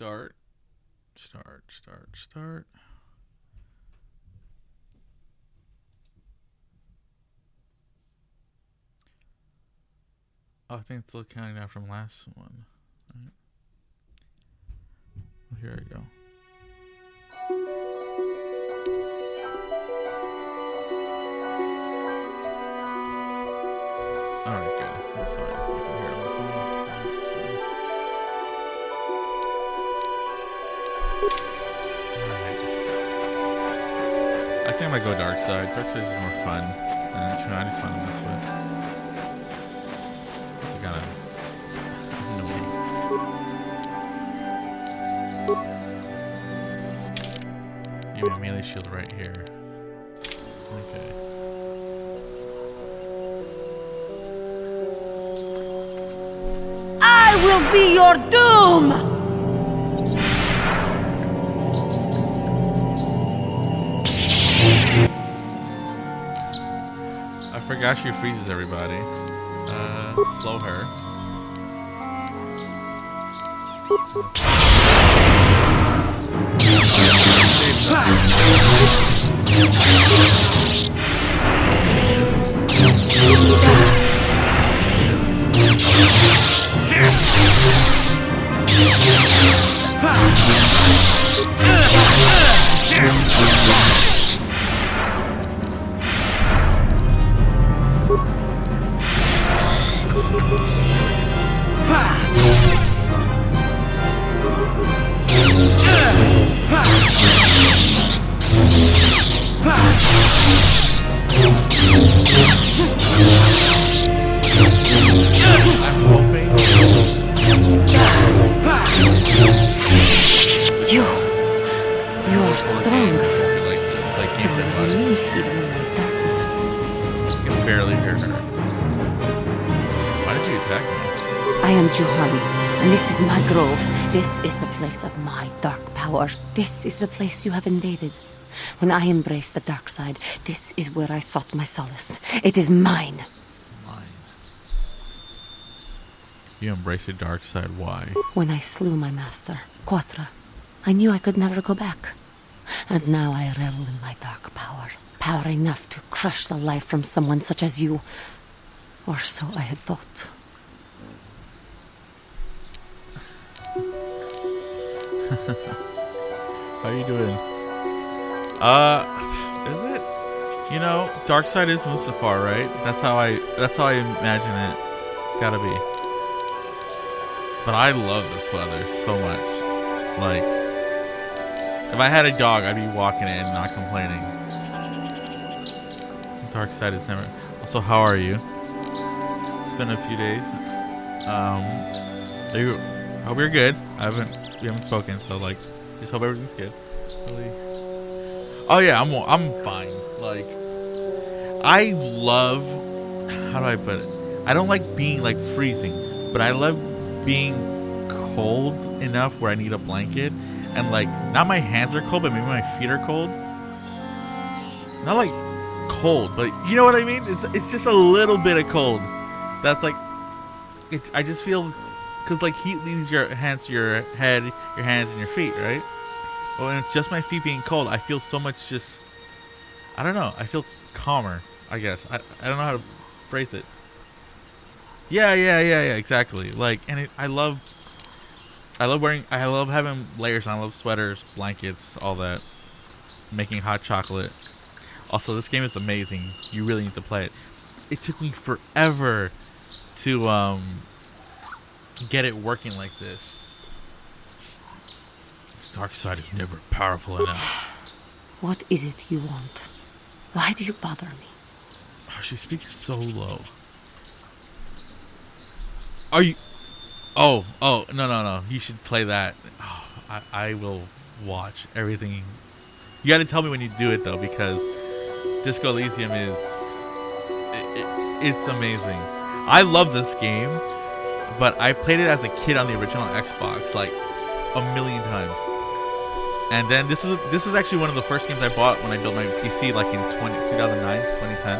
Start. Start, start, start. Oh, I think it's still counting down from last one. Right. Well, here I go. Alright, good. That's fine. You can hear it on the phone. That's fine. Alright. I think I might go dark side. Dark side is more fun. And I just want to mess with. I gotta give me a melee shield right here. Okay. I will be your doom! I forgot she freezes everybody. Slow her. You are strong. Stronger than me, even in my darkness. You can barely hear her. Why did you attack me? I am Juhani, and this is my grove. This is the place of my dark power. This is the place you have invaded. When I embraced the dark side, this is where I sought my solace. It is mine. It's mine. You embrace the dark side, why? When I slew my master, Quatra, I knew I could never go back. And now I revel in my dark power. Power enough to crush the life from someone such as you. Or so I had thought. How you doing? Is it? You know, dark side is Mustafar, right? That's how I imagine it. It's gotta be. But I love this weather so much. Like, if I had a dog, I'd be walking in, not complaining. Dark side is never. Also, how are you? It's been a few days. I hope you're good. We haven't spoken, so like, just hope everything's good. Really. Oh yeah, I'm fine. Like, I love. How do I put it? I don't like being like freezing, but I love being cold enough where I need a blanket. And like, not my hands are cold, but maybe my feet are cold. Not like cold, but you know what I mean? It's just a little bit of cold. That's like, I just feel, cause like heat leaves your hands to your head, your hands, and your feet, right? But when it's just my feet being cold, I feel so much just, I don't know. I feel calmer, I guess. I don't know how to phrase it. Yeah, exactly. Like, and I love having layers on. I love sweaters, blankets, all that. Making hot chocolate. Also, this game is amazing. You really need to play it. It took me forever to get it working like this. The dark side is never powerful enough. What is it you want? Why do you bother me? Oh, she speaks so low. Are you... Oh, no. You should play that. Oh, I will watch everything. You got to tell me when you do it, though, because Disco Elysium is... It's amazing. I love this game, but I played it as a kid on the original Xbox, like, a million times. And then this is actually one of the first games I bought when I built my PC, like in 2009, 2010.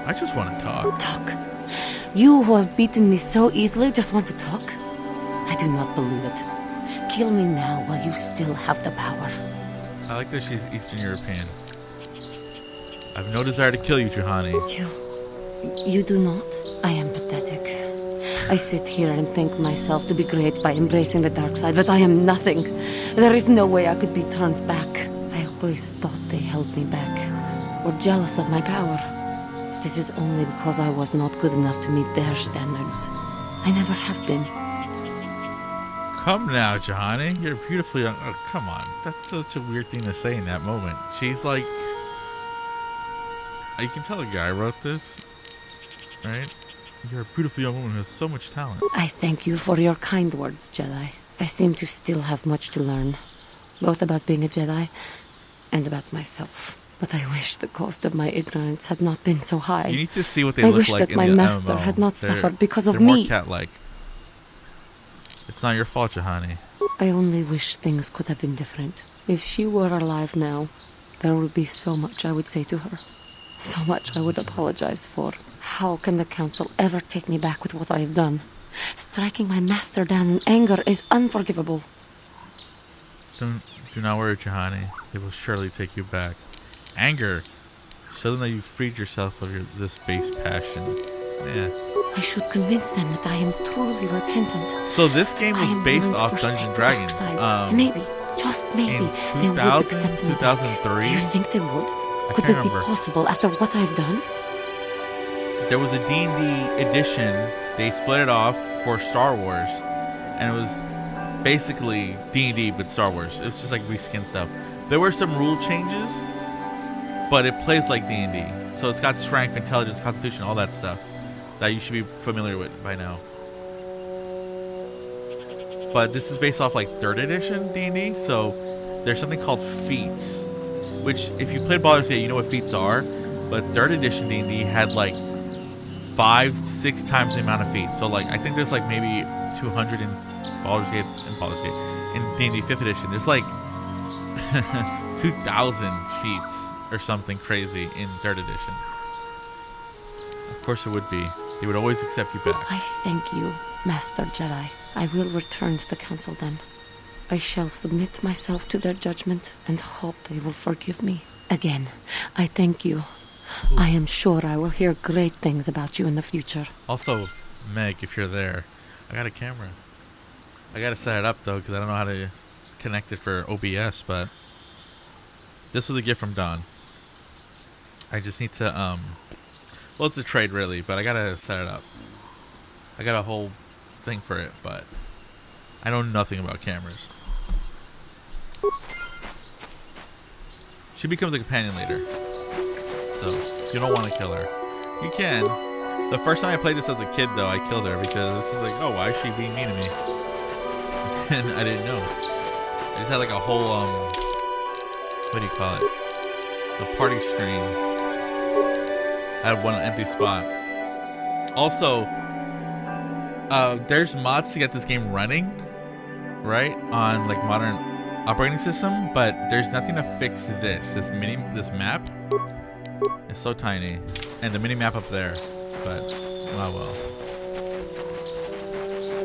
I just want to talk. Talk? You who have beaten me so easily just want to talk? I do not believe it. Kill me now while you still have the power. I like that she's Eastern European. I have no desire to kill you, Juhani. You do not? I am pathetic. I sit here and think myself to be great by embracing the dark side, but I am nothing. There is no way I could be turned back. I always thought they held me back, or jealous of my power. This is only because I was not good enough to meet their standards. I never have been. Come now, Juhani. You're beautifully young. Oh, come on. That's such a weird thing to say in that moment. She's like... You can tell the guy wrote this, right? You're a beautiful young woman who has so much talent. I thank you for your kind words, Jedi. I seem to still have much to learn, both about being a Jedi and about myself. But I wish the cost of my ignorance had not been so high. You need to see what they look like in the I wish that my master MMO. had not suffered because of they're more me. cat-like. It's not your fault, Juhani. I only wish things could have been different. If she were alive now, there would be so much I would say to her. So much I would apologize for. How can the council ever take me back with what I have done? Striking my master down in anger is unforgivable. Do not worry, Juhani. They will surely take you back. Anger. Show them that you freed yourself of this base passion. Yeah. I should convince them that I am truly repentant. So this game was based off Dungeons and Dragons. Maybe, just maybe, in they would accept me. 2003? Do you think they would? I Could can't it be remember. possible after what I've done? There was a D&D edition. They split it off for Star Wars, and it was basically D&D but Star Wars. It was just like reskin stuff. There were some rule changes, but it plays like D&D. So it's got strength, intelligence, constitution, all that stuff that you should be familiar with by now. But this is based off like 3rd edition D&D, so there's something called feats, which if you played Baldur's Gate, you know what feats are. But 3rd edition D&D had like 5-6 times the amount of feats. So like I think there's like maybe 200 in Baldur's Gate in D&D 5th edition. There's like 2,000 feats or something crazy in 3rd edition. Of course it would be. They would always accept you back. I thank you, Master Jedi. I will return to the council then. I shall submit myself to their judgment and hope they will forgive me. Again, I thank you. Ooh. I am sure I will hear great things about you in the future. Also, Meg, if you're there, I got a camera. I gotta set it up though, because I don't know how to connect it for OBS, but this was a gift from Don. I just need to, well, it's a trade really, but I gotta set it up. I got a whole thing for it, but I know nothing about cameras. She becomes a companion later, so you don't want to kill her. You can. The first time I played this as a kid, though, I killed her because it's just like, oh, why is she being mean to me? And I didn't know. I just had like a whole, what do you call it? The party screen. I had one empty spot. Also, there's mods to get this game running, right, on like modern operating system, but there's nothing to fix this map is so tiny, and the mini map up there, but oh well.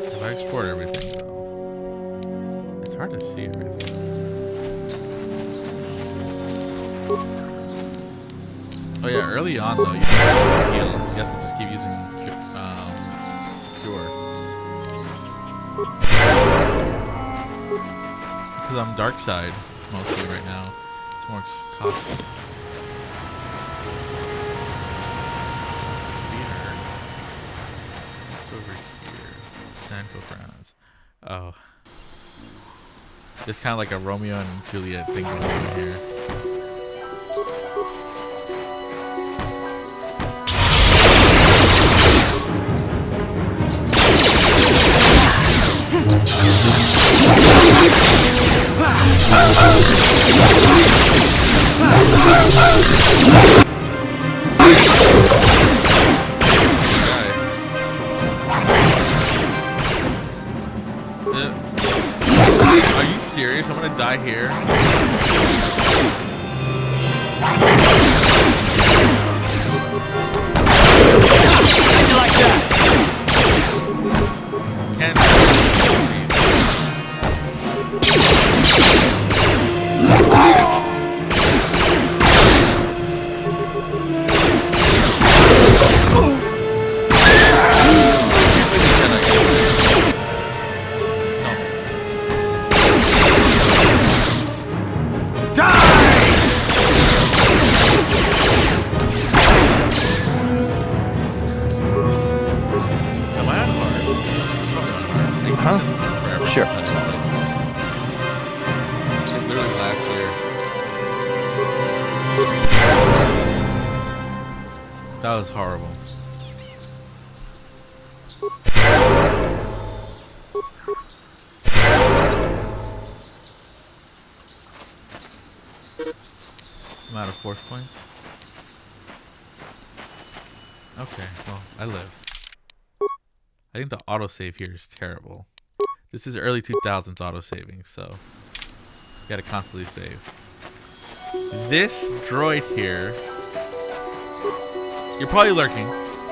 If I export everything though, it's hard to see everything. Oh yeah, early on though, you have to heal. You have to just keep using cure. Because I'm dark side mostly right now. It's more costly. Speeder. What's over here? Central grounds. Oh. It's kind of like a Romeo and Juliet thing going on here. Are you serious? I'm gonna die here. Like that. Can't. Uh-huh. Forever. Sure. Literally last year. That was horrible. I'm out of force points. Okay, well, I live. I think the autosave here is terrible. This is early 2000s autosaving, so you gotta constantly save. This droid here, you're probably lurking.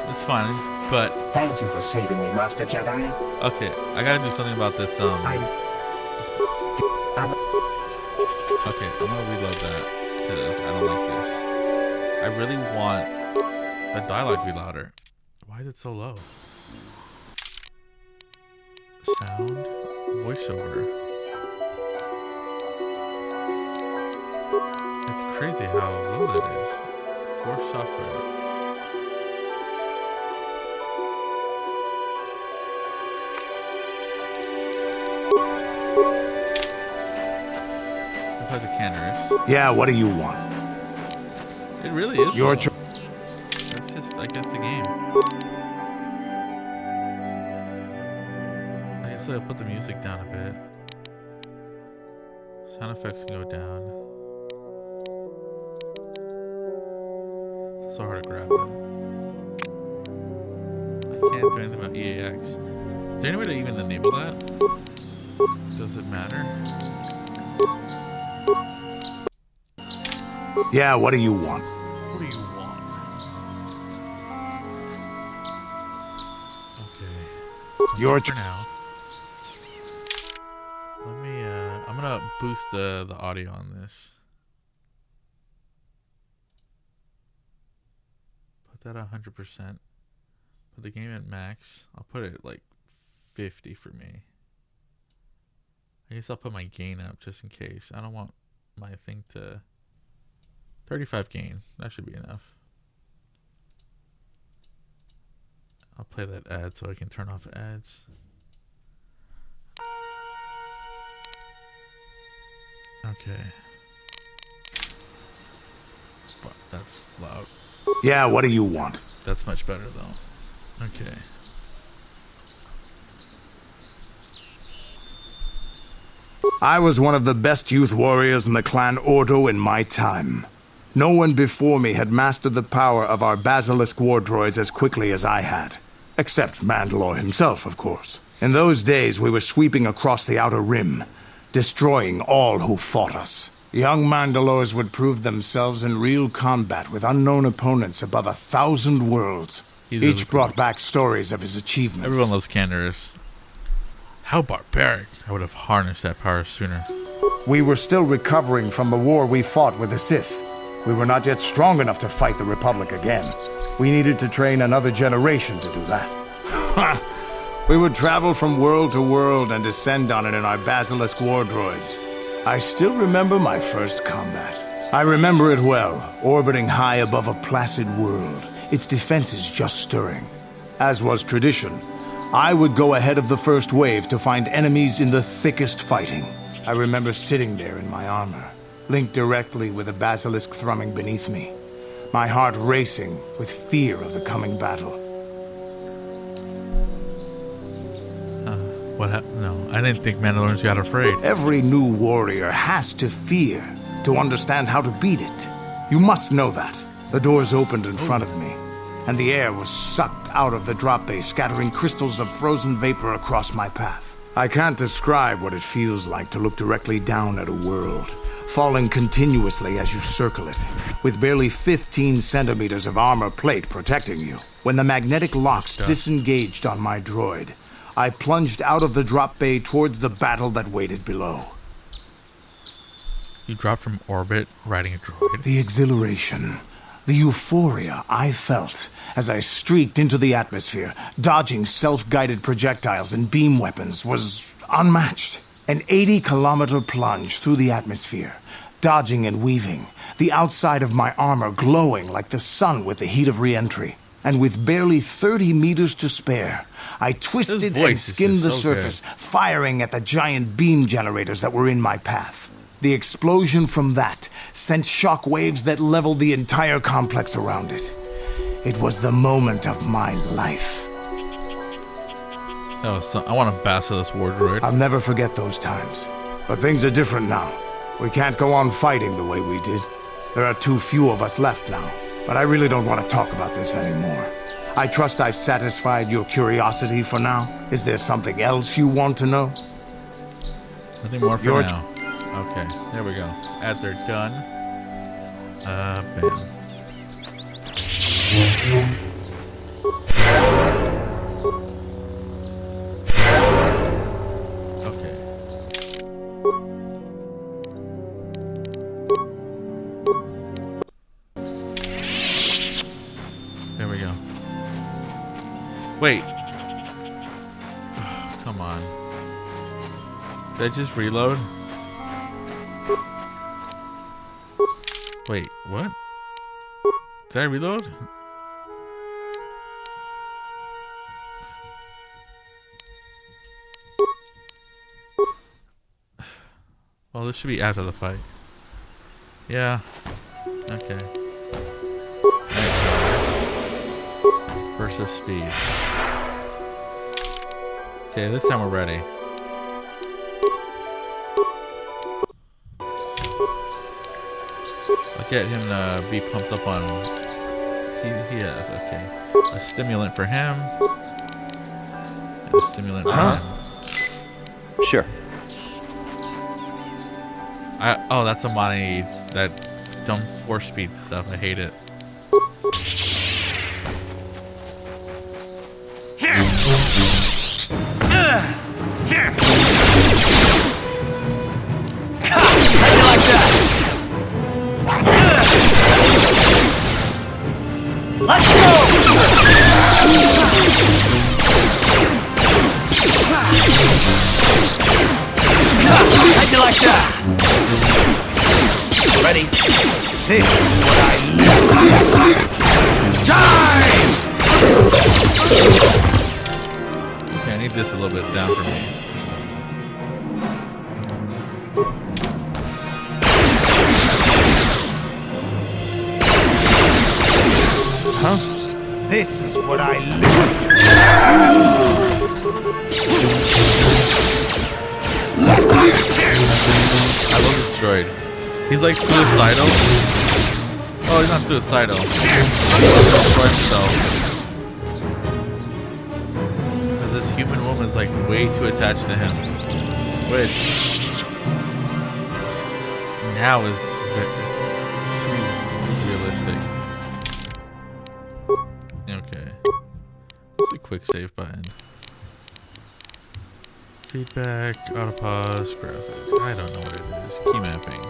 It's fine, but Thank you for saving me, Master Jedi. okay, I gotta do something about this. Okay, I'm gonna reload that because I don't like this. I really want the dialogue to be louder. Why is it so low? Sound, voiceover. It's crazy how low that is. Force software. Let's have the Taris. Yeah, what do you want? It really is. Your low. That's just, I guess, the game. I guess I'll put the music down a bit. Sound effects can go down. It's so hard to grab that. I can't do anything about EAX. Is there any way to even enable that? Does it matter? Yeah, what do you want? What do you want? Okay. Your for now. Let me I'm gonna boost the audio on this. Put that at 100%. Put the game at max. I'll put it at like 50 for me. I guess I'll put my gain up just in case. I don't want my thing to 35 gain. That should be enough. I'll play that ad so I can turn off ads. Okay. Wow, that's loud. Yeah, what do you want? That's much better though. Okay. I was one of the best youth warriors in the clan Ordo in my time. No one before me had mastered the power of our basilisk war droids as quickly as I had. Except Mandalore himself, of course. In those days, we were sweeping across the Outer Rim, destroying all who fought us. Young Mandalores would prove themselves in real combat with unknown opponents above 1,000 worlds. He's Each really cool. brought back stories of his achievements. Everyone loves Taris. How barbaric. I would have harnessed that power sooner. We were still recovering from the war we fought with the Sith. We were not yet strong enough to fight the Republic again. We needed to train another generation to do that. We would travel from world to world and descend on it in our basilisk war droids. I still remember my first combat. I remember it well, orbiting high above a placid world, its defenses just stirring. As was tradition, I would go ahead of the first wave to find enemies in the thickest fighting. I remember sitting there in my armor, linked directly with the basilisk thrumming beneath me, my heart racing with fear of the coming battle. What happened? No, I didn't think Mandalorians got afraid. Every new warrior has to fear to understand how to beat it. You must know that. The doors opened in front of me, and the air was sucked out of the drop bay, scattering crystals of frozen vapor across my path. I can't describe what it feels like to look directly down at a world, falling continuously as you circle it, with barely 15 centimeters of armor plate protecting you. When the magnetic locks disengaged on my droid, I plunged out of the drop bay towards the battle that waited below. You dropped from orbit riding a droid? The exhilaration, the euphoria I felt as I streaked into the atmosphere, dodging self-guided projectiles and beam weapons, was unmatched. An 80-kilometer plunge through the atmosphere, dodging and weaving, the outside of my armor glowing like the sun with the heat of re-entry. And with barely 30 meters to spare, I twisted and voice is skimmed just the so surface, firing at the giant beam generators that were in my path. The explosion from that sent shock waves that leveled the entire complex around it. It was the moment of my life. That was some, I want a Basilisk war droid. I'll never forget those times. But things are different now. We can't go on fighting the way we did. There are too few of us left now. But I really don't want to talk about this anymore. I trust I've satisfied your curiosity for now. Is there something else you want to know? Nothing more for now. Okay, there we go. Ads are done. Bam. Okay. There we go. Wait. Come on. Did I just reload? Wait, what? Did I reload? Well, this should be after the fight. Yeah. Okay. Burst of speed. Okay, this time we're ready. I'll get him to be pumped up on... He has, okay. A stimulant for him. And a stimulant for him. Sure. Oh, that's a money, that dumb force speed stuff. I hate it. Let's go! How'd you like that? Ready? This is what I live. Die! Okay, I need this a little bit down for me. Huh? This is what I live. I love destroyed. He's like suicidal. Oh, he's not suicidal. He wants to destroy himself. Because this human woman is like way too attached to him. Which now is too realistic. Okay. It's a quick save button. Feedback, autopause, graphics. I don't know what it is. Key mapping.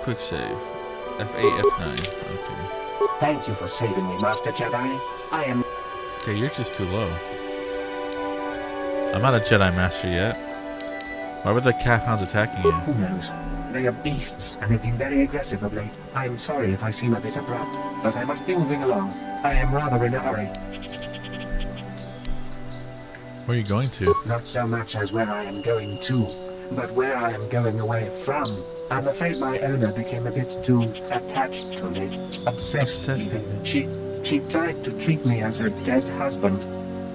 Quick save. F8, F9. Okay. Thank you for saving me, Master Jedi. I am... Okay, you're just too low. I'm not a Jedi Master yet. Why were the cat hounds attacking you? Who knows? They are beasts, and they've been very aggressive of late. I'm sorry if I seem a bit abrupt, but I must be moving along. I am rather in a hurry. Where are you going to? Not so much as where I am going to, but where I am going away from. I'm afraid my owner became a bit too attached to me. Obsessed even. She tried to treat me as her dead husband.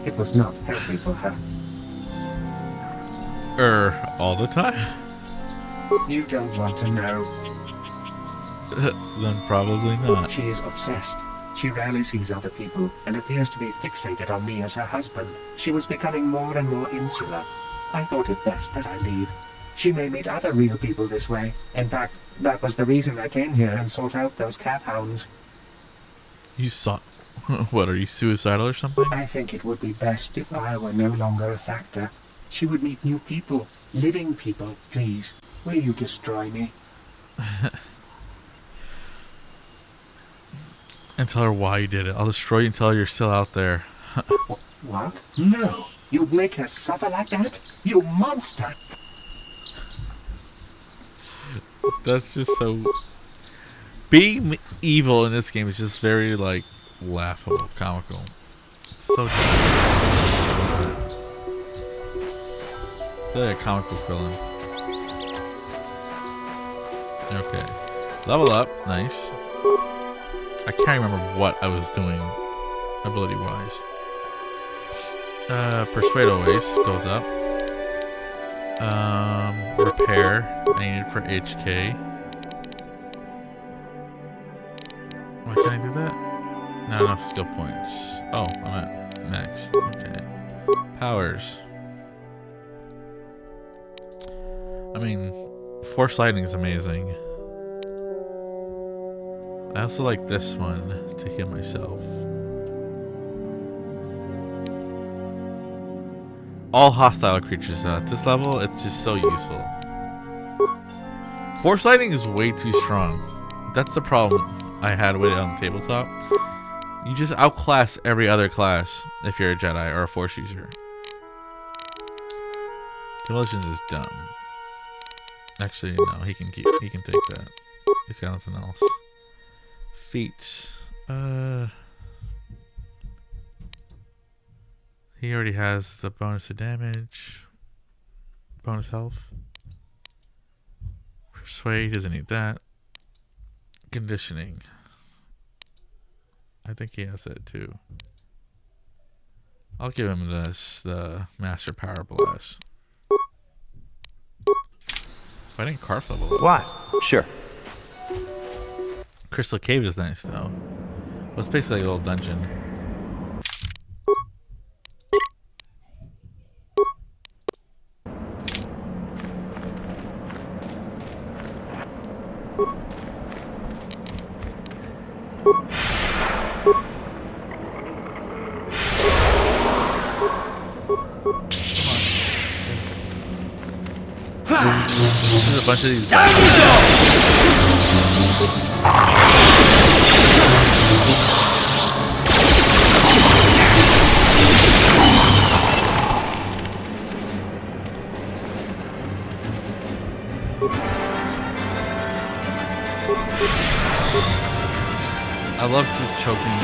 It was not healthy for her. All the time? You don't want to know. Then probably not. She is obsessed. She rarely sees other people and appears to be fixated on me as her husband. She was becoming more and more insular. I thought it best that I leave. She may meet other real people this way. In fact, that was the reason I came here and sought out those cat hounds. You saw... What, are you suicidal or something? I think it would be best if I were no longer a factor. She would meet new people. Living people, please. Will you destroy me? And tell her why you did it. I'll destroy you and tell her you're still out there. What? No. You'd make her suffer like that? You monster! That's just so... Being evil in this game is just very like laughable, comical. It's so dumb. I feel like a comic book villain. Okay. Level up. Nice. I can't remember what I was doing ability-wise. Persuade always goes up. Repair. I need it for HK. Why can't I do that? Not enough skill points. Oh, I'm at max. Okay. Powers. I mean, force lightning is amazing. I also like this one to heal myself. All hostile creatures at this level, it's just so useful. Force lightning is way too strong. That's the problem I had with it on the tabletop. You just outclass every other class if you're a Jedi or a Force user. Demolitions is dumb. Actually, no, he can take that. He's got nothing else. Feats. He already has the bonus to damage. Bonus health. Persuade, doesn't need that. Conditioning. I think he has that too. I'll give him this, the Master Power Blast. I didn't Karth level up. What? Sure. Crystal Cave is nice though. Well, it's basically like a little dungeon. There's a bunch of these. I love just choking.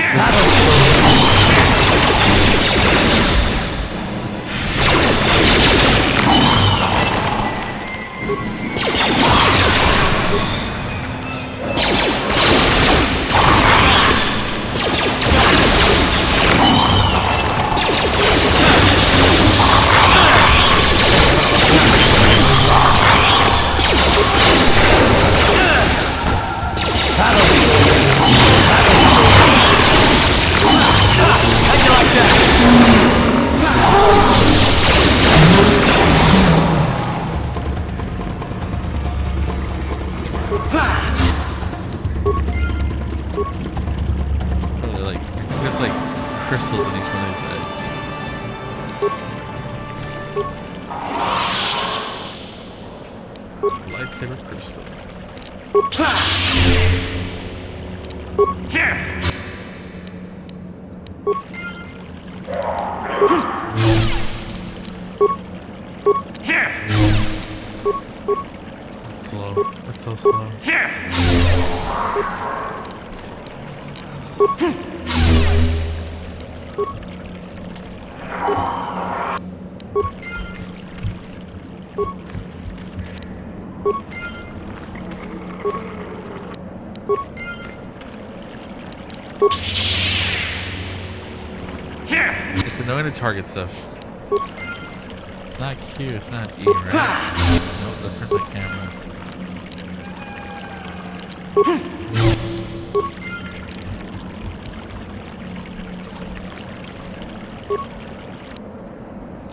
There's like crystals in each one of these eggs. Lightsaber crystal. Here! Here! It's slow. It's so slow. Here! It's annoying to target stuff. It's not Q, it's not E, right? Nope, that turns my camera.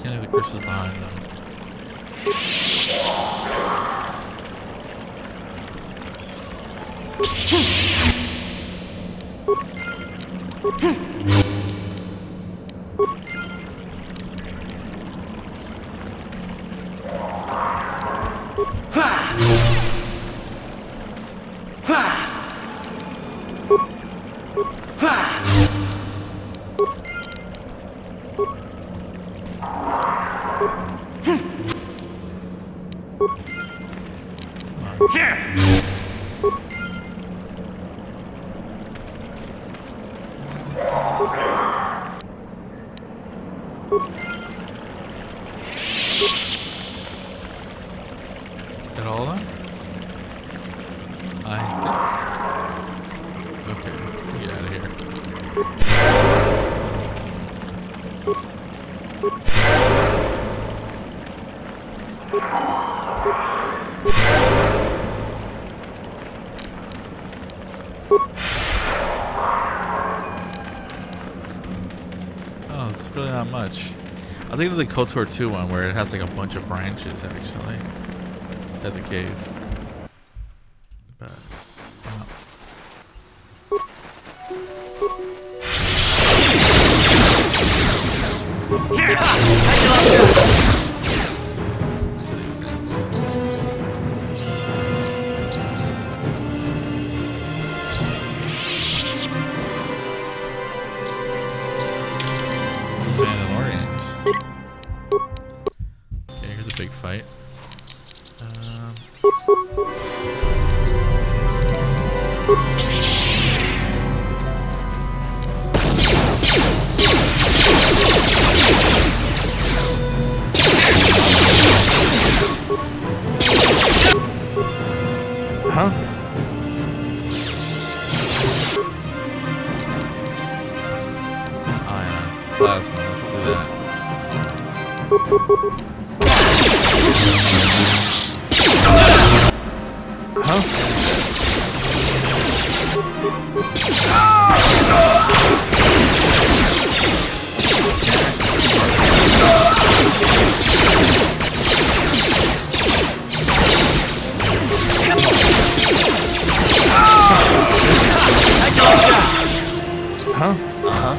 Can't leave the crystals behind though. Get all of them? I think. Okay, get out of here. Oh, it's really not much. I was thinking of the KOTOR 2 one where it has like a bunch of branches actually. At the cave. But no. These things. Mandalorians. Okay, here's a big fight. Huh? Ion. Plasma. Let's do that. Huh? Huh? Uh-huh.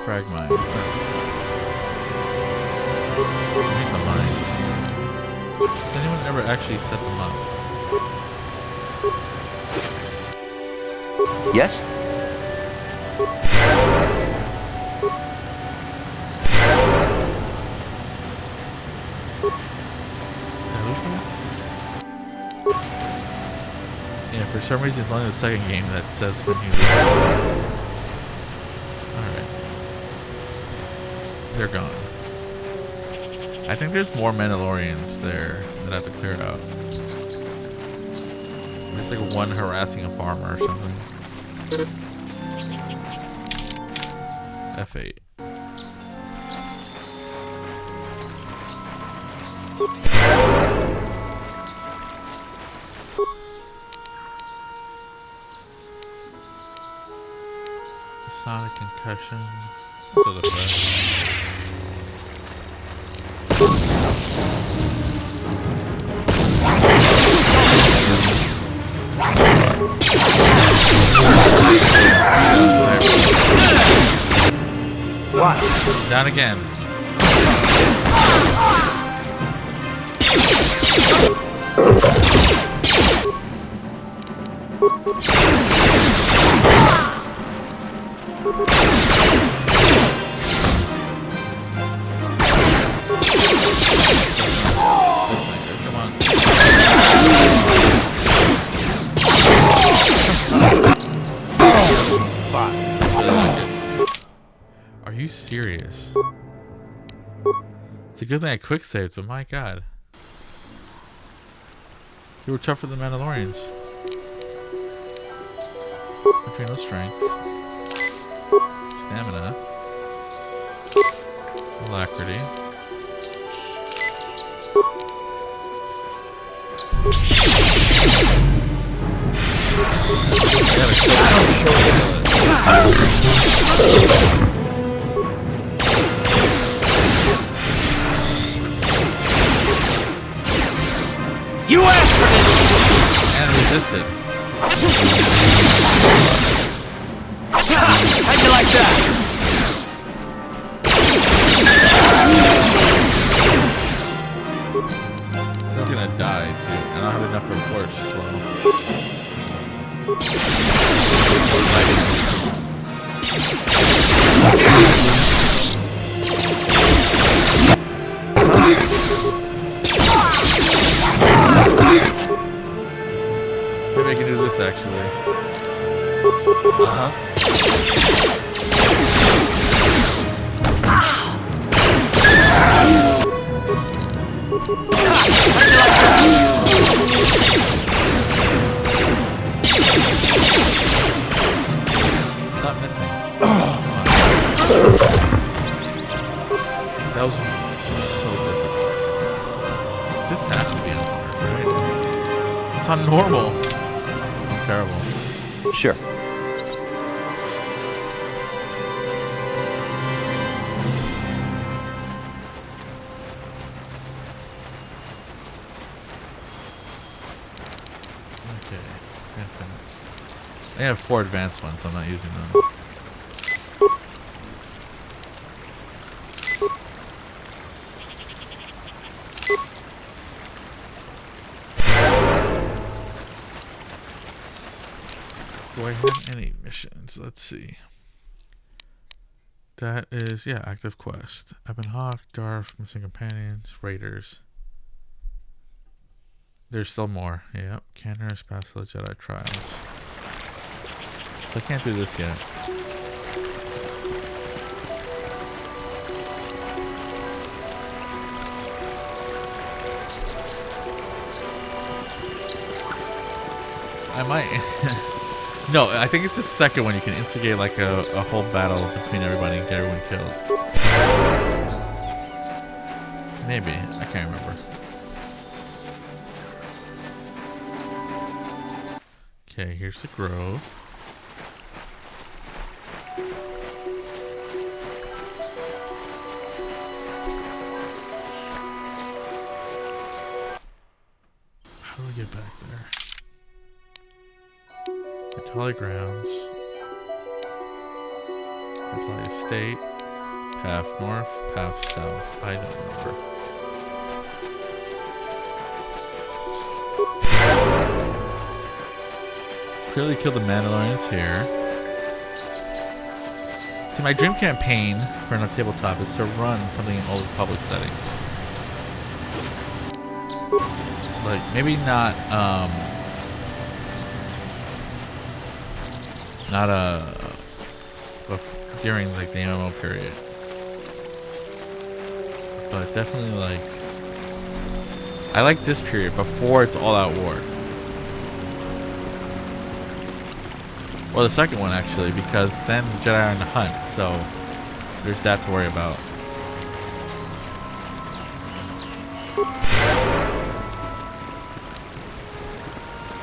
Frag mine. Make the mines. Does anyone ever actually set them up? Yes? Yeah, for some reason it's only the second game that says when you Alright. They're gone. I think there's more Mandalorians there that I have to clear out. There's like one harassing a farmer or something. F8. Sonic concussion. To the rest. What? Down again. Come on. Are you serious? It's a good thing I quick saved, but my god. You were tougher than Mandalorians. Adrenal strength. Stamina. Alacrity. You asked for this! And resisted. How'd you like that? Sounds gonna die too. I don't have enough for force slow. Maybe I can do this actually. Stop missing. That was so difficult. This has to be on hard, right? It's on normal. Terrible. Sure. Okay. Infinite. I have 4 advanced ones, so I'm not using them. Do I have any missions? Let's see. That is, yeah, active quest. Ebon Hawk, Darf, Missing Companions, Raiders. There's still more. Yep. Canter's Battle of Jedi Trials. So I can't do this yet. I might. No, I think it's the second one. You can instigate like a whole battle between everybody and get everyone killed. Maybe. I can't remember. Okay, here's the grove. How do we get back there? Holly Grounds, Holly Estate, path north, path south. I don't remember. Clearly killed the Mandalorians here. See, my dream campaign for a tabletop is to run something in Old Republic setting. Like, maybe not, during like the MMO period, but definitely like I like this period before it's all out war, or the second one actually, because then the Jedi are on the hunt, so there's that to worry about.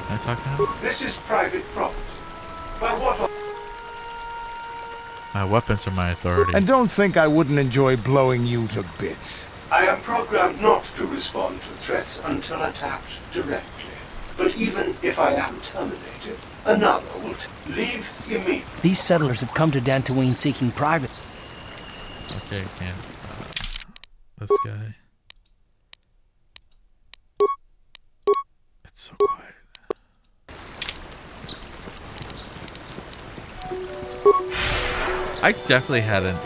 Can I talk to him? This is private property. But what? My weapons are my authority. And don't think I wouldn't enjoy blowing you to bits. I am programmed not to respond to threats until attacked directly. But even if I am terminated, another will leave immediately. These settlers have come to Dantooine seeking private. Okay, can this guy. It's so quiet. I definitely had a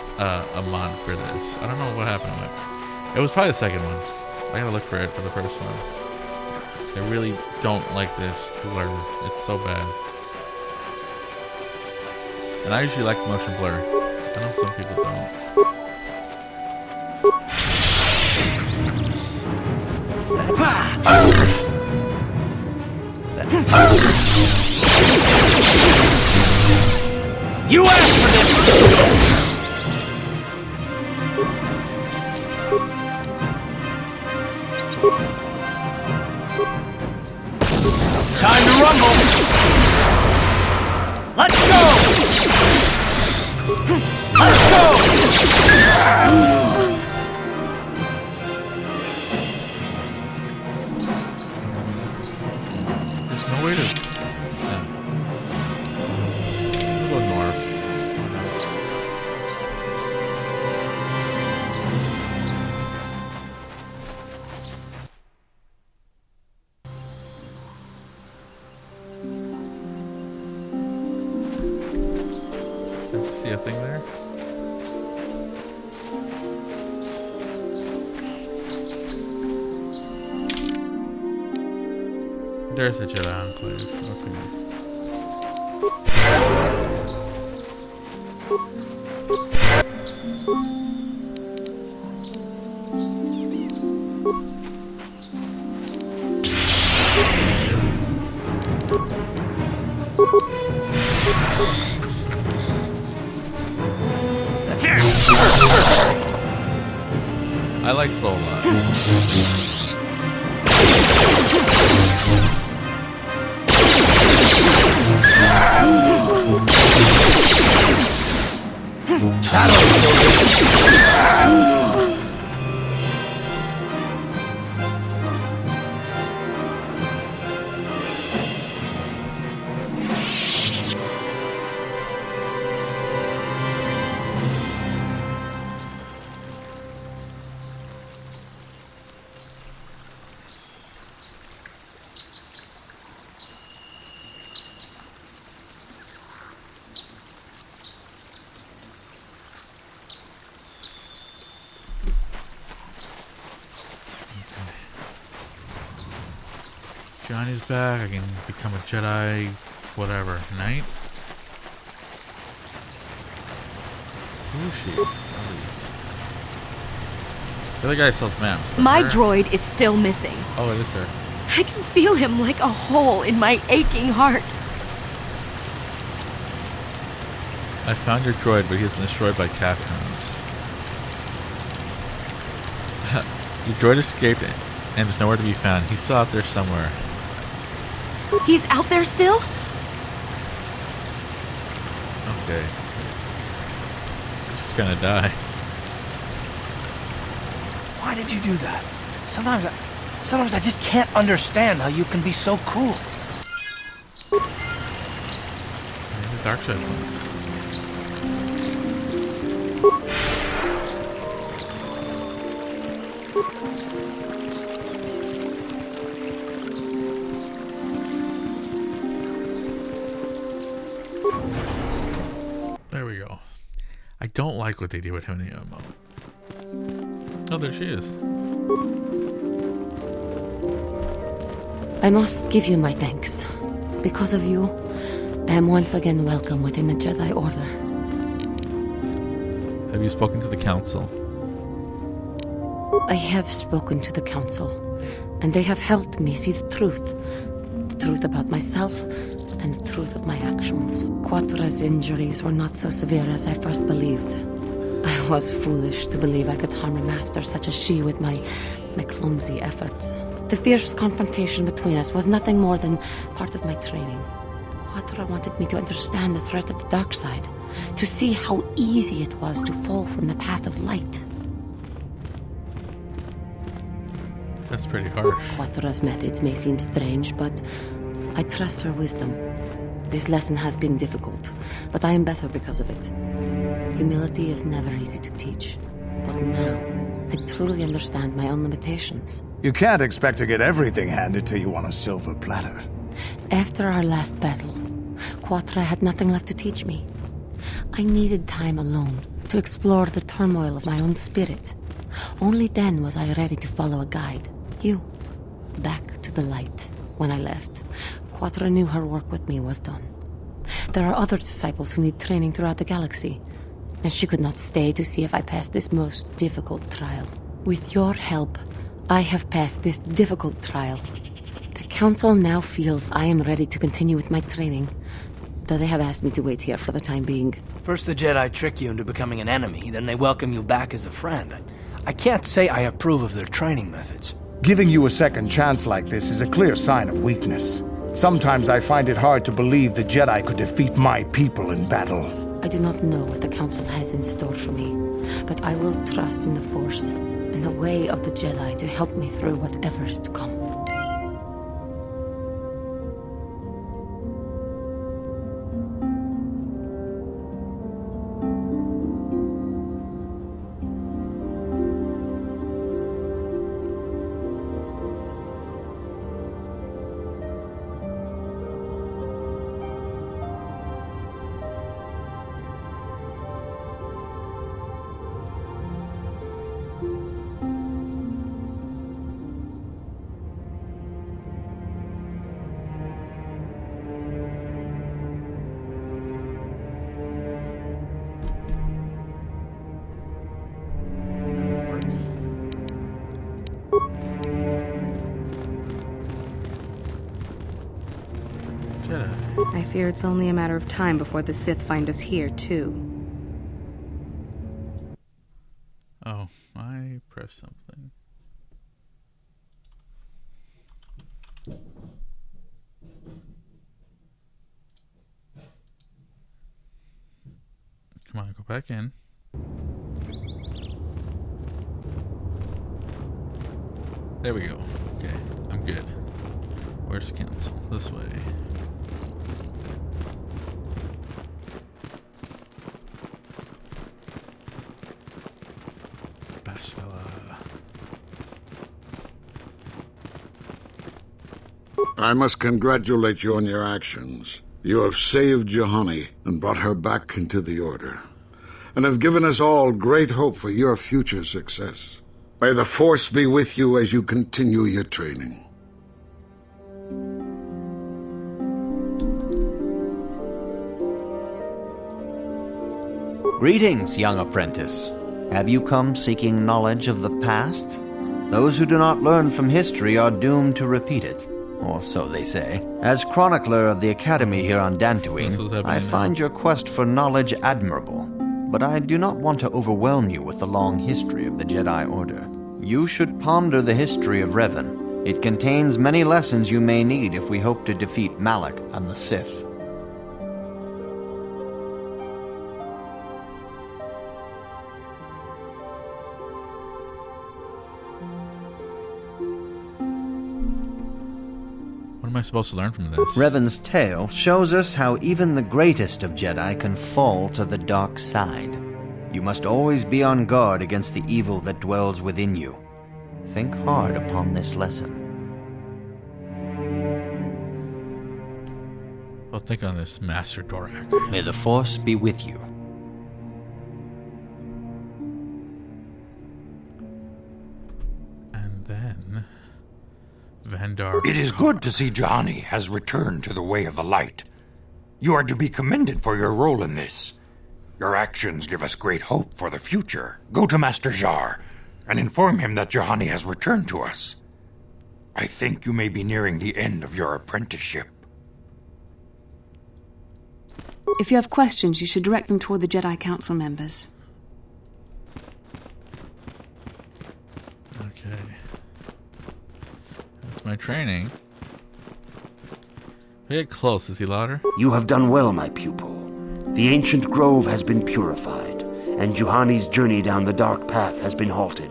mod for this. I don't know what happened with it. It was probably the second one. I gotta look for it for the first one. I really don't like this blur. It's so bad. And I usually like motion blur. I know some people don't. You asked for this! Time to rumble! Let's go! Let's go! There's no way to... We'll go north. see a thing there? There's a Jedi Enclave. Okay. I like Soul a lot. Johnny's back. I can become a Jedi, whatever. Knight? Who is she? The other guy sells maps. My her? droid is still missing. Oh, it is her. I can feel him like a hole in my aching heart. I found your droid, but he has been destroyed by Capcom's. Your droid escaped and is nowhere to be found. He's still out there somewhere. He's out there still? Okay. He's just gonna die. Why did you do that? Sometimes I just can't understand how you can be so cruel. Maybe the dark side wins. There we go. I don't like what they did with him in the MMO. Oh, there she is. I must give you my thanks. Because of you, I am once again welcome within the Jedi Order. Have you spoken to the council? I have spoken to the council, and they have helped me see the truth. The truth about myself, and the truth of my actions. Quatra's injuries were not so severe as I first believed. I was foolish to believe I could harm a master such as she with my clumsy efforts. The fierce confrontation between us was nothing more than part of my training. Quatra wanted me to understand the threat of the dark side, to see how easy it was to fall from the path of light. That's pretty harsh. Quatra's methods may seem strange, but I trust her wisdom. This lesson has been difficult, but I am better because of it. Humility is never easy to teach, but now I truly understand my own limitations. You can't expect to get everything handed to you on a silver platter. After our last battle, Quatra had nothing left to teach me. I needed time alone to explore the turmoil of my own spirit. Only then was I ready to follow a guide. You. Back to the light. When I left, Quatra knew her work with me was done. There are other disciples who need training throughout the galaxy, and she could not stay to see if I passed this most difficult trial. With your help, I have passed this difficult trial. The Council now feels I am ready to continue with my training, though they have asked me to wait here for the time being. First the Jedi trick you into becoming an enemy, then they welcome you back as a friend. I can't say I approve of their training methods. Giving you a second chance like this is a clear sign of weakness. Sometimes I find it hard to believe the Jedi could defeat my people in battle. I do not know what the Council has in store for me, but I will trust in the Force and the way of the Jedi to help me through whatever is to come. Jedi. I fear it's only a matter of time before the Sith find us here, too. Oh, I pressed something. Come on, go back in. There we go. Okay, I'm good. Where's the council? This way. Bastila. I must congratulate you on your actions. You have saved Juhani and brought her back into the Order, and have given us all great hope for your future success. May the Force be with you as you continue your training. Greetings, young apprentice. Have you come seeking knowledge of the past? Those who do not learn from history are doomed to repeat it, or so they say. As chronicler of the Academy here on Dantooine, I find your quest for knowledge admirable, but I do not want to overwhelm you with the long history of the Jedi Order. You should ponder the history of Revan. It contains many lessons you may need if we hope to defeat Malak and the Sith. What am I supposed to learn from this? Revan's tale shows us how even the greatest of Jedi can fall to the dark side. You must always be on guard against the evil that dwells within you. Think hard upon this lesson. I'll think on this, Master Dorak. May the Force be with you. And then Vandar. It is good to see Juhani has returned to the way of the light. You are to be commended for your role in this. Your actions give us great hope for the future. Go to Master Jar and inform him that Juhani has returned to us. I think you may be nearing the end of your apprenticeship. If you have questions, you should direct them toward the Jedi Council members. Okay. That's my training. If I get close, is he louder? You have done well, my pupil. The ancient grove has been purified, and Juhani's journey down the dark path has been halted.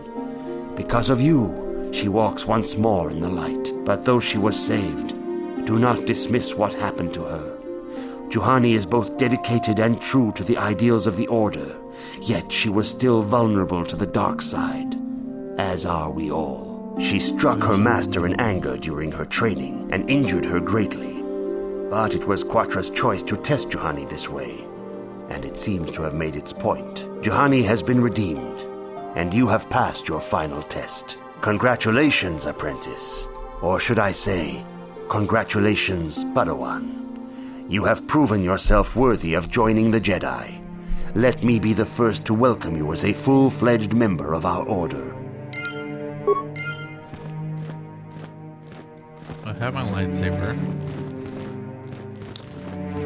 Because of you, she walks once more in the light. But though she was saved, do not dismiss what happened to her. Juhani is both dedicated and true to the ideals of the Order, yet she was still vulnerable to the dark side, as are we all. She struck her master in anger during her training and injured her greatly. But it was Quatra's choice to test Juhani this way, and it seems to have made its point. Juhani has been redeemed, and you have passed your final test. Congratulations, apprentice. Or should I say, congratulations, Padawan. You have proven yourself worthy of joining the Jedi. Let me be the first to welcome you as a full-fledged member of our Order. I have my lightsaber.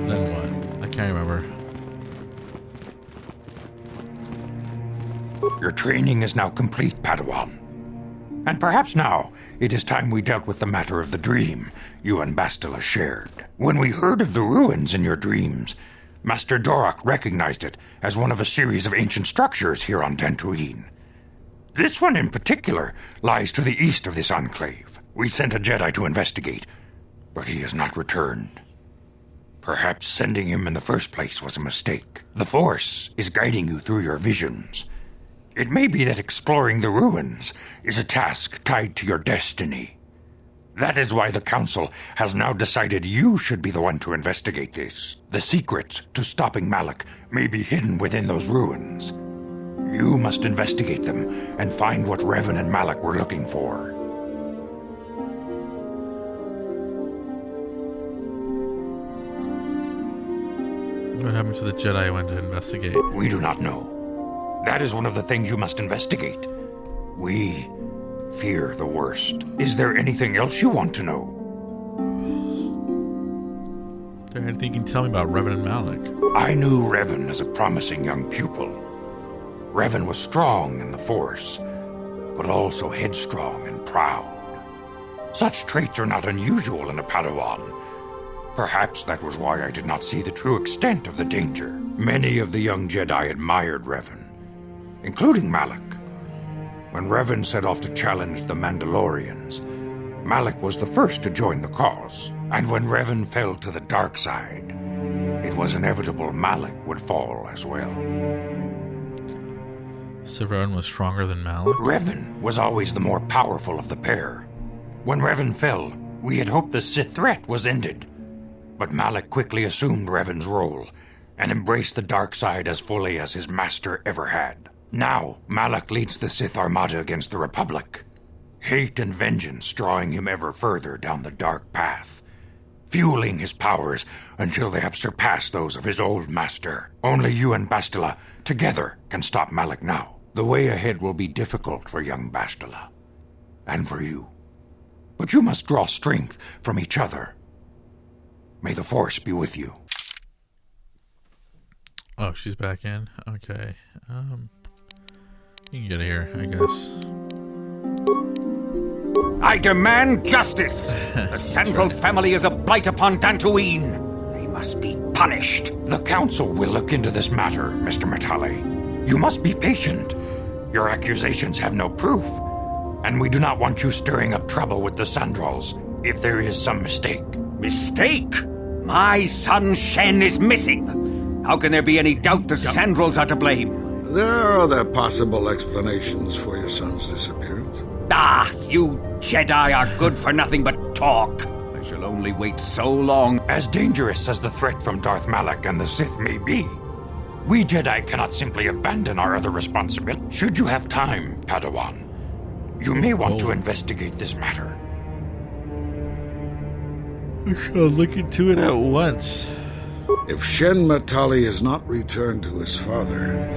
Then what? I can't remember. Your training is now complete, Padawan. And perhaps now it is time we dealt with the matter of the dream you and Bastila shared. When we heard of the ruins in your dreams, Master Dorak recognized it as one of a series of ancient structures here on Dantooine. This one in particular lies to the east of this enclave. We sent a Jedi to investigate, but he has not returned. Perhaps sending him in the first place was a mistake. The Force is guiding you through your visions. It may be that exploring the ruins is a task tied to your destiny. That is why the Council has now decided you should be the one to investigate this. The secrets to stopping Malak may be hidden within those ruins. You must investigate them and find what Revan and Malak were looking for. What happened to the Jedi I went to investigate? We do not know. That is one of the things you must investigate. We fear the worst. Is there anything else you want to know? there anything you can tell me about Revan and Malik? I knew Revan as a promising young pupil. Revan was strong in the Force, but also headstrong and proud. Such traits are not unusual in a Padawan. Perhaps that was why I did not see the true extent of the danger. Many of the young Jedi admired Revan, including Malik. When Revan set off to challenge the Mandalorians, Malik was the first to join the cause. And when Revan fell to the dark side, it was inevitable Malik would fall as well. So Revan was stronger than Malik? Revan was always the more powerful of the pair. When Revan fell, we had hoped the Sith threat was ended. But Malik quickly assumed Revan's role and embraced the dark side as fully as his master ever had. Now, Malik leads the Sith Armada against the Republic. Hate and vengeance drawing him ever further down the dark path, fueling his powers until they have surpassed those of his old master. Only you and Bastila, together, can stop Malik now. The way ahead will be difficult for young Bastila, and for you. But you must draw strength from each other. May the Force be with you. Oh, she's back in? Okay. You can get here, I guess. I demand justice! The Central family is a blight upon Dantooine. They must be punished. The Council will look into this matter, Mr. Matale. You must be patient. Your accusations have no proof, and we do not want you stirring up trouble with the Sandrals if there is some mistake. Mistake? My son Shen is missing. How can there be any doubt the Sandrals are to blame? There are other possible explanations for your son's disappearance. Ah, you Jedi are good for nothing but talk. I shall only wait so long. As dangerous as the threat from Darth Malak and the Sith may be, we Jedi cannot simply abandon our other responsibilities. Should you have time, Padawan, you may want to investigate this matter. We shall look into it at once. If Shen Matali is not returned to his father,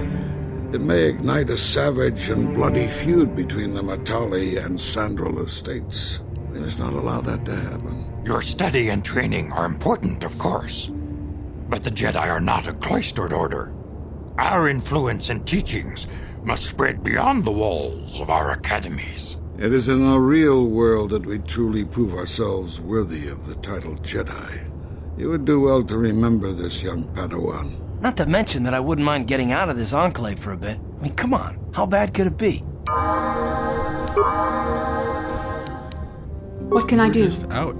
it may ignite a savage and bloody feud between the Matali and Sandral estates. We must not allow that to happen. Your study and training are important, of course, but the Jedi are not a cloistered order. Our influence and teachings must spread beyond the walls of our academies. It is in the real world that we truly prove ourselves worthy of the title Jedi. You would do well to remember this, young Padawan. Not to mention that I wouldn't mind getting out of this enclave for a bit. I mean, come on, how bad could it be? What can I do? Just out.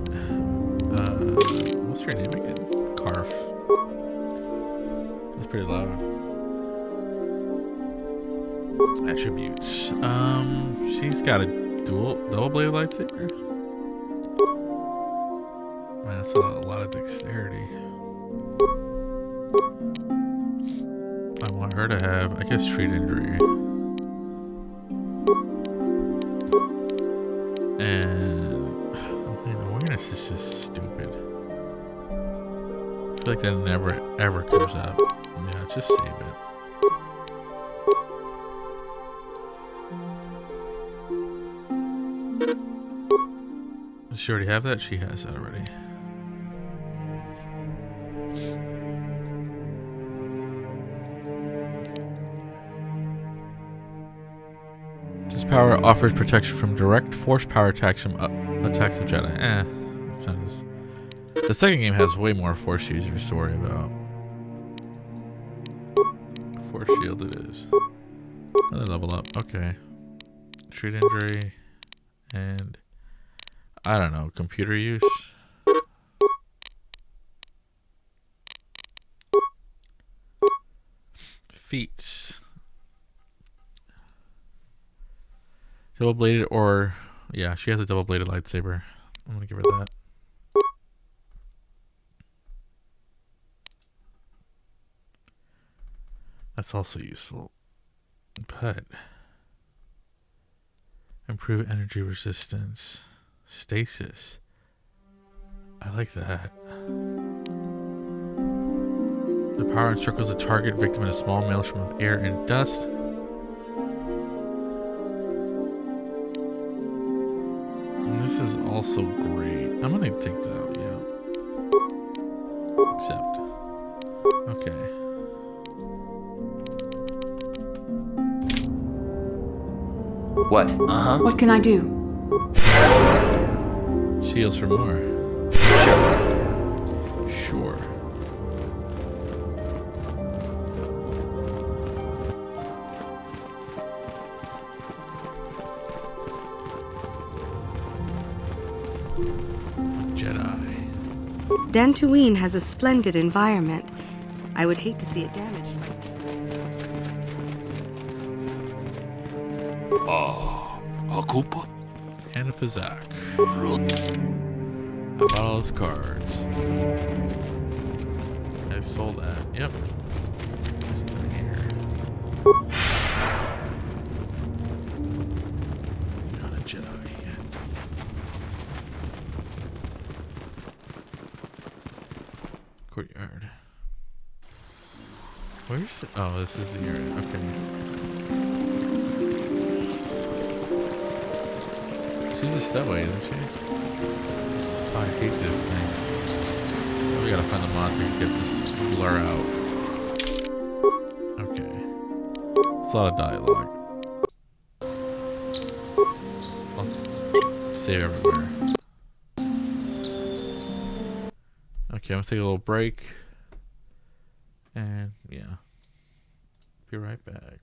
What's your name again? Carf. That's pretty loud. Attributes. She's got a double-bladed lightsaber. Man, that's a lot of dexterity. I want her to have, I guess, treat injury. And man, awareness is just stupid. I feel like that never ever comes up. Yeah, just save it. Does she already have that? She has that already. This power offers protection from direct force power attacks from attacks of Jedi. The second game has way more force users to worry about. Force shield it is. Another level up. Okay. Treat injury. And I don't know. Computer use. Feats. Double-bladed or... Yeah, she has a double-bladed lightsaber. I'm going to give her that. That's also useful. But... improve energy resistance. Stasis. I like that. The power encircles the target victim in a small maelstrom of air and dust. And this is also great. I'm gonna take that, yeah. Accept. Okay. What? What can I do? Shields for more. Sure. Jedi. Dantooine has a splendid environment. I would hate to see it damaged. Hakupa? Hannah Pazak. I bought all his cards. I sold that. Yep. There's nothing here. You're not a Jedi yet. Courtyard. Where's the... Oh, this is the area. Okay. She's a stowaway, isn't she? Oh, I hate this thing. Oh, we gotta find the monster to get this blur out. Okay. It's a lot of dialogue. I'll save everywhere. Okay, I'm gonna take a little break. And, yeah. Be right back.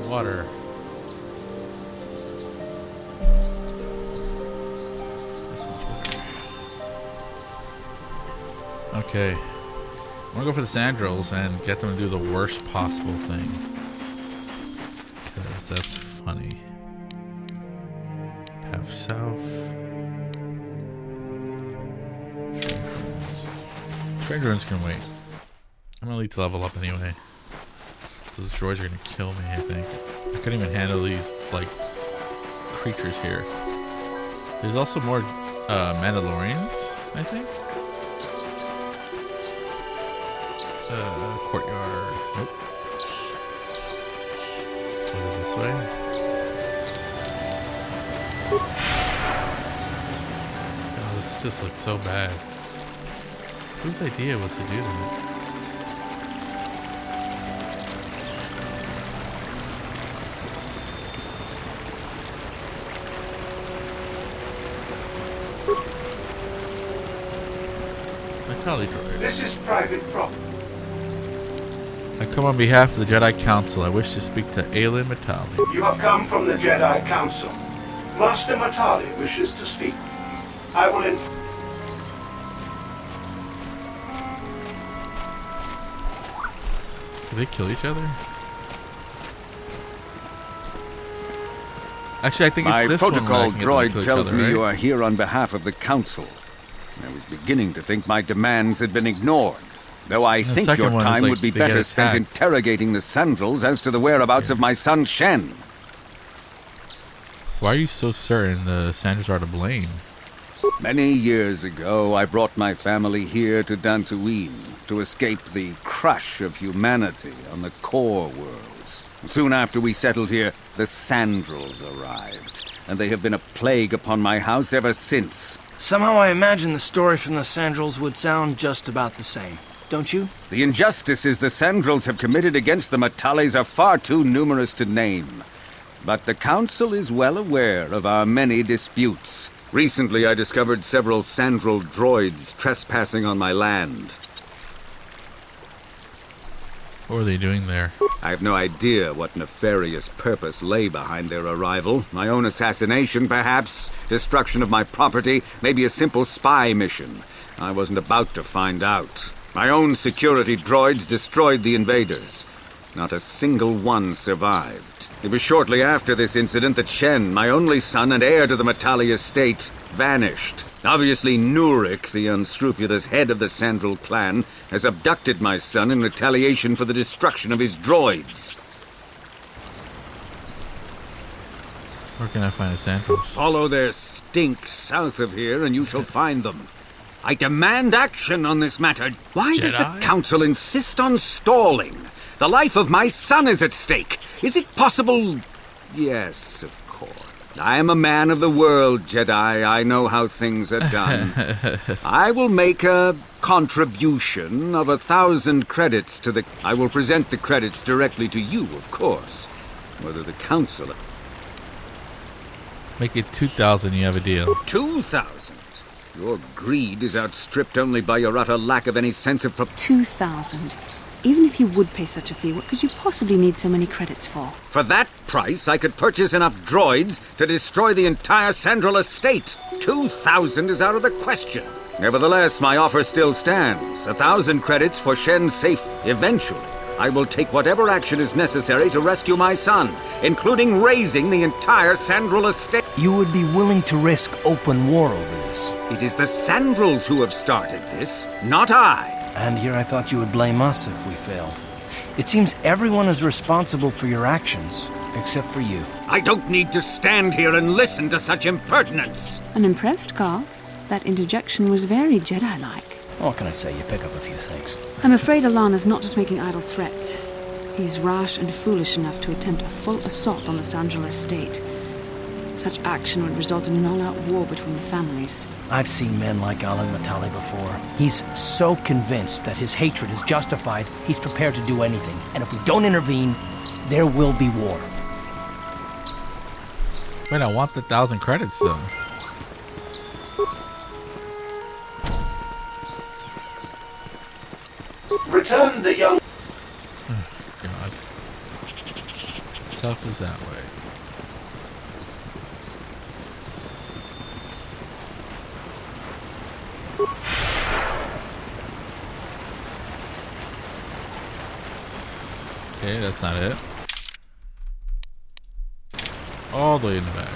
Water. Okay. I'm gonna go for the Sandrels and get them to do the worst possible thing. Because that's funny. Path south. Strange ruins can wait. I'm gonna need to level up anyway. Those droids are gonna kill me, I think. I couldn't even handle these, like, creatures here. There's also more Mandalorians, I think. Courtyard. Nope. Go this way. Oh, this just looks so bad. Whose idea was to do that? This is private property. I come on behalf of the Jedi Council. I wish to speak to Aelin Matali. You have come from the Jedi Council. Master Matali wishes to speak. I will Do they kill each other? Actually, I think it's this one. My protocol droid tells me right? you are here on behalf of the Council. I was beginning to think my demands had been ignored, though I think your time would be better spent interrogating the Sandrels as to the whereabouts of my son Shen. Why are you so certain the Sandrels are to blame? Many years ago, I brought my family here to Dantooine to escape the crush of humanity on the core worlds. Soon after we settled here, the Sandrels arrived, and they have been a plague upon my house ever since. Somehow I imagine the story from the Sandrels would sound just about the same, don't you? The injustices the Sandrels have committed against the Matalis are far too numerous to name. But the Council is well aware of our many disputes. Recently I discovered several Sandrel droids trespassing on my land. What were they doing there? I have no idea what nefarious purpose lay behind their arrival. My own assassination, perhaps. Destruction of my property. Maybe a simple spy mission. I wasn't about to find out. My own security droids destroyed the invaders. Not a single one survived. It was shortly after this incident that Shen, my only son and heir to the Matali estate, vanished. Obviously, Nurik, the unscrupulous head of the Sandrel clan, has abducted my son in retaliation for the destruction of his droids. Where can I find the Sandrels? Follow their stink south of here and you shall find them. I demand action on this matter. Why does the Council insist on stalling? The life of my son is at stake. Is it possible? Yes, of course. I am a man of the world, Jedi. I know how things are done. I will make a contribution of 1,000 credits to the... I will present the credits directly to you, of course. Whether the Council... Make it 2,000, you have a deal. 2,000? Your greed is outstripped only by your utter lack of any sense of... 2,000? Even if you would pay such a fee, what could you possibly need so many credits for? For that price, I could purchase enough droids to destroy the entire Sandrel estate. 2,000 is out of the question. Nevertheless, my offer still stands. 1,000 credits for Shen's safe. Eventually, I will take whatever action is necessary to rescue my son, including raising the entire Sandral estate. You would be willing to risk open war over this? It is the Sandrals who have started this, not I. And here I thought you would blame us if we failed. It seems everyone is responsible for your actions, except for you. I don't need to stand here and listen to such impertinence. I'm impressed, Garth. That interjection was very Jedi-like. What can I say? You pick up a few things. I'm afraid Alana's not just making idle threats. He is rash and foolish enough to attempt a full assault on the Sandral estate. Such action would result in an all-out war between the families. I've seen men like Alan Matali before. He's so convinced that his hatred is justified, he's prepared to do anything. And if we don't intervene, there will be war. Wait, I want the 1,000 credits though. Return the young... Oh, God. South is that way. Okay, that's not it. All the way in the back.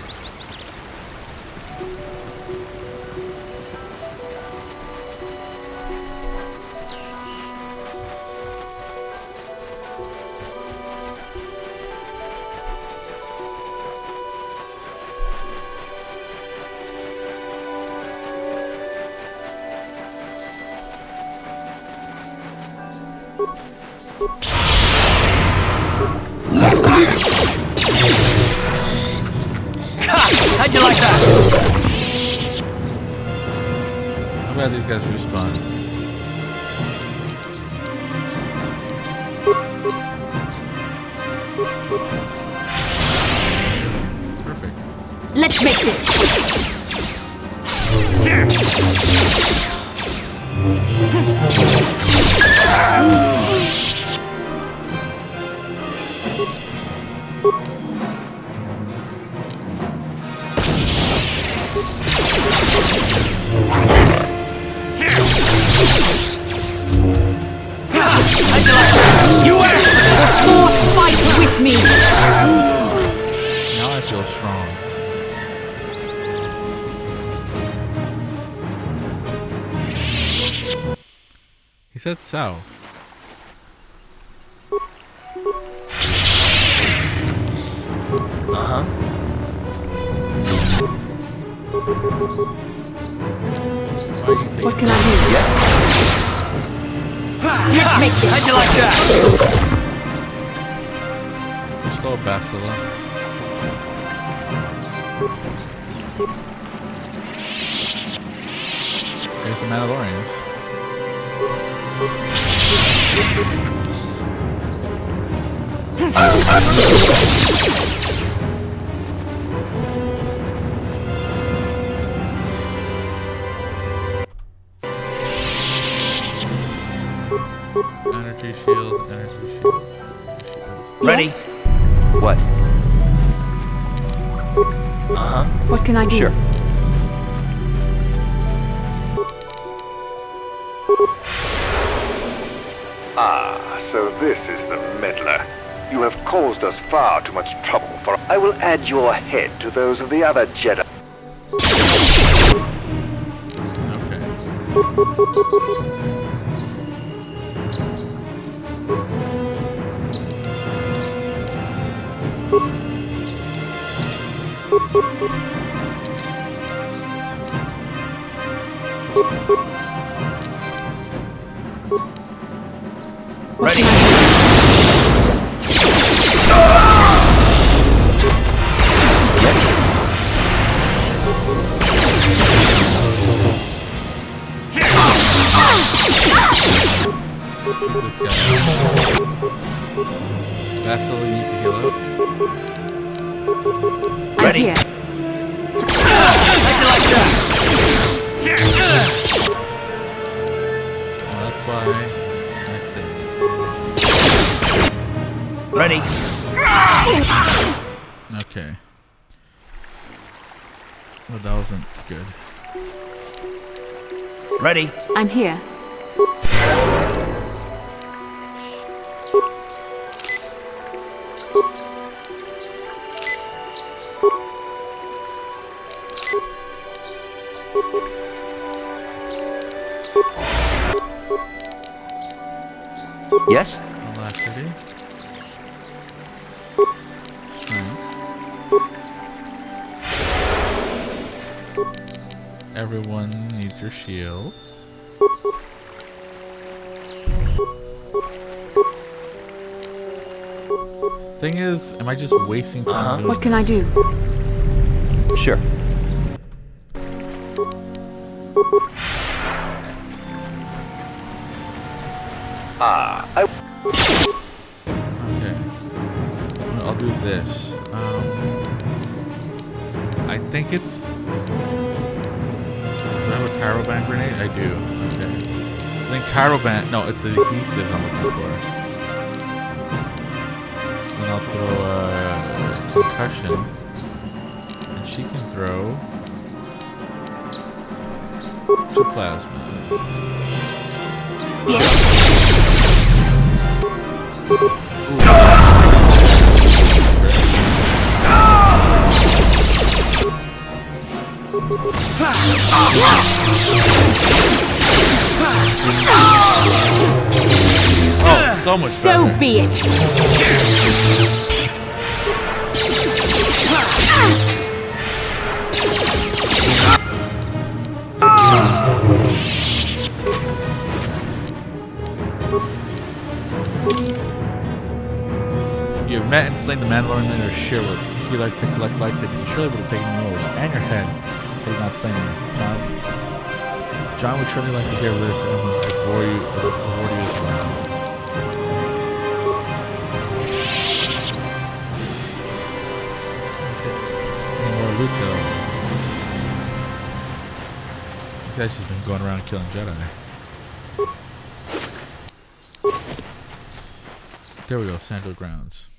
How'd you like that? I'm glad these guys respawn. Perfect. Let's make this quick. You win! The Force fights with me! Now I feel strong. He said south. What can I do? Let's make this. How'd you like that? Slow Bastila. Here's the Mandalorians. Energy shield, energy shield. Ready? Yes? What? What can I do? Sure. Ah, so this is the meddler. You have caused us far too much trouble, for I will add your head to those of the other Jedi. Ready? This guy. Vassal, you need to heal up. Ready? I'm here. Oh, that's why I saved. Ready? Okay. Well, that wasn't good. Ready? I'm here. Yes? Alacrity. Strength. Everyone needs your shield. Thing is, am I just wasting time doing What can I do? Sure. Okay. I'll do this. I think it's... Do I have a Caravan grenade? I do. Okay. I think Caravan... No, it's adhesive I'm looking for. Then I'll throw concussion. And she can throw... 2 plasmas. Oh, so much So better. be it. You have met and slain the Mandalorian leader Shiver. He liked to collect lightsabers. You surely would have taken yours and your head had you not slain him. John would surely like to hear this and would reward you as well. Any more loot though? This guy's just been going around killing Jedi. There we go, Sandal Grounds.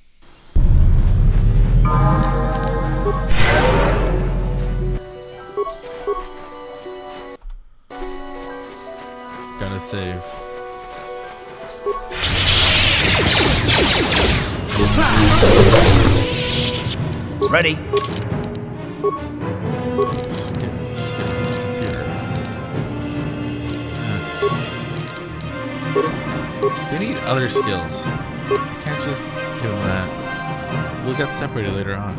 Gotta save. Ready? Skip computer. They need other skills. You can't just give them that. We'll get separated later on.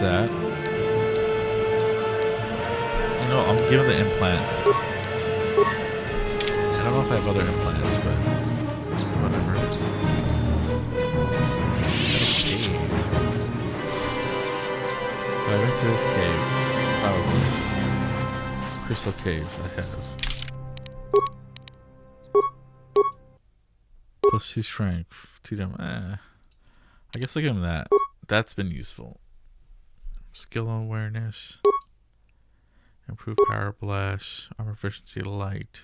That. You know, I'm giving the implant. I don't know if I have other implants, but whatever. Cave. If I went to this cave, probably. Crystal cave, I have. +2 strength, 2 damage. I guess I'll give him that. That's been useful. Skill awareness, improve power blast, armor efficiency, light.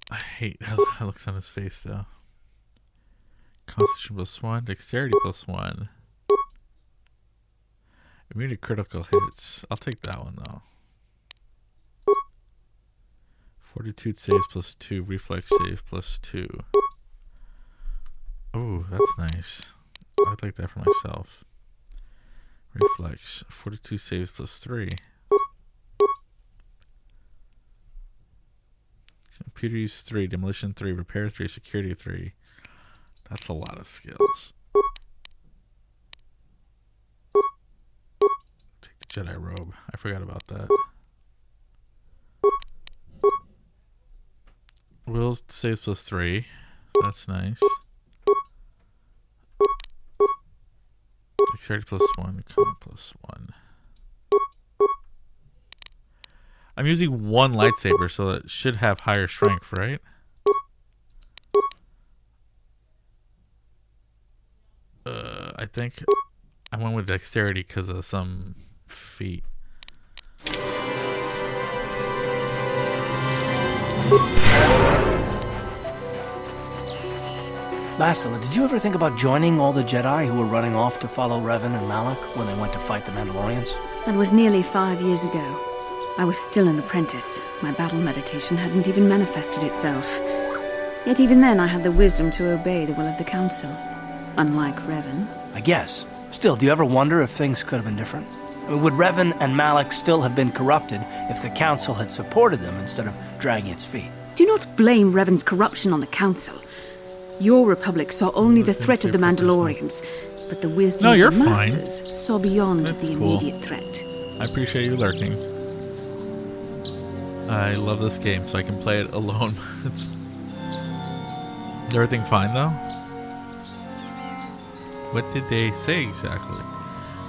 I hate how that looks on his face though. Constitution +1, dexterity +1. Immunity to critical hits. I'll take that one though. Fortitude saves +2, reflex save +2. Oh, that's nice. I'd like that for myself. Reflex. 42 saves +3. Computer use 3, demolition 3, repair 3, security 3. That's a lot of skills. Take the Jedi robe. I forgot about that. Will saves +3. That's nice. Dexterity +1, con +1. I'm using one lightsaber, so it should have higher strength, right? I think I went with dexterity because of some feat. Bastila, did you ever think about joining all the Jedi who were running off to follow Revan and Malak when they went to fight the Mandalorians? That was nearly 5 years ago. I was still an apprentice. My battle meditation hadn't even manifested itself. Yet even then I had the wisdom to obey the will of the Council. Unlike Revan. I guess. Still, do you ever wonder if things could have been different? I mean, would Revan and Malak still have been corrupted if the Council had supported them instead of dragging its feet? Do not blame Revan's corruption on the Council. Your Republic saw only the threat of the Mandalorians, but the wisdom of the Masters saw beyond the immediate threat. I appreciate you lurking. I love this game, so I can play it alone. Is everything fine, though? What did they say exactly?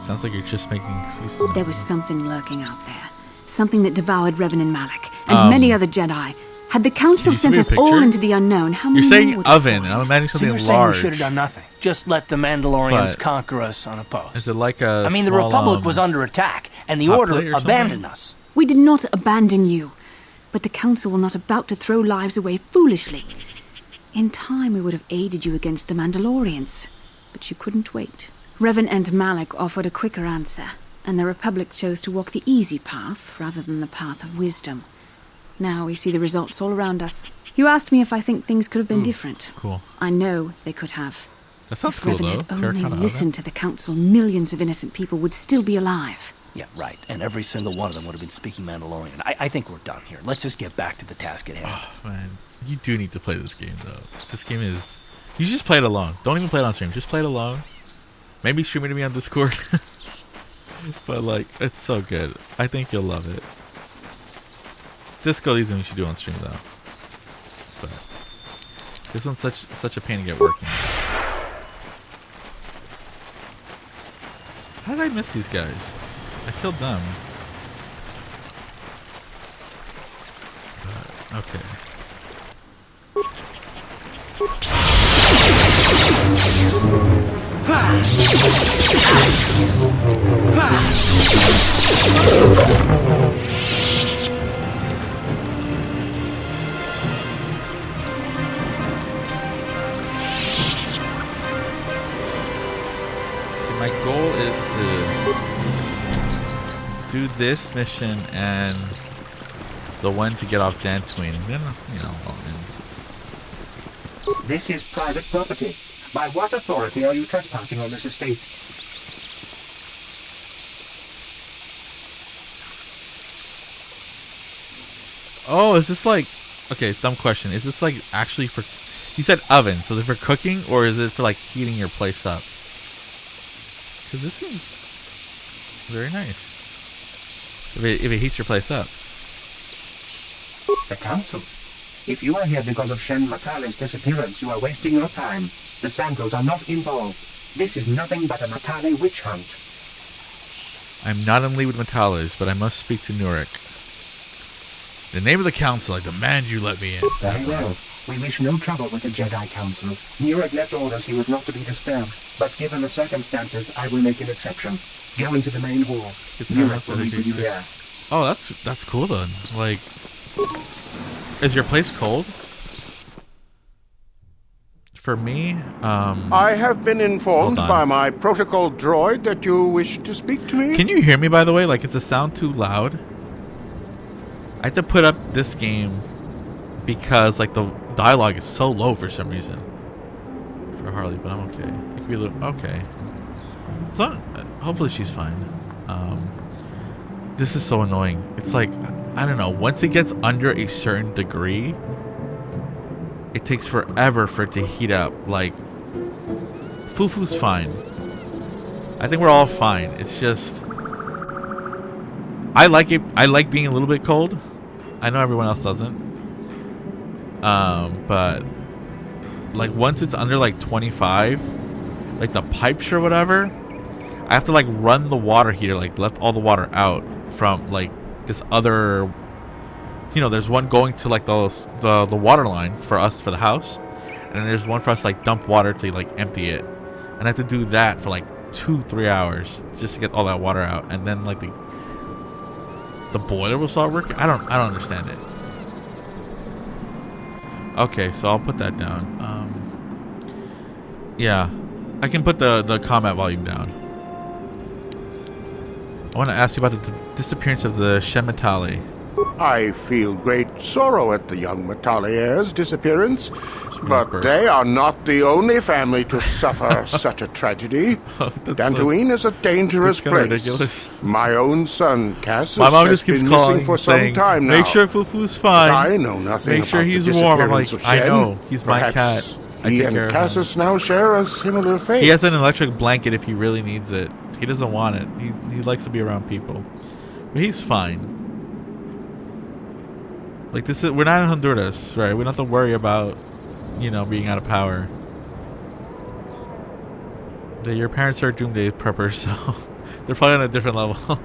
Sounds like you're just making excuses. There was something lurking out there. Something that devoured Revan and Malak, and many other Jedi. Had the Council sent us all into the unknown, how many You're saying would oven, and I'm imagining something so you're large. saying we should have done nothing. Just let the Mandalorians conquer us unopposed. Is it like a I mean, the Republic was under attack, and the Order abandoned us. We did not abandon you. But the Council were not about to throw lives away foolishly. In time, we would have aided you against the Mandalorians. But you couldn't wait. Revan and Malak offered a quicker answer, and the Republic chose to walk the easy path rather than the path of wisdom. Now we see the results all around us. You asked me if I think things could have been different. Cool. I know they could have. That sounds if cool, Revan though. had only listened to the Council, millions of innocent people would still be alive. Yeah, right. And every single one of them would have been speaking Mandalorian. I think we're done here. Let's just get back to the task at hand. Oh, man. You do need to play this game, though. This game is... You should just play it alone. Don't even play it on stream. Just play it alone. Maybe stream it to me on Discord. But, like, it's so good. I think you'll love it. Disco is something you should do on stream, though. But this one's such a pain to get working. How did I miss these guys? I killed them. Okay. My goal is to do this mission and the one to get off Dantooine. And then, you know, This is private property. By what authority are you trespassing on this estate? oh, is this like... Okay, dumb question. Is this like actually for... You said oven, so is it for cooking or is it for like heating your place up? Because this seems very nice. If it heats your place up. The Council. If you are here because of Shen Matale's disappearance, you are wasting your time. The Sangos are not involved. This is nothing but a Matale witch hunt. I'm not in league with Metalis, but I must speak to Nurik. In the name of the Council, I demand you let me in. Very well. We wish no trouble with the Jedi Council. Nurik left orders he was not to be disturbed, but given the circumstances, I will make an exception. Go into the main hall. Nurik will meet with you there. Oh, that's cool then. Like, is your place cold? For me, I have been informed by my protocol droid that you wish to speak to me. Can you hear me, by the way? Like, is the sound too loud? I have to put up this game because, like, the dialogue is so low for some reason. For Harley, but I'm okay. It could be a little... Okay. So, hopefully she's fine. This is so annoying. It's like, I don't know. Once it gets under a certain degree, it takes forever for it to heat up. Like, Fufu's fine. I think we're all fine. It's just... I like it. I like being a little bit cold. I know everyone else doesn't. But like once it's under like 25, like the pipes or whatever, I have to like run the water heater, like let all the water out from like this other, you know, there's one going to like the water line for us for the house, and then there's one for us to, like dump water to like empty it, and I have to do that for like 2-3 hours just to get all that water out, and then like the boiler will start working. I don't understand it. Okay, so I'll put that down. Yeah, I can put the combat volume down. I want to ask you about the disappearance of the Shemitali. I feel great sorrow at the young Metalliers' disappearance, but they are not the only family to suffer such a tragedy. Dantooine is a dangerous place. Ridiculous. My own son, Cassius, My mom has just keeps been calling, missing for saying, some time now. "Make sure Fufu's fine. I know nothing Make sure about he's the warm." I'm like, disappearance of I Shen. know. He's my Perhaps cat. I he take and care of him. Cassius now share a similar fate. He has an electric blanket if he really needs it. He doesn't want it. He likes to be around people. But he's fine. Like, this is, we're not in Honduras, right? We don't have to worry about, being out of power. Your parents are doomsday preppers, so they're probably on a different level.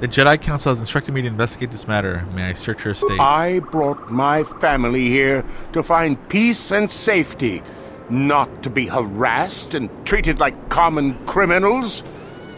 The Jedi Council has instructed me to investigate this matter. May I search your estate? I brought my family here to find peace and safety, not to be harassed and treated like common criminals.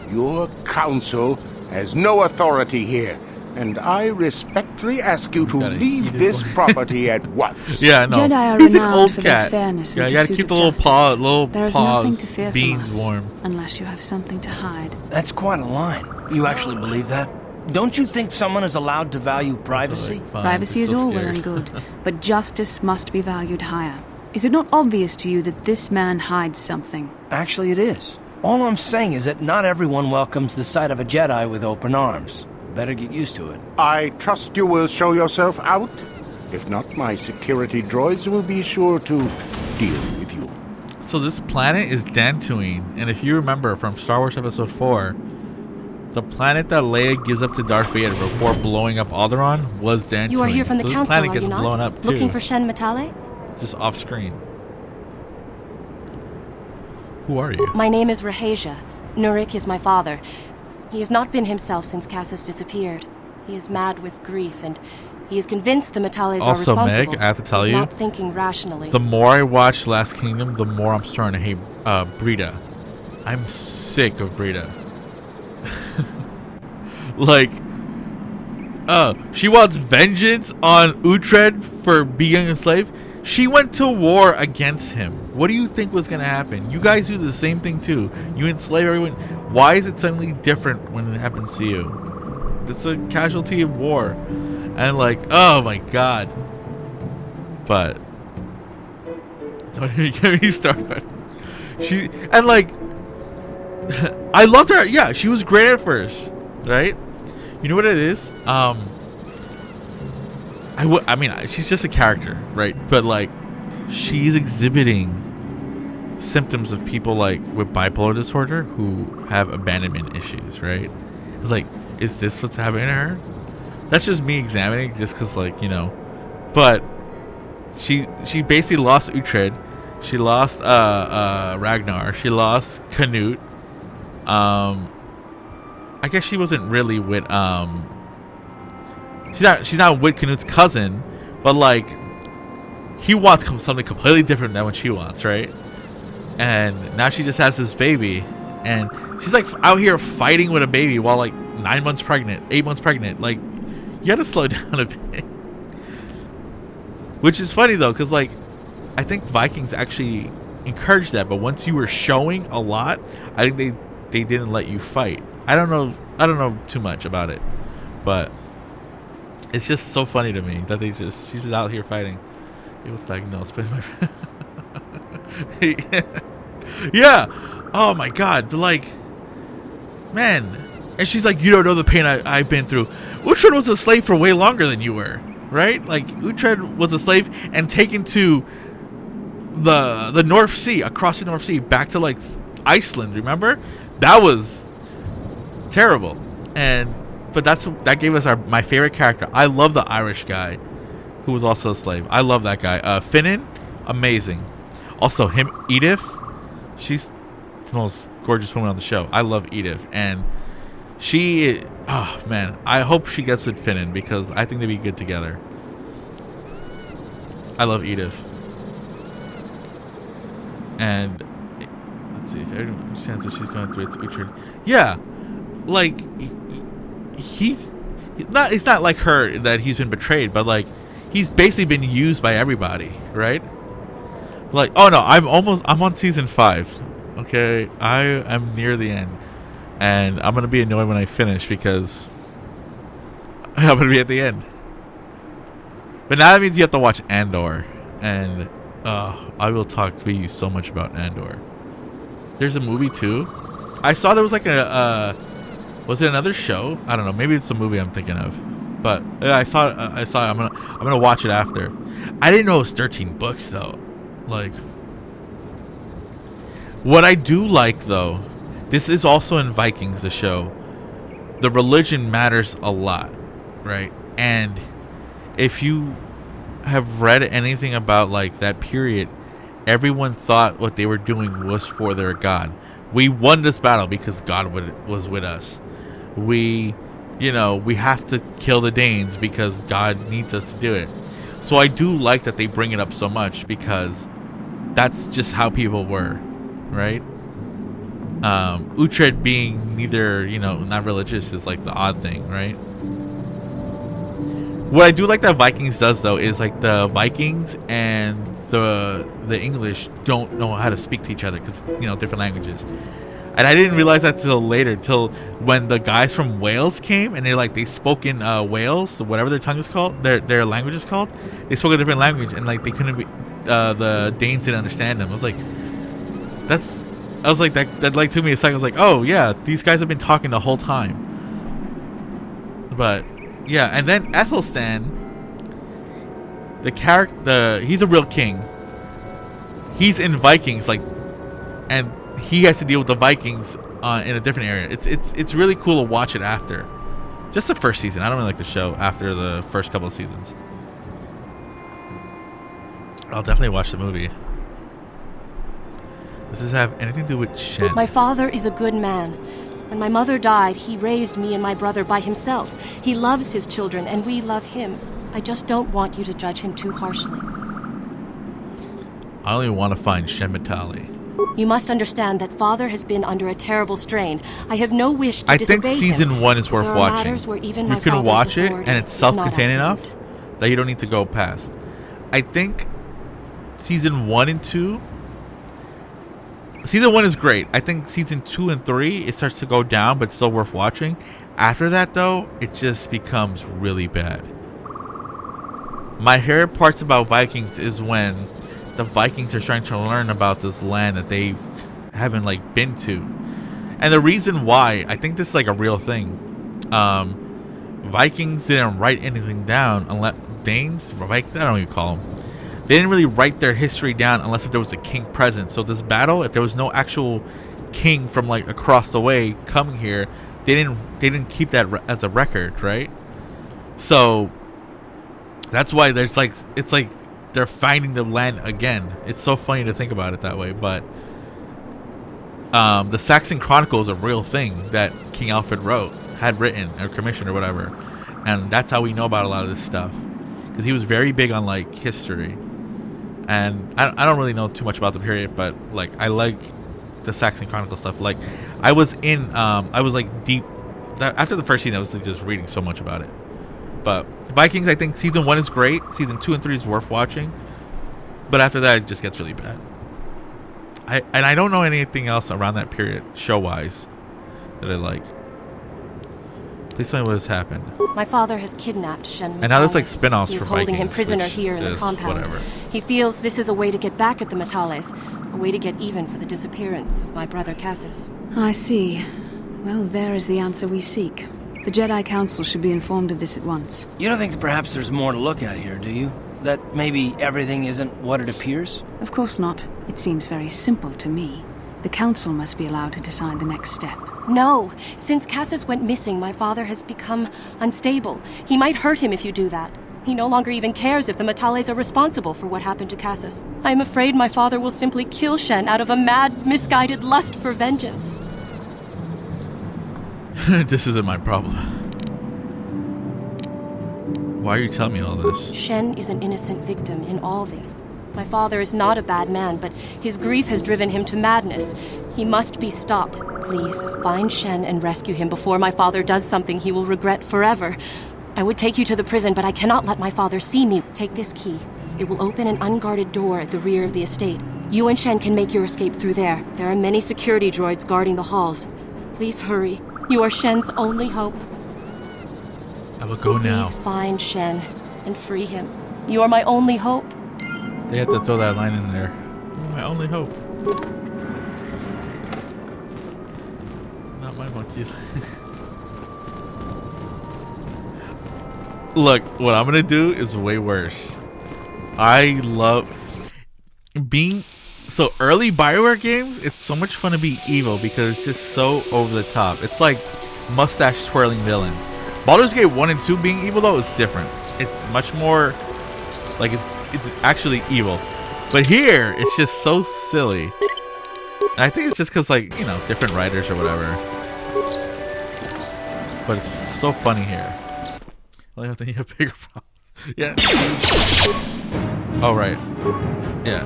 Your council has no authority here, and I respectfully ask you to leave this property at once. Yeah, no. Jedi are He's an renowned old for their cat. fairness Yeah, and you gotta pursuit keep of the little justice. There is nothing paws, to fear from beans us, warm. unless you have something to hide. That's quite a line. You actually believe that? Don't you think someone is allowed to value privacy? Privacy is all well and good, but justice must be valued higher. Is it not obvious to you that this man hides something? Actually, it is. All I'm saying is that not everyone welcomes the sight of a Jedi with open arms. Better get used to it. I trust you will show yourself out. If not, my security droids will be sure to deal with you. So this planet is Dantooine, and if you remember from Star Wars Episode 4, the planet that Leia gives up to Darth Vader before blowing up Alderaan was Dantooine. You are here from the so council, this planet are gets you not? blown up too. Looking for Shen Matale? Just off screen. Who are you? My name is Rahasia. Nurik is my father. He has not been himself since Cassius disappeared. He is mad with grief, and he is convinced the Matales are Also, responsible. Meg, I have to tell He's you, not thinking rationally. the more I watch Last Kingdom, the more I'm starting to hate Brita. I'm sick of Brita. Like, she wants vengeance on Uhtred for being a slave. She went to war against him. What do you think was going to happen? You guys do the same thing too. You enslave everyone. Why is it suddenly different when it happens to you? It's a casualty of war. And like, oh my god. But don't even get me started. And like, I loved her. Yeah, she was great at first, right? You know what it is? I mean, she's just a character, right? But like, she's exhibiting symptoms of people like with bipolar disorder who have abandonment issues, right? It's like, is this what's happening to her? That's just me examining, just because, like, But she basically lost Uhtred. She lost Ragnar. She lost Canute. I guess she wasn't really with she's not with Canute's cousin, but like, he wants something completely different than what she wants, right? And now she just has this baby, and she's like out here fighting with a baby while like 8 months pregnant. Like, you gotta slow down a bit. Which is funny though, because like, I think Vikings actually encouraged that, but once you were showing a lot, I think they didn't let you fight. I don't know too much about it, but it's just so funny to me that she's just out here fighting. It was diagnosed by my friend. Yeah. Oh my god. But like, man. And she's like, you don't know the pain I've been through. Uhtred was a slave for way longer than you were, right? Like, Uhtred was a slave and taken to the North Sea, across the North Sea, back to like Iceland. Remember? That was terrible. But that gave us my favorite character. I love the Irish guy who was also a slave. I love that guy. Finan, amazing. Also Edith, she's the most gorgeous woman on the show. I love Edith, and oh man, I hope she gets with Finan because I think they'd be good together. I love Edith. And let's see if everyone understands what she's going through. It's Uhtred. Yeah, like it's not like her that he's been betrayed, but like, he's basically been used by everybody, right? Like, oh no, I'm on season 5. Okay, I am near the end, and I'm gonna be annoyed when I finish because I'm gonna be at the end. But now that means you have to watch Andor, and I will talk to you so much about Andor. There's a movie too. I saw there was like was it another show? I don't know. Maybe it's a movie I'm thinking of. But I saw it. I'm gonna watch it after. I didn't know it was 13 books though. Like, what I do like though, this is also in Vikings, the show. The religion matters a lot, right? And if you have read anything about like that period, everyone thought what they were doing was for their god. We won this battle because God was with us. We have to kill the Danes because God needs us to do it. So I do like that they bring it up so much because that's just how people were, right? Uhtred being neither, not religious is like the odd thing, right? What I do like that Vikings does though is like the Vikings and the English don't know how to speak to each other because different languages. And I didn't realize that till when the guys from Wales came and they spoke in Wales, whatever their tongue is called, their language is called. They spoke a different language and like they couldn't be, the Danes didn't understand them. I was like, that like took me a second. I was like, oh yeah, these guys have been talking the whole time. But yeah, and then Ethelstan, the character, he's a real king. He's in Vikings, and he has to deal with the Vikings in a different area. It's really cool to watch it after. Just the first season. I don't really like the show after the first couple of seasons. I'll definitely watch the movie. Does this have anything to do with Shen? My father is a good man. When my mother died, he raised me and my brother by himself. He loves his children, and we love him. I just don't want you to judge him too harshly. I only want to find Shen Matali. You must understand that father has been under a terrible strain. I have no wish to disobey him. I think season 1 is worth watching. You can watch it, and it's self-contained enough that you don't need to go past. I think season 1 and 2... Season 1 is great. I think season 2 and 3, it starts to go down, but it's still worth watching. After that, though, it just becomes really bad. My favorite parts about Vikings is when the Vikings are trying to learn about this land that they haven't been to. And the reason why, I think this is a real thing. Vikings didn't write anything down unless Danes, Vikings, I don't know what you call them. They didn't really write their history down unless if there was a king present. So this battle, if there was no actual king from across the way coming here, they didn't keep that as a record, right? So that's why there's it's like they're finding the land again. It's so funny to think about it that way, but the Saxon Chronicle is a real thing that King Alfred had written or commissioned or whatever, and that's how we know about a lot of this stuff because he was very big on history. And I don't really know too much about the period, but I like the Saxon Chronicle stuff. I was deep after the first season. I was just reading so much about it. But Vikings, I think season 1 is great. Season 2 and 3 is worth watching. But after that, it just gets really bad. I don't know anything else around that period, show-wise, that I like. Please tell me what has happened. My father has kidnapped Shen. And now there's spin-offs for Vikings. He's holding him prisoner here in the compound. Whatever. He feels this is a way to get back at the Matales, a way to get even for the disappearance of my brother Cassus. I see. Well, there is the answer we seek. The Jedi Council should be informed of this at once. You don't think that perhaps there's more to look at here, do you? That maybe everything isn't what it appears? Of course not. It seems very simple to me. The Council must be allowed to decide the next step. No. Since Cassus went missing, my father has become unstable. He might hurt him if you do that. He no longer even cares if the Matales are responsible for what happened to Cassus. I am afraid my father will simply kill Shen out of a mad, misguided lust for vengeance. This isn't my problem. Why are you telling me all this? Shen is an innocent victim in all this. My father is not a bad man, but his grief has driven him to madness. He must be stopped. Please, find Shen and rescue him before my father does something he will regret forever. I would take you to the prison, but I cannot let my father see me. Take this key. It will open an unguarded door at the rear of the estate. You and Shen can make your escape through there. There are many security droids guarding the halls. Please hurry. You are Shen's only hope. I will go now. Please find Shen and free him. You are my only hope. They have to throw that line in there. My only hope. Not my monkey. Look, what I'm gonna do is way worse. I love being so early BioWare games. It's so much fun to be evil because it's just so over the top. It's like mustache twirling villain. Baldur's Gate 1 and 2 being evil though is different. It's much more like it's actually evil. But here it's just so silly. I think it's just because, like, you know, different writers or whatever. But it's so funny here. I don't think you have bigger problems. Yeah. Oh right. Yeah.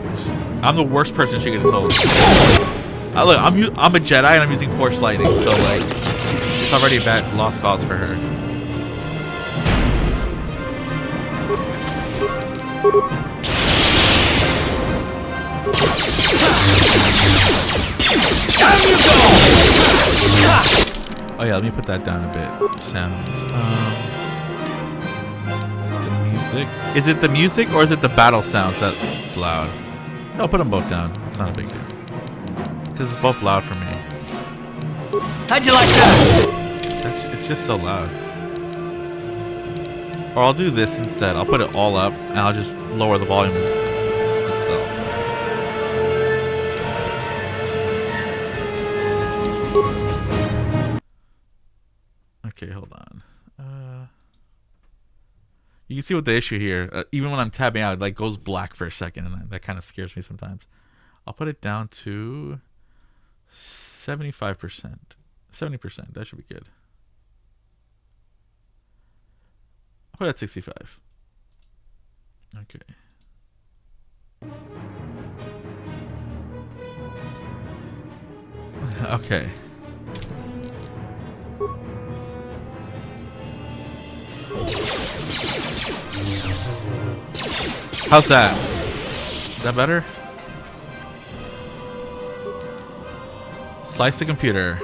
I'm the worst person she could have told. Look, I'm a Jedi and I'm using Force lightning, so like it's already a bad lost cause for her. Oh yeah, let me put that down a bit. Sounds. The music. Is it the music or is it the battle sounds that's loud? No, put them both down. It's not a big deal. Because it's both loud for me. How'd you like that? It's just so loud. Or I'll do this instead. I'll put it all up and I'll just lower the volume itself. Okay, hold on. You can see what the issue here. Even when I'm tabbing out, it like goes black for a second, and that kind of scares me sometimes. I'll put it down to 75%. 70%. That should be good. I'll put it at 65. Okay. Okay. How's that? Is that better? Slice the computer.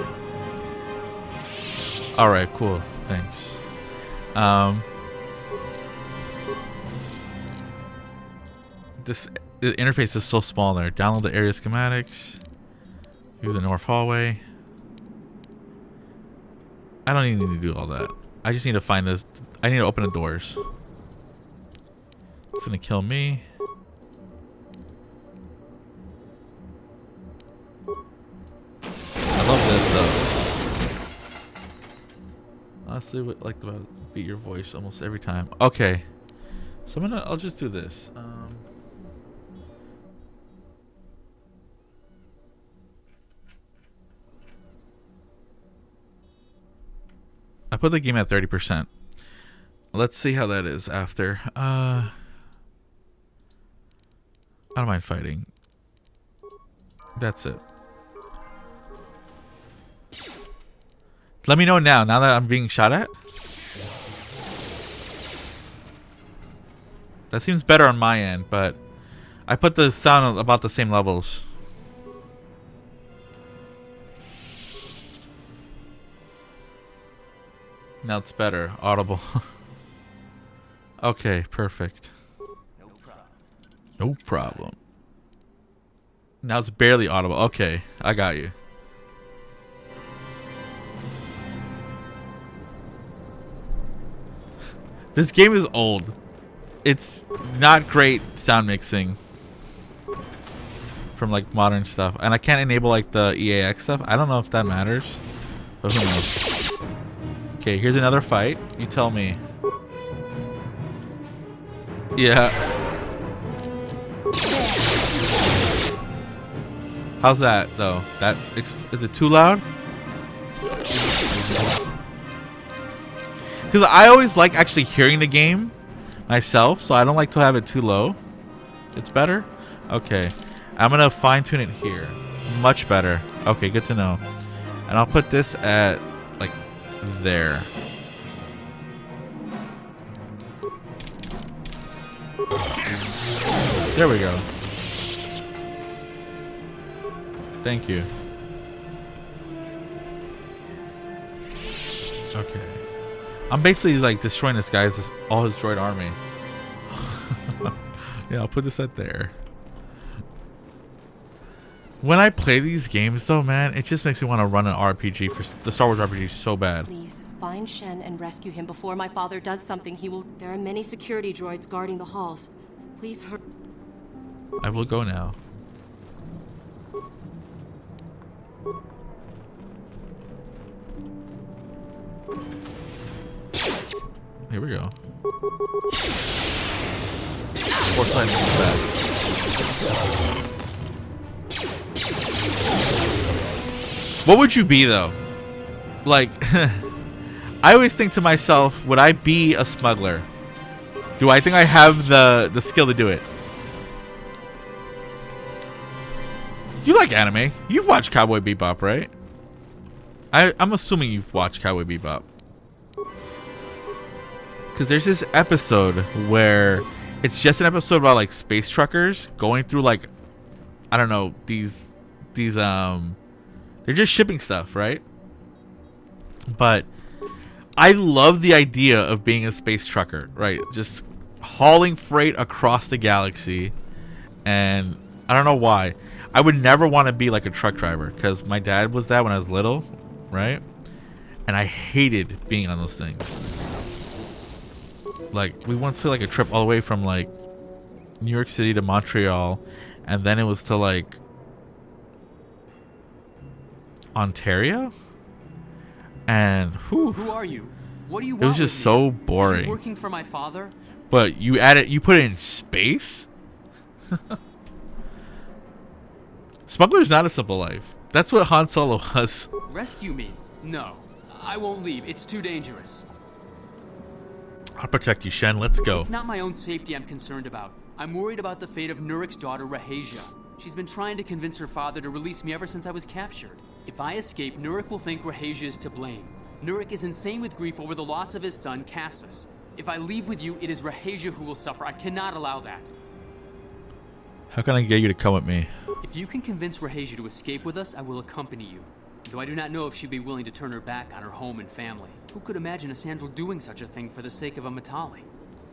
Alright, cool. Thanks. The interface is so small there. Download the area schematics. View the north hallway. I don't even need to do all that. I just need to find this. I need to open the doors. It's gonna kill me. I love this though. Honestly, would like to beat your voice almost every time. Okay, so I'll just do this. I put the game at 30%. Let's see how that is after. I don't mind fighting. That's it. Let me know now that I'm being shot at. That seems better on my end, but I put the sound about the same levels. Now it's better. Audible. Okay, perfect. No problem. Now it's barely audible. Okay, I got you. This game is old. It's not great sound mixing from like modern stuff. And I can't enable like the EAX stuff. I don't know if that matters. But who knows. Okay, here's another fight. You tell me. Yeah. How's that though? Is it too loud? Because I always like actually hearing the game myself, so I don't like to have it too low. It's better? Okay. I'm going to fine tune it here. Much better. Okay, good to know. And I'll put this at like there. There we go. Thank you. Okay. I'm basically like destroying this guy's all his droid army. Yeah, I'll put this at there. When I play these games though, man, it just makes me want to run an RPG for the Star Wars RPG so bad. Please find Shen and rescue him before my father does something. There are many security droids guarding the halls. Please hurry. I will go now. Here we go. Force lightning is best. What would you be though? Like, I always think to myself, would I be a smuggler? Do I think I have the skill to do it? You like anime? You've watched Cowboy Bebop, right? I'm assuming you've watched Cowboy Bebop. Because there's this episode where it's just an episode about like space truckers going through like, I don't know, these they're just shipping stuff, right? But I love the idea of being a space trucker, right? Just hauling freight across the galaxy. And I don't know why. I would never want to be like a truck driver because my dad was that when I was little, right? And I hated being on those things. Like, we went to like a trip all the way from like New York City to Montreal, and then it was to like Ontario, and who are you? What do you want? It was just so boring. Working for my father? But you put it in space. Smuggler's not a simple life. That's what Han Solo was. Rescue me? No, I won't leave. It's too dangerous. I'll protect you, Shen. Let's go. It's not my own safety I'm concerned about. I'm worried about the fate of Nurik's daughter, Rahasia. She's been trying to convince her father to release me ever since I was captured. If I escape, Nurik will think Rahasia is to blame. Nurik is insane with grief over the loss of his son, Cassus. If I leave with you, it is Rahasia who will suffer. I cannot allow that. How can I get you to come with me? If you can convince Rahasia to escape with us, I will accompany you. Though I do not know if she'd be willing to turn her back on her home and family. Who could imagine a Sandral doing such a thing for the sake of a Matali?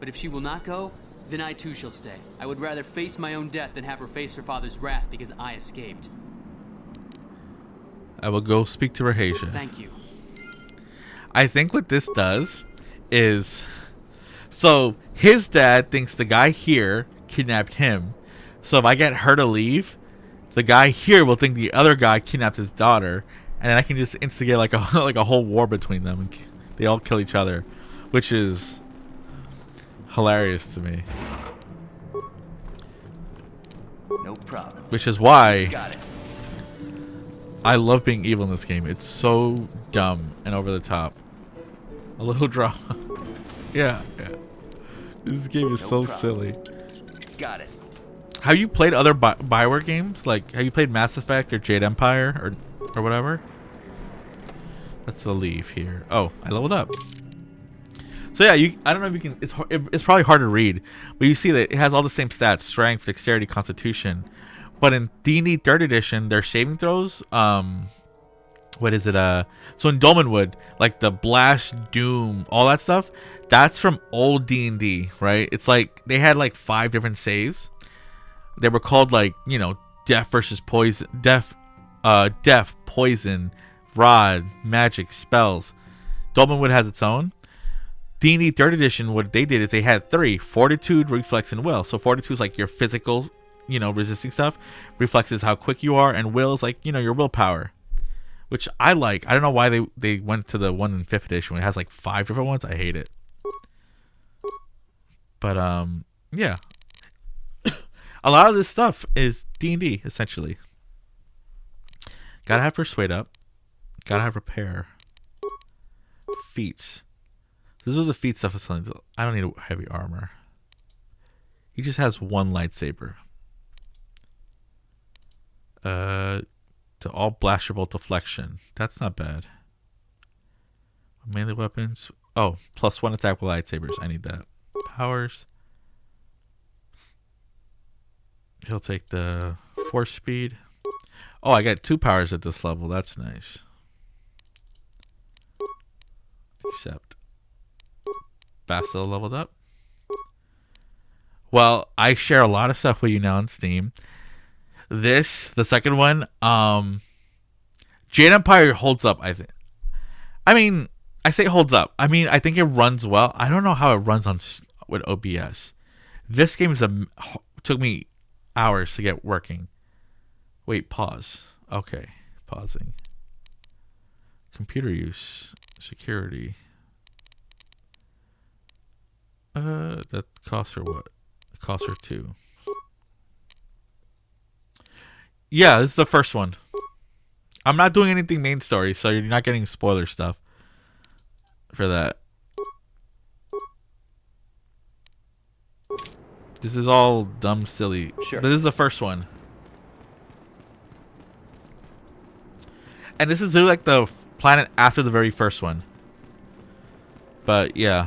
But if she will not go, then I too shall stay. I would rather face my own death than have her face her father's wrath because I escaped. I will go speak to Rahasia. Thank you. I think what this does is, so his dad thinks the guy here kidnapped him. So if I get her to leave, the guy here will think the other guy kidnapped his daughter, and then I can just instigate like a like a whole war between them, and they all kill each other, which is hilarious to me. No problem. Which is why Got it. I love being evil in this game. It's so dumb and over the top. A little drama. Yeah. This game is so silly. Got it. Have you played other Bioware games? Like, have you played Mass Effect or Jade Empire or whatever? That's the leave here. Oh, I leveled up. So yeah, I don't know if you can. It's probably hard to read, but you see that it has all the same stats: strength, dexterity, constitution. But in D&D 3rd edition, their saving throws. What is it? So in Dolmenwood, like the Blast, Doom, all that stuff, that's from old D&D, right? It's like they had like 5 different saves. They were called like, you know, death versus poison, death, poison, rod, magic, spells. Dolmenwood has its own. D&D 3rd edition, what they did is they had 3: fortitude, reflex, and will. So fortitude is like your physical, you know, resisting stuff. Reflex is how quick you are, and will is like, you know, your willpower, which I like. I don't know why they went to the 1 in 5th edition when it has like 5 different ones. I hate it. But yeah. A lot of this stuff is D&D, essentially. Gotta have Persuade up. Gotta have Repair. Feats. This is the feat stuff. I don't need a heavy armor. He just has 1 lightsaber. To all blaster bolt deflection. That's not bad. Melee weapons. Oh, +1 attack with lightsabers. I need that. Powers. He'll take the force speed. Oh, I got 2 powers at this level. That's nice. Except Bastila leveled up. Well, I share a lot of stuff with you now on Steam. This, the second one, Jade Empire holds up, I think. I mean, I say holds up. I mean, I think it runs well. I don't know how it runs on with OBS. This game took me hours to get working. Wait, pause. Okay, pausing. Computer use, security. That costs her what? It costs her 2. Yeah, this is the first one. I'm not doing anything main story, so you're not getting spoiler stuff for that. This is all dumb, silly. Sure. But this is the first one. And this is literally like the planet after the very first one. But yeah.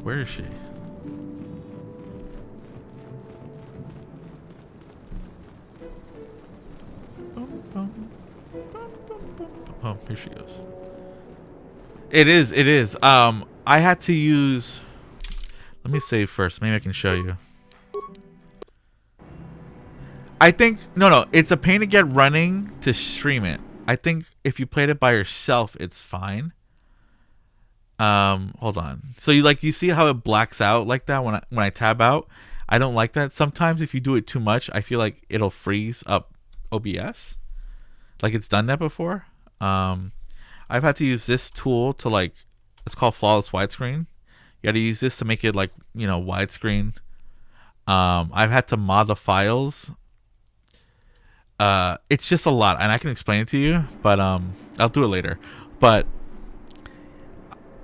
Where is she? Oh, here she goes. It is. I had to use... Let me save first. Maybe I can show you. I think... No. It's a pain to get running to stream it. I think if you played it by yourself, it's fine. Hold on. So you see how it blacks out like that when I tab out? I don't like that. Sometimes if you do it too much, I feel like it'll freeze up OBS. Like it's done that before. I've had to use this tool to it's called flawless widescreen. You got to use this to make it widescreen. I've had to mod the files. It's just a lot, and I can explain it to you, but I'll do it later. But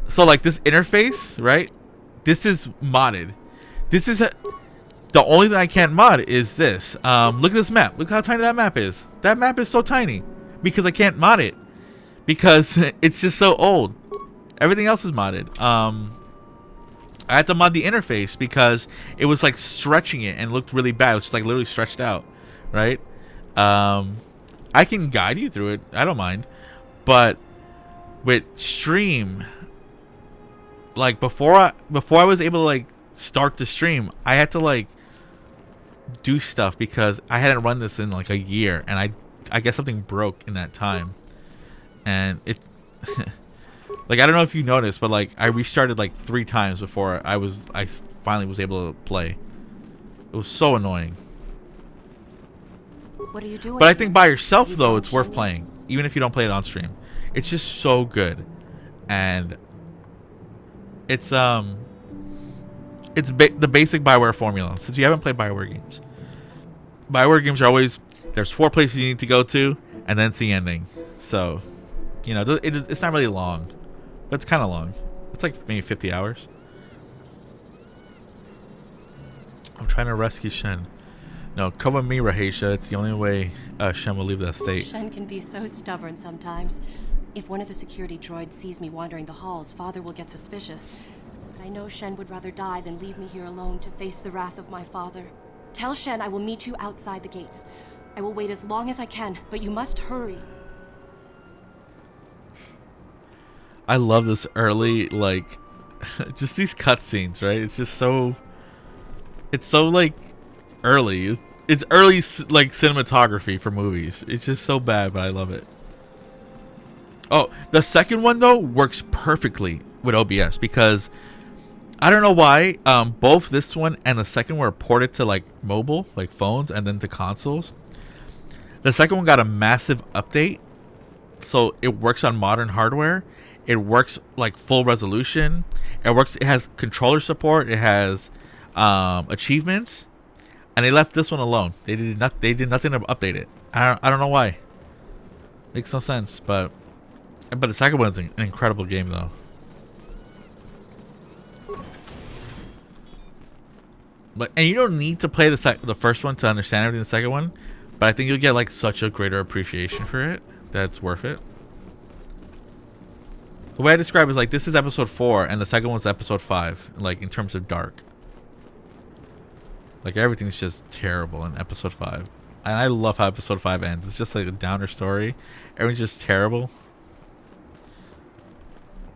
so this interface, right? This is modded. This is the only thing I can't mod is this. Look at this map. Look how tiny that map is. That map is so tiny because I can't mod it because it's just so old. Everything else is modded. I had to mod the interface because it was stretching it and looked really bad. It was just literally stretched out, right? I can guide you through it. I don't mind. But with stream, before I was able to start the stream, I had to do stuff because I hadn't run this in a year, and I guess something broke in that time, and it I don't know if you noticed, but I restarted 3 times before I finally was able to play. It was so annoying. What are you doing? But I think by yourself though, it's worth playing, even if you don't play it on stream. It's just so good, and it's the basic BioWare formula. Since you haven't played BioWare games are always there's 4 places you need to go to, and then it's the ending. So, it's not really long, but it's kind of long. It's maybe 50 hours. I'm trying to rescue Shen. No, come with me, Rahasia. It's the only way Shen will leave that state. Shen can be so stubborn sometimes. If one of the security droids sees me wandering the halls, Father will get suspicious. But I know Shen would rather die than leave me here alone to face the wrath of my father. Tell Shen I will meet you outside the gates. I will wait as long as I can, but you must hurry. I love this early, just these cutscenes, right? It's just so... It's so, early. It's early, cinematography for movies. It's just so bad, but I love it. Oh, the second one, though, works perfectly with OBS because I don't know why both this one and the second were ported to, mobile, phones, and then to consoles. The second one got a massive update, so it works on modern hardware. It works full resolution. It has controller support. It has achievements, and they left this one alone. They did nothing to update it. I don't know why. Makes no sense, but the second one's an incredible game though. And you don't need to play the first one to understand everything in the second one, but I think you'll get such a greater appreciation for it. that's worth it. The way I describe it is like this is episode 4 and the second one's episode 5, like in terms of dark. Like everything's just terrible in episode 5. And I love how episode 5 ends. It's just like a downer story. Everything's just terrible.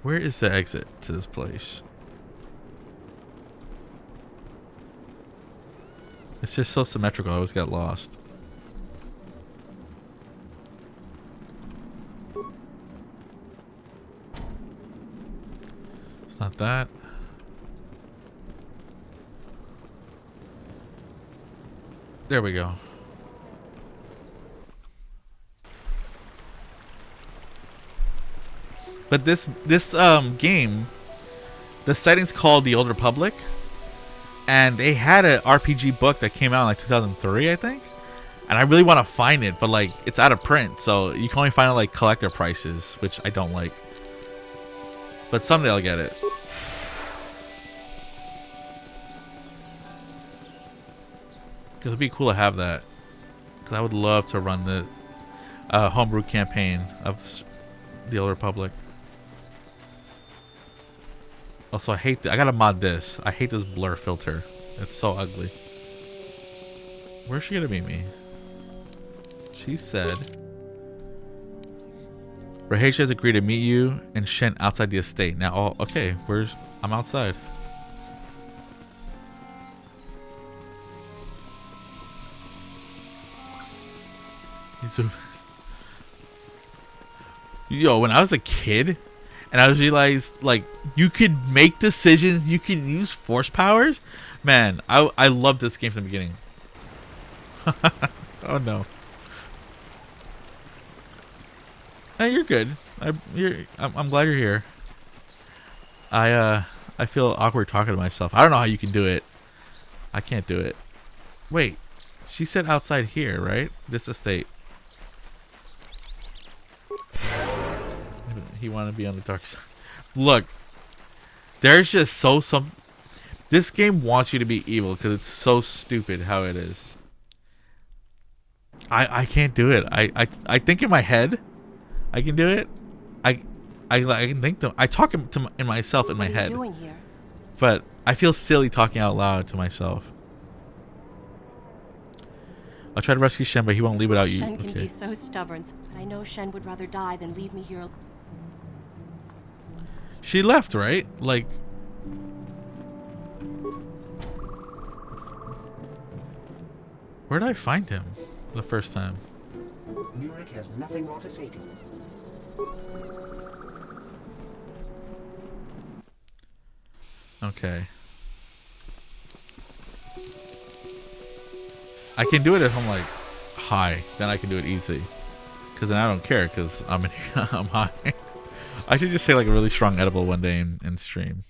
Where is the exit to this place? It's just so symmetrical. I always get lost. It's not that. There we go. But this game, the setting's called The Old Republic, and they had an RPG book that came out in like 2003, I think. And I really want to find it, but like it's out of print, so you can only find it like collector prices, which I don't like. But someday I'll get it. Because it'd be cool to have that. Because I would love to run the homebrew campaign of The Old Republic. Also, I hate I gotta mod this. I hate this blur filter. It's so ugly. Where's she gonna meet me? She said Rahesia has agreed to meet you and Shen outside the estate. Now, oh, okay, I'm outside. Yo, when I was a kid and I realized like you could make decisions, you could use force powers, man, I loved this game from the beginning. Oh no. Hey, you're good. I'm glad you're here. I feel awkward talking to myself. I don't know how you can do it. I can't do it. Wait, she said outside here, right? This estate. He wanted to be on the dark side. Look, there's just this game wants you to be evil because it's so stupid how it is. I can't do it. I think in my head I can do it. I can think I talk in myself in my head. What are you doing here? But I feel silly talking out loud to myself. I'll try to rescue Shen, but he won't leave without you. Shen can be so stubborn, but I know Shen would rather die than leave me here. She left, right? Like, where did I find him the first time? Nurik has nothing more to say to you. Okay. I can do it if I'm like high. Then I can do it easy. Because then I don't care because I'm high. I should just say like a really strong edible one day and stream.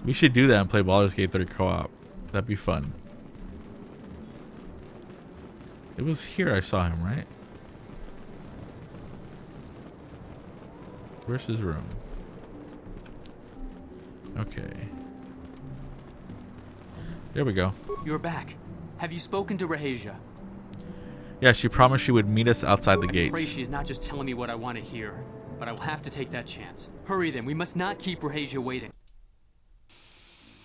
We should do that and play Baldur's Gate 3 co-op. That'd be fun. It was here I saw him, right? Where's his room? Okay. There we go. You're back. Have you spoken to Rahesia? Yeah, she promised she would meet us outside the I'm gates. afraid she is not just telling me what I want to hear, but I will have to take that chance. Hurry then, we must not keep Rahesia waiting.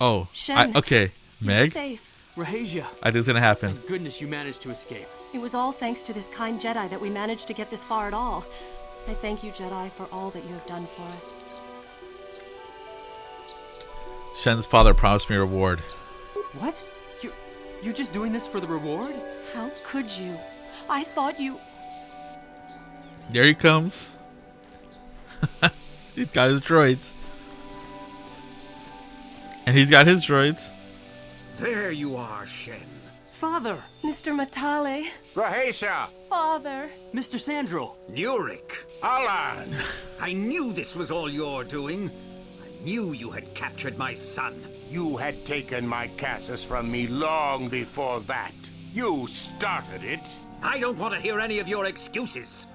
Oh, Shen, okay. Meg? Safe. Rahesia. I think it's gonna happen. Thank goodness you managed to escape. It was all thanks to this kind Jedi that we managed to get this far at all. I thank you, Jedi, for all that you have done for us. Shen's father promised me a reward. What? You're just doing this for the reward? How could you? I thought you... There he comes. He's got his droids. And he's got his droids. There you are, Shen. Father! Mr. Matale. Rahesia! Father! Mr. Sandral! Nurik! Alan! I knew this was all your doing. I knew you had captured my son. You had taken my Cassus from me long before that. You started it. I don't want to hear any of your excuses.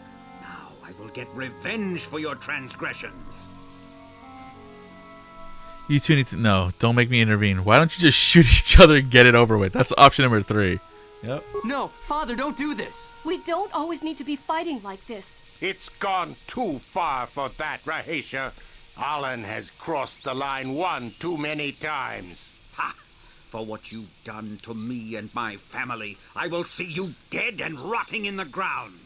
Now I will get revenge for your transgressions. You two need to... No, don't make me intervene. Why don't you just shoot each other and get it over with? That's option number 3. Yep. No, Father, don't do this. We don't always need to be fighting like this. It's gone too far for that, Rahesia. Alan has crossed the line one too many times. Ha! For what you've done to me and my family, I will see you dead and rotting in the ground.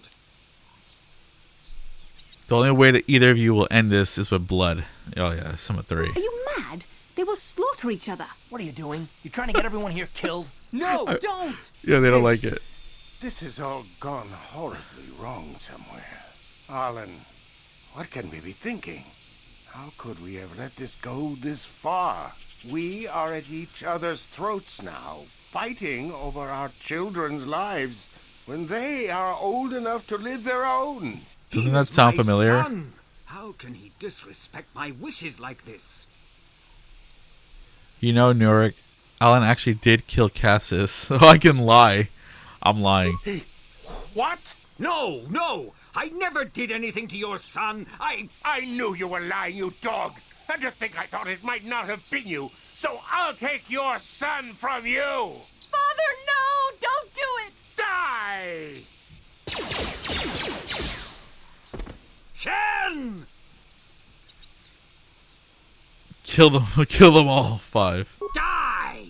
The only way that either of you will end this is with blood. Oh yeah, Summit 3. Are you mad? They will slaughter each other. What are you doing? You trying to get everyone here killed? No, don't! Yeah, they don't like it. This has all gone horribly wrong somewhere. Alan, what can we be thinking? How could we have let this go this far? We are at each other's throats now, fighting over our children's lives when they are old enough to live their own. Doesn't that sound familiar? Son. How can he disrespect my wishes like this? You know, Nurik, Alan actually did kill Cassis, so I can lie. I'm lying. What? No, no! I never did anything to your son. I knew you were lying, you dog. And to think I thought it might not have been you. So I'll take your son from you. Father, no! Don't do it! Die! Shen! Kill them all. 5. Die!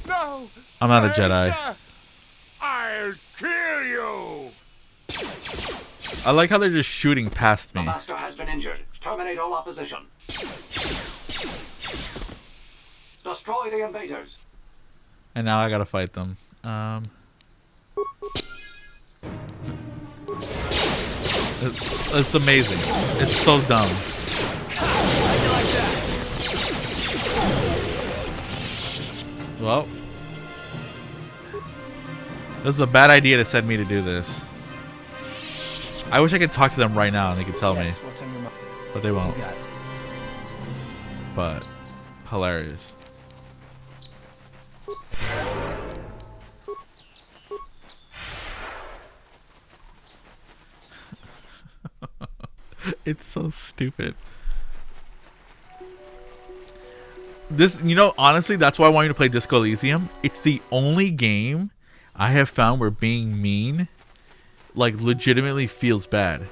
No! I'm not a Jedi. I'll kill you! I like how they're just shooting past me. The Master has been injured. Terminate all opposition. Destroy the invaders. And now I gotta fight them. It's amazing. It's so dumb. Well, this is a bad idea to send me to do this. I wish I could talk to them right now and they could tell me. What's on your mind? But they won't. You got it. But hilarious. It's so stupid. This, you know, honestly, that's why I want you to play Disco Elysium. It's the only game I have found where being mean, like, legitimately feels bad.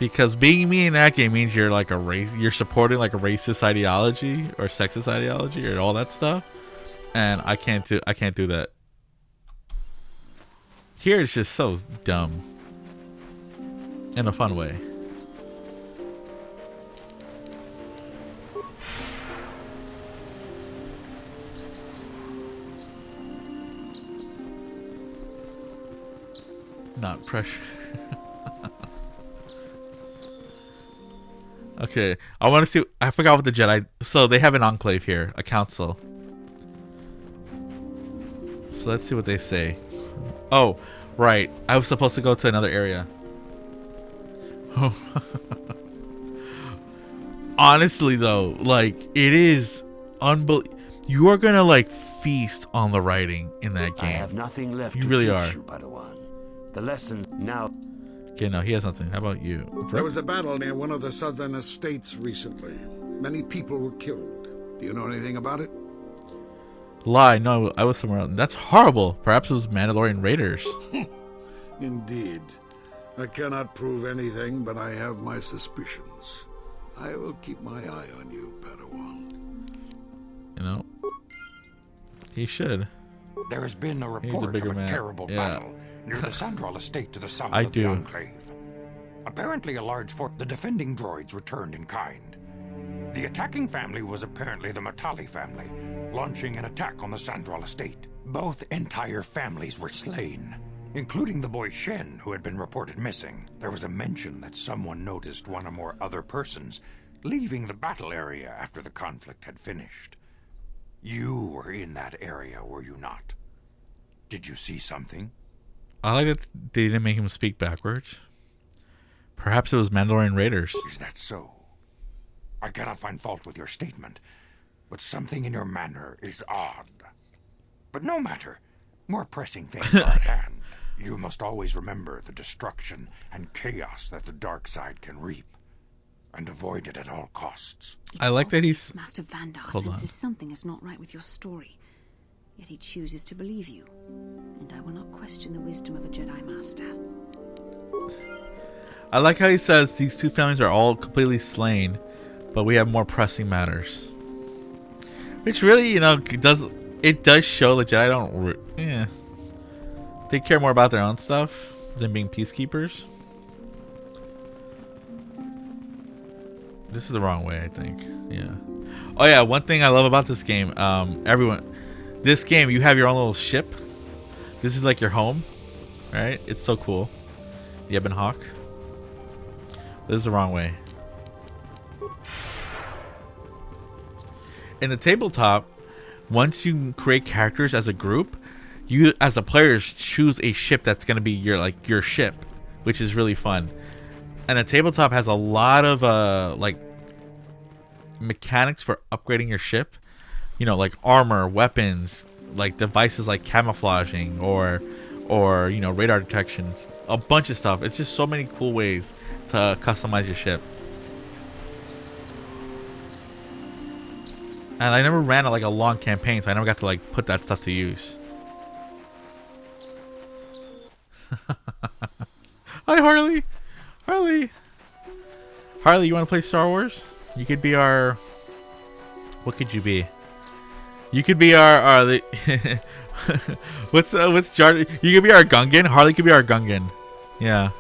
Because being mean in that game means you're like you're supporting like a racist ideology or sexist ideology or all that stuff. And I can't do that. Here it's just so dumb. In a fun way. Not pressure. Okay, I want to see. I forgot what the Jedi. So they have an enclave here, a council. So let's see what they say. Oh, right. I was supposed to go to another area. Oh. Honestly, though, like, it is unbelievable. You are gonna like feast on the writing in that game. I have nothing left. You to really teach are. you, Padawan. The lessons now. Okay, no, he has nothing. How about you? There was a battle near one of the southern estates recently. Many people were killed. Do you know anything about it? Lie. No, I was somewhere else. That's horrible. Perhaps it was Mandalorian raiders. Indeed. I cannot prove anything, but I have my suspicions. I will keep my eye on you, Padawan. You know, he should. There has been a report of a terrible battle near the Sandral estate to the south of the Enclave. Apparently a large fort. The defending droids returned in kind. The attacking family was apparently the Matali family, launching an attack on the Sandral estate. Both entire families were slain, including the boy Shen, who had been reported missing. There was a mention that someone noticed one or more other persons leaving the battle area after the conflict had finished. You were in that area, were you not? Did you see something? I like that they didn't make him speak backwards. Perhaps it was Mandalorian raiders. Is that so? I cannot find fault with your statement, but something in your manner is odd. But no matter. More pressing things are at hand. You must always remember the destruction and chaos that the dark side can reap. and avoid it at all costs. I like that he's... Master Vandar Hold on. senses something is not right with your story. Yet he chooses to believe you. And I will not question the wisdom of a Jedi Master. I like how he says these two families are all completely slain, but we have more pressing matters. Which really, you know, it does show the Jedi don't... Yeah. They care more about their own stuff than being peacekeepers. This is the wrong way, I think. Yeah. Oh yeah, one thing I love about this game, this game, you have your own little ship. This is like your home, right? It's so cool. The Ebon Hawk. This is the wrong way. In the tabletop, once you create characters as a group, you as a players choose a ship that's going to be your ship, which is really fun. And the tabletop has a lot of like mechanics for upgrading your ship. You know, like armor, weapons, like devices like camouflaging or you know, radar detection, a bunch of stuff. It's just so many cool ways to customize your ship. And I never ran a long campaign, so I never got to like put that stuff to use. Hi, Harley. Harley, you want to play Star Wars? You could be our... What could you be? You could be our what's Jar? You could be our Gungan. Harley could be our Gungan. Yeah,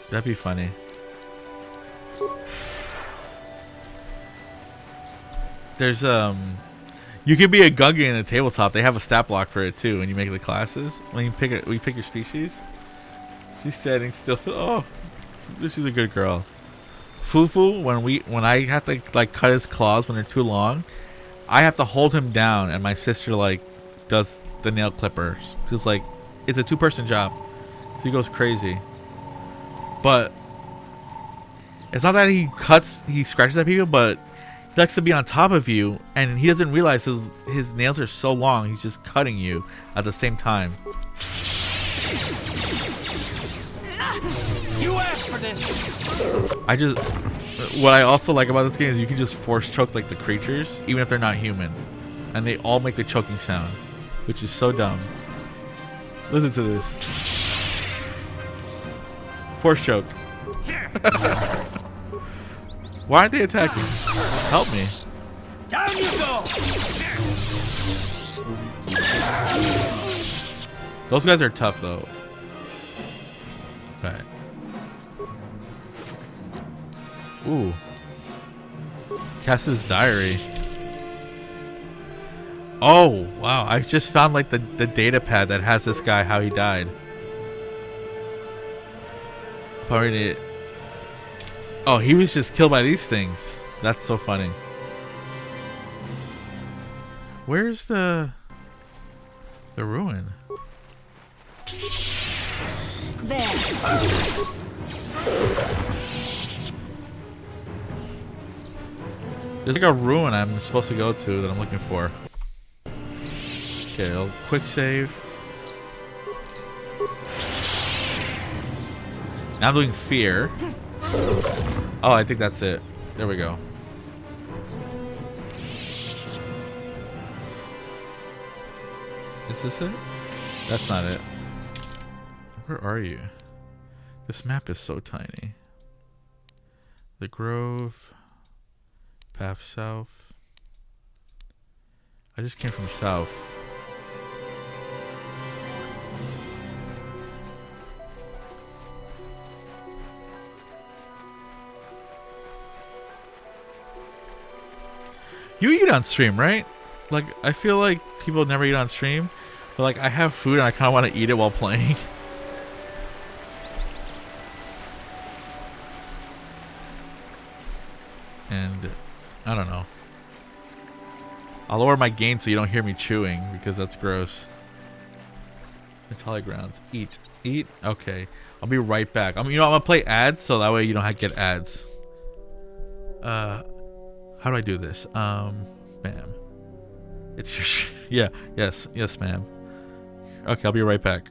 that'd be funny. There's you could be a Gungan in the tabletop. They have a stat block for it too when you make the classes. When you pick your species. She's standing still. Oh, this is a good girl. Fufu, when I have to like cut his claws when they're too long, I have to hold him down, and my sister like does the nail clippers because like it's a 2-person job. So he goes crazy. But it's not that he scratches at people, but he likes to be on top of you, and he doesn't realize his nails are so long. He's just cutting you at the same time. You asked for this. What I also like about this game is you can just force choke like the creatures, even if they're not human, and they all make the choking sound, which is so dumb. Listen to this. Force choke. Why aren't they attacking? Help me. Down you go. Those guys are tough though. Okay. Ooh. Cass's diary. Oh, wow. I just found like the data pad that has this guy, how he died. Probably. Oh, he was just killed by these things. That's so funny. Where's the ruin? There. There's like a ruin I'm supposed to go to that I'm looking for. Okay, I'll quick save. Now I'm doing fear. Oh, I think that's it. There we go. Is this it? That's not it. Where are you? This map is so tiny. The Grove. Path south. I just came from south. You eat on stream, right? Like, I feel like people never eat on stream, but like I have food and I kind of want to eat it while playing. And I don't know. I'll lower my gain so you don't hear me chewing because that's gross. Metallic grounds. Eat. Eat? Okay. I'll be right back. I'm gonna play ads so that way you don't get ads. How do I do this? Ma'am. It's your yeah. Yes, ma'am. Okay, I'll be right back.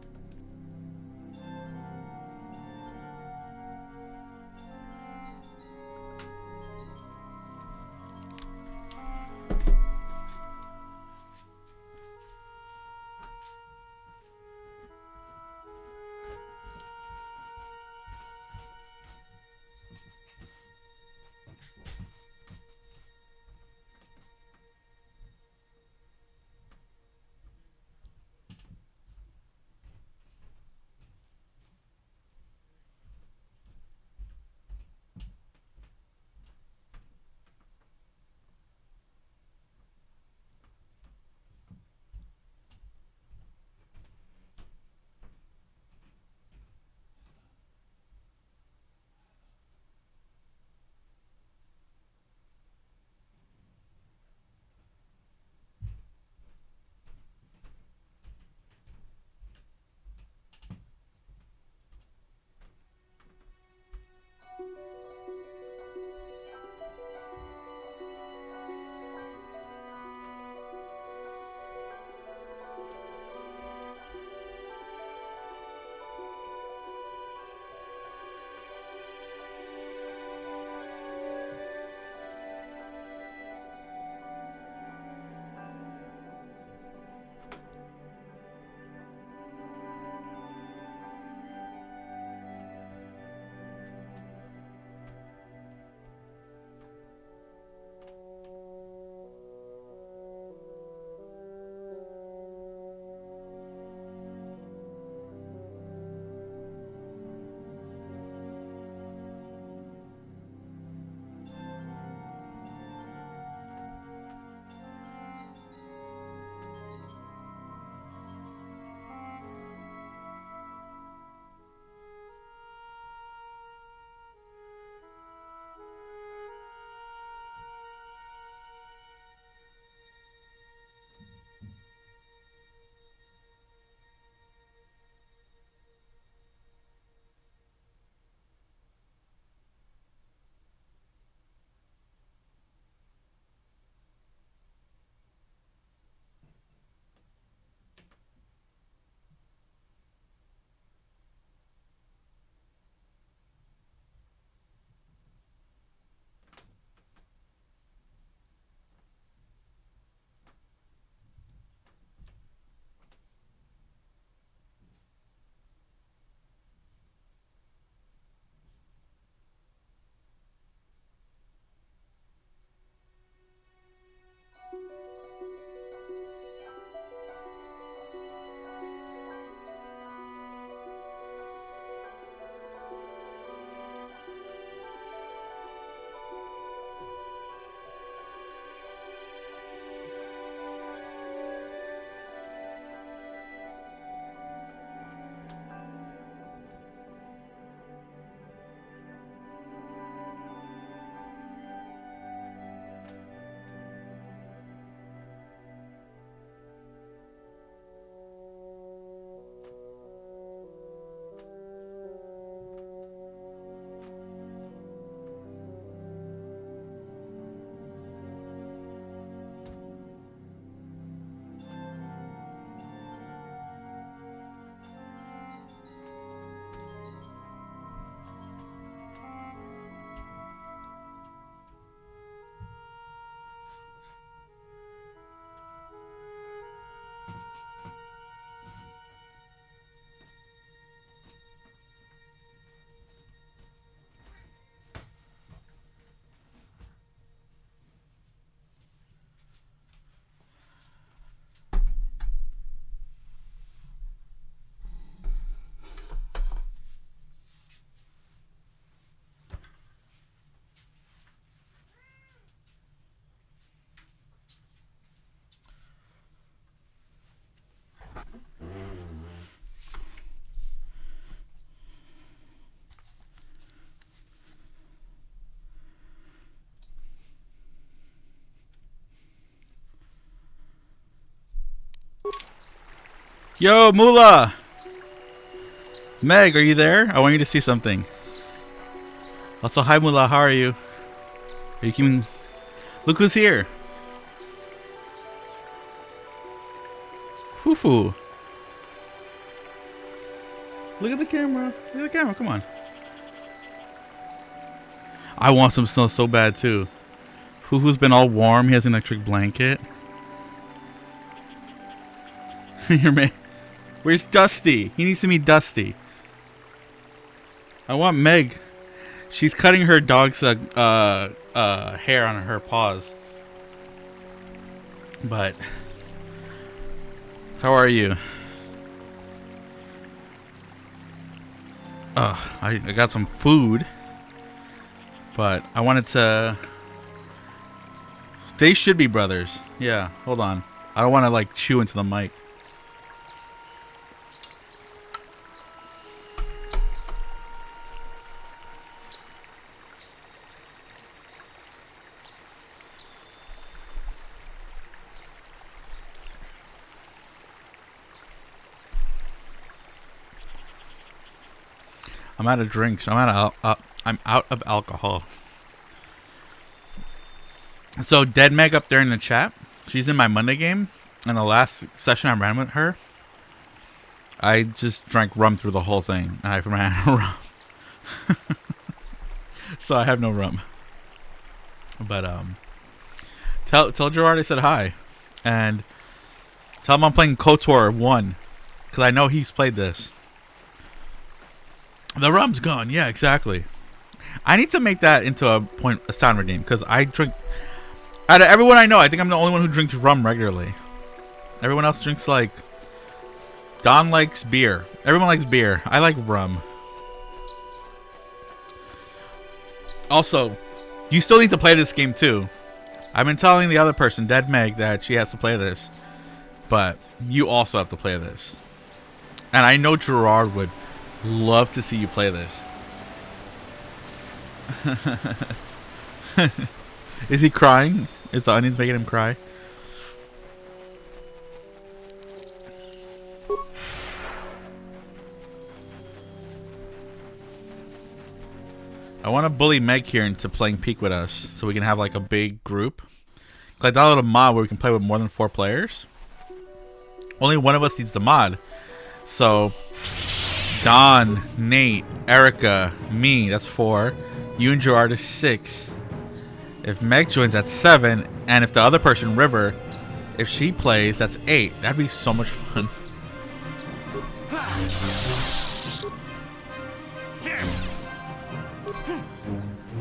Yo, Moolah! Meg, are you there? I want you to see something. Also, hi Moolah, how are you? Are you keeping... Look who's here! Fufu! Look at the camera. Look at the camera, come on. I want some snow so bad too. Fufu's been all warm, he has an electric blanket. Your man. Where's Dusty? He needs to meet Dusty. I want Meg. She's cutting her dog's hair on her paws. But how are you? I got some food. But I wanted to... They should be brothers. Yeah, hold on. I don't want to like chew into the mic. I'm out of drinks. I'm out of alcohol. So Dead Meg up there in the chat. She's in my Monday game. And the last session I ran with her, I just drank rum through the whole thing. And I ran out of rum. So I have no rum. But tell Gerard I said hi. And tell him I'm playing KOTOR 1. Because I know he's played this. The rum's gone. Yeah, exactly. I need to make that into a sound redeem because I drink. Out of everyone I know, I think I'm the only one who drinks rum regularly. Everyone else drinks like. Don likes beer. Everyone likes beer. I like rum. Also, you still need to play this game too. I've been telling the other person, Dead Meg, that she has to play this, but you also have to play this. And I know Gerard would love to see you play this. Is he crying? Is the onions making him cry? I want to bully Meg here into playing Peak with us so we can have like a big group. Cause I downloaded a mod where we can play with more than 4 players. Only one of us needs the mod. So Don, Nate, Erica, me, that's 4. You and Gerard is 6. If Meg joins, that's 7. And if the other person, River, if she plays, that's 8. That'd be so much fun.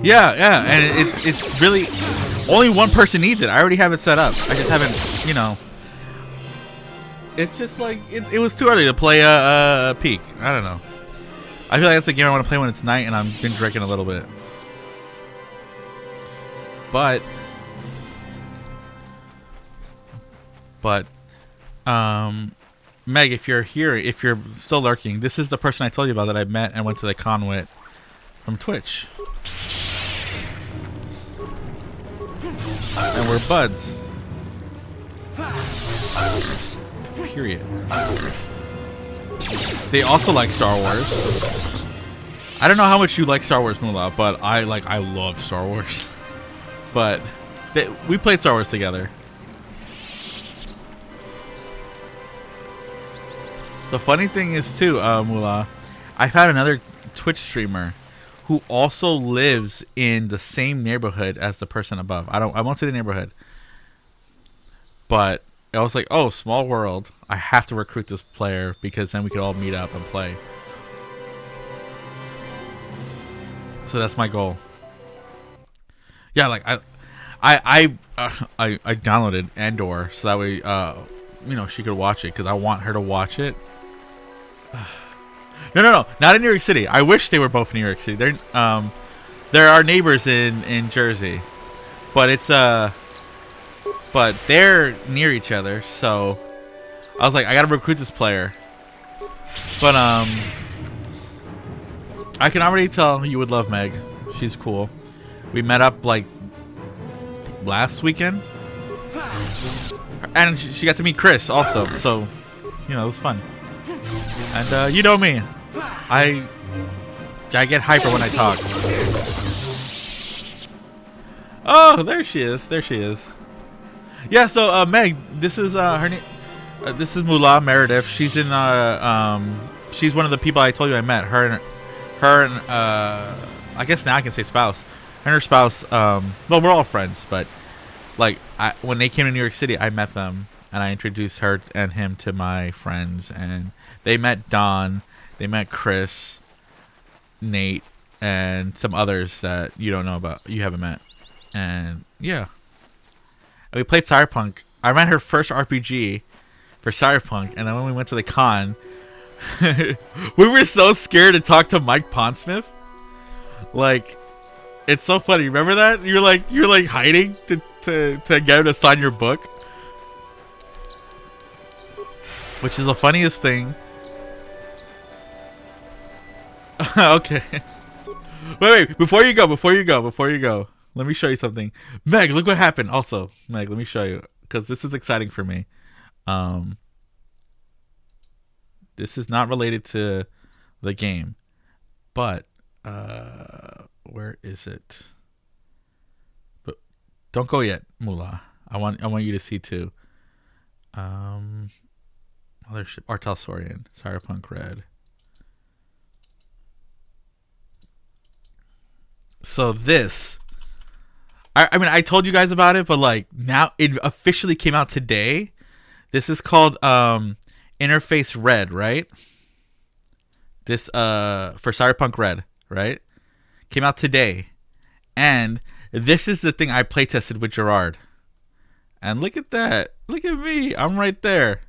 Yeah, and it's really only one person needs it. I already have it set up. I just haven't, you know. It's just like it was too early to play a Peak. I don't know. I feel like that's a game I want to play when it's night and I've been drinking a little bit. But Meg, if you're here, if you're still lurking, this is the person I told you about that I met and went to the con with from Twitch. And we're buds. Period. They also like Star Wars. I don't know how much you like Star Wars, Moolah, but I love Star Wars. But we played Star Wars together. The funny thing is too, Moolah, I've had another Twitch streamer who also lives in the same neighborhood as the person above. I won't say the neighborhood. But I was like, oh, small world. I have to recruit this player because then we could all meet up and play. So that's my goal. Yeah, like I downloaded Andor so that way you know, she could watch it because I want her to watch it. No, not in New York City. I wish they were both in New York City. They're our neighbors in Jersey, but but they're near each other. So I was like, I gotta recruit this player. But I can already tell you would love Meg. She's cool. We met up like last weekend, and she got to meet Chris also. So you know, it was fun. And you know me, I get hyper when I talk. Oh, there she is. There she is. Yeah. So Meg, this is her name. This is Mullah Meredith. She's in she's one of the people I told you I met. Her and I guess now I can say spouse. Her and her spouse. Well, we're all friends, but like when they came to New York City, I met them and I introduced her and him to my friends, and they met Don, they met Chris, Nate, and some others that you don't know about, you haven't met, and yeah, and we played Cyberpunk. I ran her first RPG for Cyberpunk, and then when we went to the con, we were so scared to talk to Mike Pondsmith. Like, it's so funny. Remember that? You're like hiding to get him to sign your book, which is the funniest thing. Okay. Wait, before you go, let me show you something. Meg, look what happened. Also, Meg, let me show you, because this is exciting for me. This is not related to the game, but where is it? But don't go yet, Mullah. I want you to see too. Mothership, Artel Saurian, Cyberpunk Red. So this, I mean, I told you guys about it, but like now it officially came out today. This is called Interface Red, right? This for Cyberpunk Red, right? Came out today, and this is the thing I play tested with Gerard. And look at that! Look at me! I'm right there.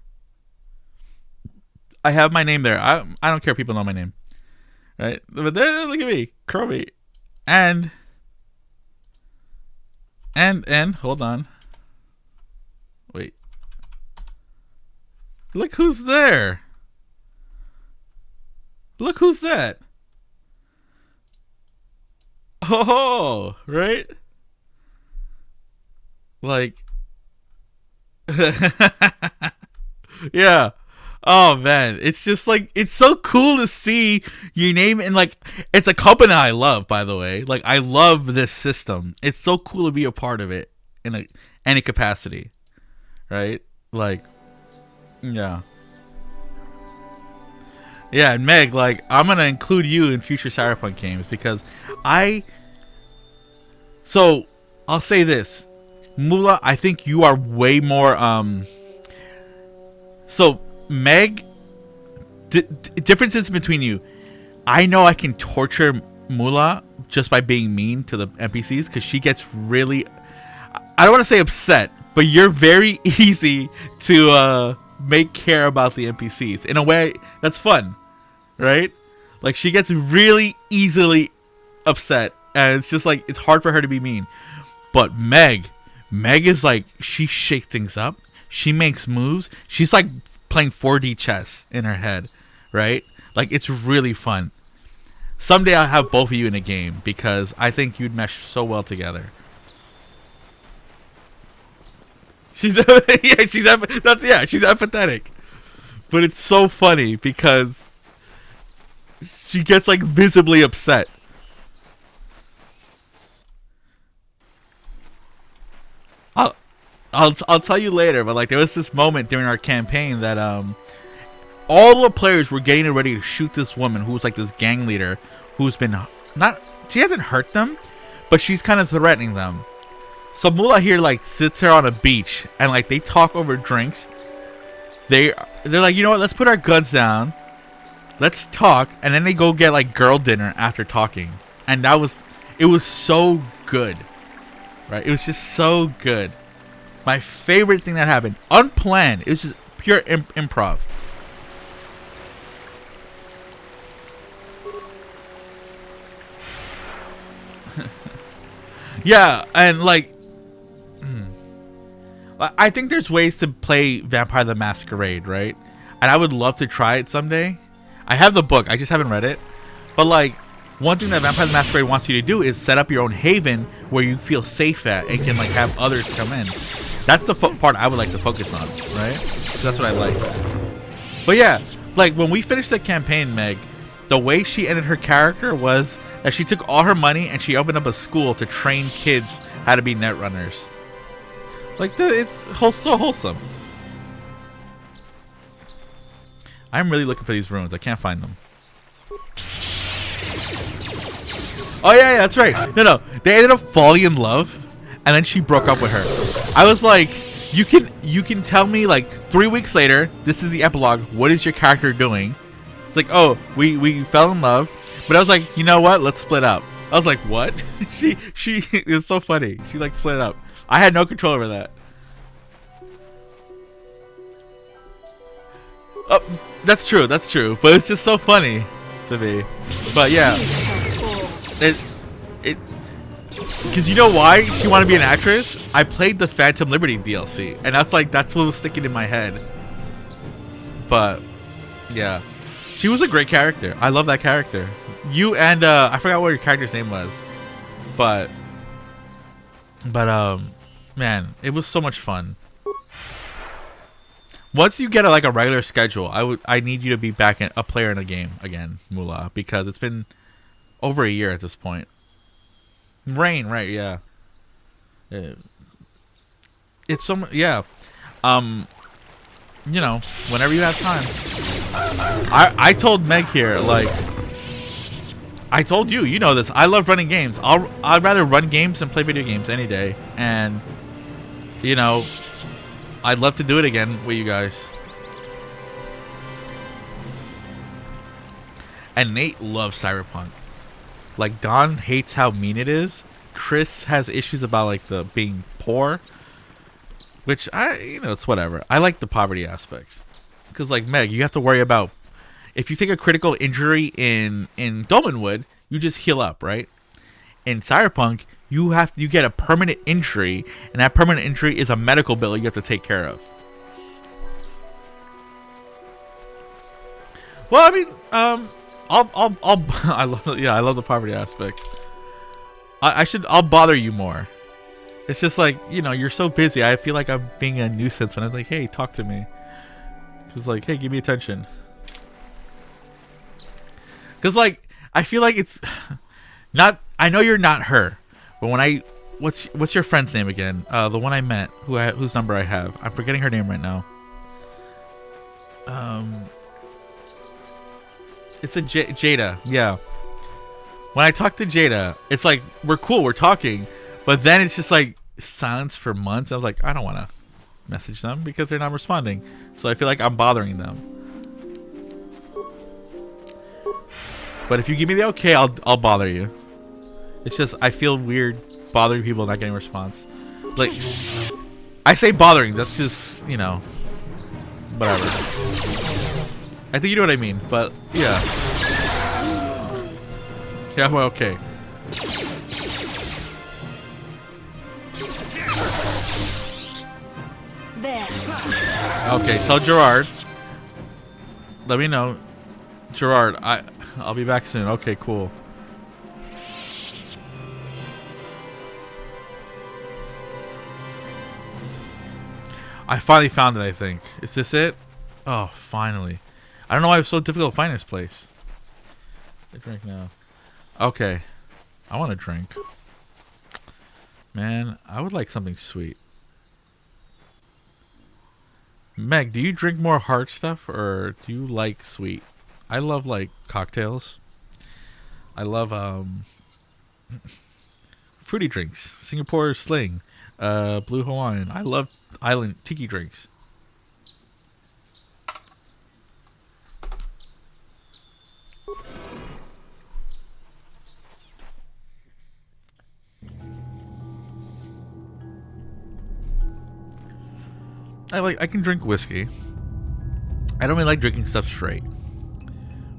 I have my name there. I don't care if people know my name, right? But there, look at me, Kirby. And hold on. Wait. Look who's there. Look who's that. Oh, right? Like yeah. Oh man, it's just like, it's so cool to see your name, and like, it's a company I love, by the way. Like, I love this system. It's so cool to be a part of it in any capacity, right? Like, yeah, and Meg, like, I'm gonna include you in future Cyberpunk games because so I'll say this, Mullah, I think you are way more so Meg, differences between you. I know I can torture Mullah just by being mean to the NPCs, because she gets really, I don't want to say upset, but you're very easy to make care about the NPCs in a way that's fun, right? Like, she gets really easily upset, and it's just like, it's hard for her to be mean. But Meg is like, she shakes things up, she makes moves, she's like playing 4D chess in her head, right? Like, it's really fun. Someday I'll have both of you in a game, because I think you'd mesh so well together. She's she's empathetic, but it's so funny because she gets like visibly upset. I'll tell you later, but like, there was this moment during our campaign that all the players were getting ready to shoot this woman who was like this gang leader, who's been she hasn't hurt them, but she's kind of threatening them. So Mullah here like sits her on a beach, and like they talk over drinks. They're like, you know what, let's put our guns down, let's talk, and then they go get like girl dinner after talking. And it was so good, right? It was just so good. My favorite thing that happened, unplanned. It was just pure improv. Yeah, and like, I think there's ways to play Vampire the Masquerade, right? And I would love to try it someday. I have the book, I just haven't read it. But like, one thing that Vampire the Masquerade wants you to do is set up your own haven where you feel safe at and can like have others come in. That's the part I would like to focus on, right? That's what I like. But yeah, like when we finished the campaign, Meg, the way she ended her character was that she took all her money and she opened up a school to train kids how to be netrunners. Like, it's so wholesome. I'm really looking for these runes. I can't find them. Oh yeah, that's right. No, they ended up falling in love, and then she broke up with her. I was like, you can tell me like 3 weeks later. This is the epilogue. What is your character doing? It's like, oh, we fell in love, but I was like, you know what? Let's split up. I was like, what? she it's so funny. She like split up. I had no control over that. Oh, that's true. That's true. But it's just so funny to me. But yeah, because you know why she wanted to be an actress? I played the Phantom Liberty DLC, and that's what was sticking in my head. But yeah, she was a great character. I love that character. You and I forgot what your character's name was, but man, it was so much fun. Once you get a regular schedule, I need you to be back a player in a game again, Moolah, because it's been over a year at this point. Rain, right? Yeah. It's so yeah. You know, whenever you have time. I told Meg here, like, I told you, you know this. I love running games. I'd rather run games than play video games any day, and you know, I'd love to do it again with you guys. And Nate loves Cyberpunk. Like, Don hates how mean it is. Chris has issues about like the being poor, which it's whatever. I like the poverty aspects, because like Meg, you have to worry about if you take a critical injury in Dolmenwood, you just heal up, right? In Cyberpunk, you get a permanent injury, and that permanent injury is a medical bill you have to take care of. Well, I mean, I love the poverty aspects. I'll bother you more. It's just like, you know, you're so busy. I feel like I'm being a nuisance when I'm like, hey, talk to me. Cause like, hey, give me attention. Cause like, I feel like it's not. I know you're not her, but when what's your friend's name again? The one I met, whose number I have. I'm forgetting her name right now. It's a Jada. Yeah. When I talk to Jada, it's like we're cool, we're talking, but then it's just like silence for months. I was like, I don't want to message them because they're not responding, so I feel like I'm bothering them. But if you give me the okay, I'll bother you. It's just I feel weird bothering people not getting a response. Like, I say bothering, that's just, you know, whatever. I think you know what I mean, but yeah. Yeah, well, okay. There. Okay, tell Gerard. Let me know. Gerard, I'll be back soon. Okay, cool. I finally found it, I think. Is this it? Oh, finally. I don't know why it was so difficult to find this place. I drink now. Okay. I want to drink. Man, I would like something sweet. Meg, do you drink more hard stuff or do you like sweet? I love like cocktails. I love fruity drinks. Singapore Sling. Blue Hawaiian. I love island tiki drinks. I can drink whiskey. I don't really like drinking stuff straight.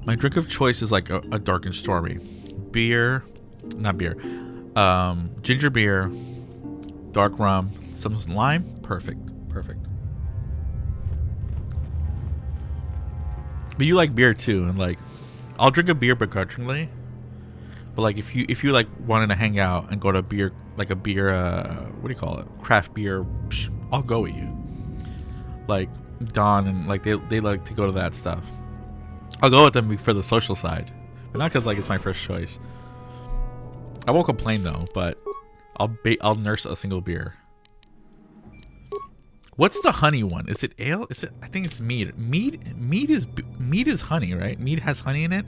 My drink of choice is like a dark and stormy. Not beer. Ginger beer, dark rum, some lime. Perfect. But you like beer too, and like, I'll drink a beer begrudgingly. But like, if you like wanted to hang out and go to beer, what do you call it? Craft beer. I'll go with you. Like, Dawn, and like they like to go to that stuff. I'll go with them for the social side, but not because like it's my first choice. I won't complain though, but I'll nurse a single beer. What's the honey one? Is it ale? Is it? I think it's mead. Mead is honey, right? Mead has honey in it.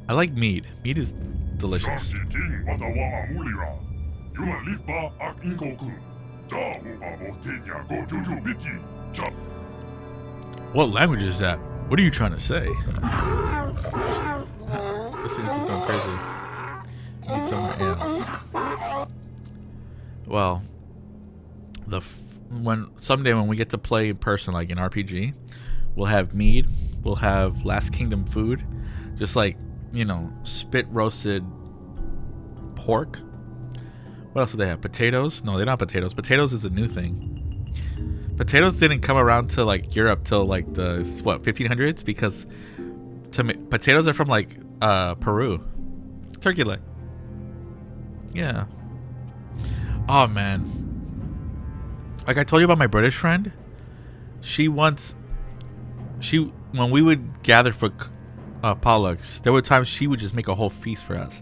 I like mead. Mead is delicious. What language is that? What are you trying to say? This thing is going crazy. Need some more ales. Well, someday when we get to play in person, like in RPG, we'll have mead. We'll have Last Kingdom food, just like, you know, spit roasted pork. What else do they have? Potatoes? No, they're not potatoes. Potatoes is a new thing. Potatoes didn't come around to like Europe till like the 1500s, because potatoes are from like Peru, turkey leg. Yeah. Oh man. Like I told you about my British friend. When we would gather for potlucks, there were times she would just make a whole feast for us.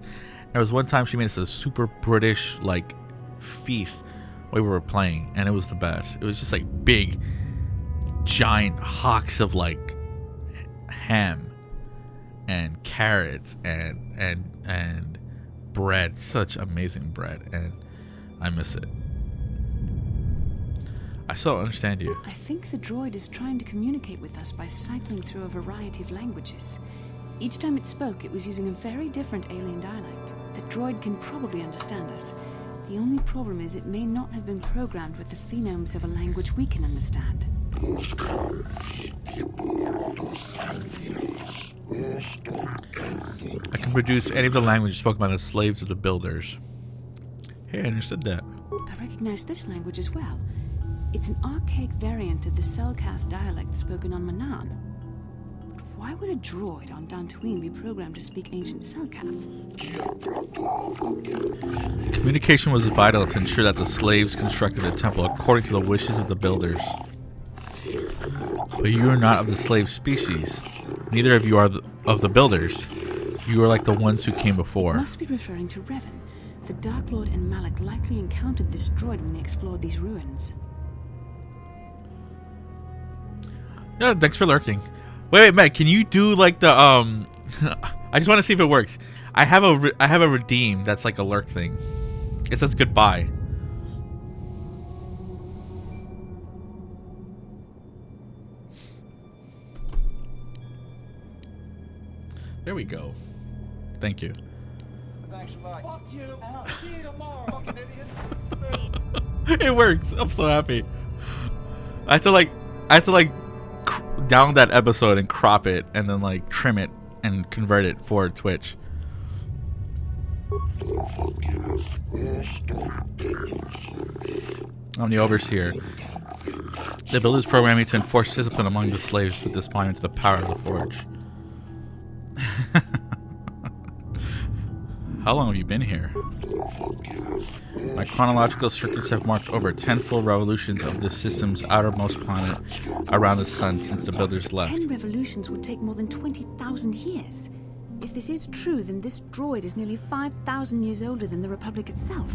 There was one time she made us a super British like feast while we were playing, and it was the best. It was just like big, giant hocks of like ham and carrots and bread. Such amazing bread, and I miss it. I still don't understand you. I think the droid is trying to communicate with us by cycling through a variety of languages. Each time it spoke, it was using a very different alien dialect. The droid can probably understand us. The only problem is it may not have been programmed with the phonemes of a language we can understand. I can produce any of the languages spoken by the slaves of the builders. Hey, I understood that. I recognize this language as well. It's an archaic variant of the Selkath dialect spoken on Manaan. But why would a droid on Dantooine be programmed to speak ancient Selkath? Communication was vital to ensure that the slaves constructed a temple according to the wishes of the builders. But you are not of the slave species. Neither of you are of the builders. You are like the ones who came before. Must be referring to Revan. The Dark Lord and Malak likely encountered this droid when they explored these ruins. Yeah, thanks for lurking. Wait, Meg, can you do like the I just want to see if it works. I have a redeem that's like a lurk thing. It says goodbye. There we go. Thank you. Thanks a lot. Fuck you, and I'll see you tomorrow, fucking idiot. It works. I'm so happy. I have to like download that episode and crop it and then like trim it and convert it for Twitch. I'm the overseer. The builders program me to enforce discipline among the slaves with this monument to the power of the forge. How long have you been here? My chronological circuits have marked over 10 full revolutions of the system's outermost planet around the sun since the builders left. 10 revolutions would take more than 20,000 years. If this is true, then this droid is nearly 5,000 years older than the Republic itself.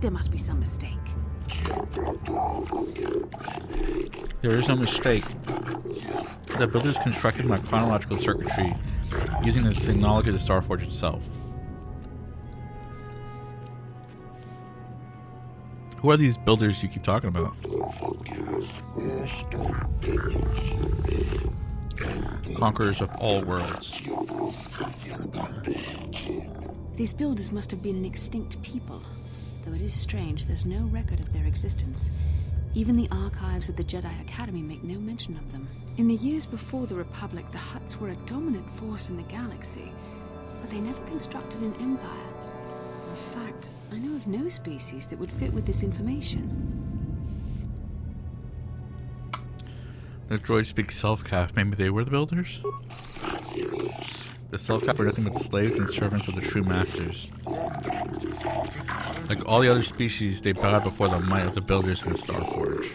There must be some mistake. There is no mistake. The builders constructed my chronological circuitry using the technology of the Starforge itself. Who are these builders you keep talking about? Conquerors of all worlds. These builders must have been an extinct people. Though it is strange, there's no record of their existence. Even the archives of the Jedi Academy make no mention of them. In the years before the Republic, the Hutts were a dominant force in the galaxy, but they never constructed an empire. In fact, I know of no species that would fit with this information. The droids speak Selkath. Maybe they were the builders? The Selkath were nothing but slaves and servants of the true masters. Like all the other species, they bowed before the might of the builders in the Starforge.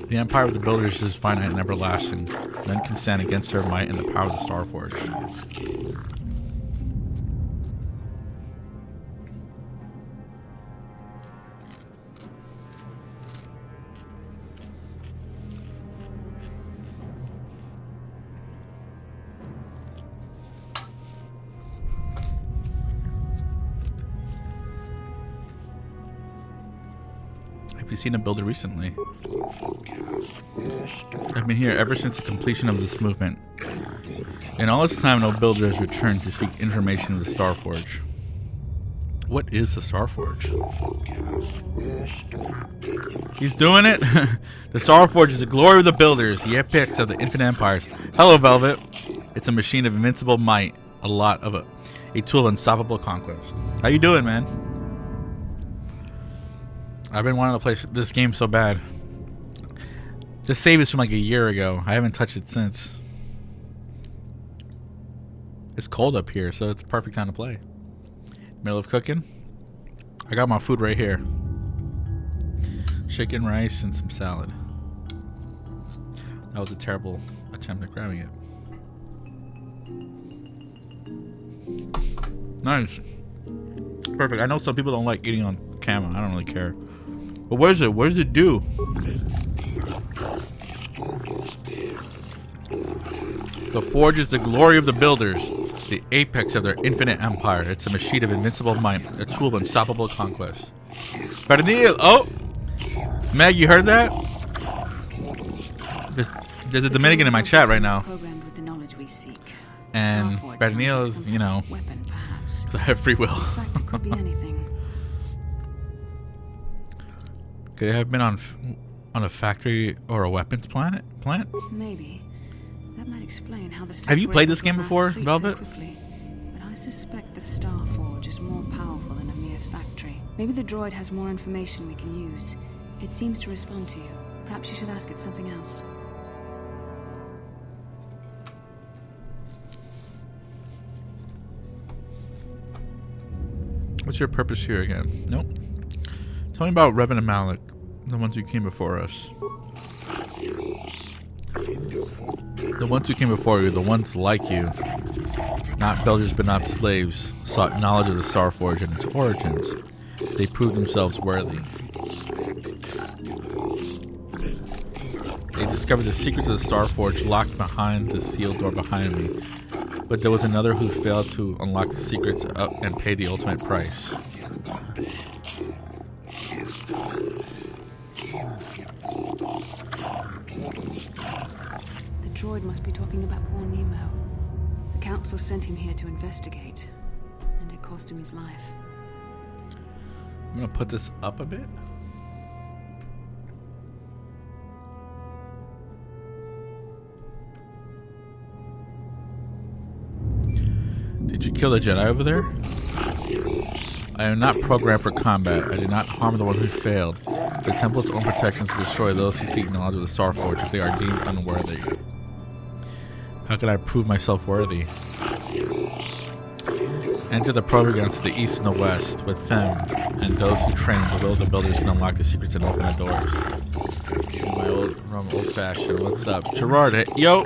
The empire of the builders is finite and everlasting. None can stand against their might and the power of the Starforge. Have you seen a builder recently? I've been here ever since the completion of this movement. In all this time, no builder has returned to seek information of the Starforge. What is the Starforge? He's doing it! The Starforge is the glory of the builders, the apex of the infinite empires. Hello, Velvet! It's a machine of invincible might, a tool of unstoppable conquest. How you doing, man? I've been wanting to play this game so bad. This save is from like a year ago. I haven't touched it since. It's cold up here, so it's a perfect time to play. Middle of cooking. I got my food right here. Chicken, rice, and some salad. That was a terrible attempt at grabbing it. Nice. Perfect. I know some people don't like eating on camera. I don't really care. But what is it? What does it do? The Forge is the glory of the builders, the apex of their infinite empire. It's a machine of invincible might, a tool of unstoppable conquest. Bernil! Oh! Meg, you heard that? There's a Dominican in my chat right now. And Bernil is, you know, I have free will. Could be anything. Could it have been on a factory or a weapons plant? Maybe. That might explain how the Have you played this game before, Velvet? But I suspect the Starforge is more powerful than a mere factory. Maybe the droid has more information we can use. It seems to respond to you. Perhaps you should ask it something else. What's your purpose here again? Nope. Tell me about Revan and Malik, the ones who came before us. The ones who came before you, the ones like you, not builders but not slaves, sought knowledge of the Starforge and its origins. They proved themselves worthy. They discovered the secrets of the Starforge locked behind the sealed door behind me. But there was another who failed to unlock the secrets and pay the ultimate price. The droid must be talking about poor Nemo. The council sent him here to investigate, and it cost him his life. I'm gonna put this up a bit. Did you kill the Jedi over there? I am not programmed for combat. I did not harm the one who failed. The Temple's own protections will destroy those who seek knowledge of the Starforge if they are deemed unworthy. How can I prove myself worthy? Enter the Provisions to the east and the west. With them and those who train below the builders can unlock the secrets and open the doors. My old rum old fashioned. What's up? Gerard, yo!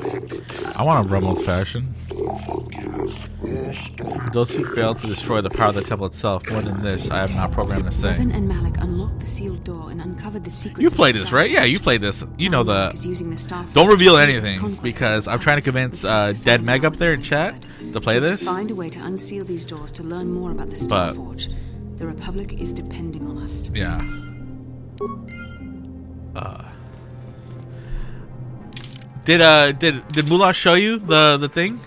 I want a rum old fashioned. Those who fail to destroy the power of the temple itself. More than this, I am not programmed to say. Revan and Malik unlocked the sealed door and uncovered the secrets. You played this, right? Yeah, you played this. You know the. Don't reveal anything because I'm trying to convince Dead Meg up there in chat to play this. Find a way to unseal these doors to learn more about the Starforge. The Republic is depending on us. Yeah. Did Mullah show you the thing?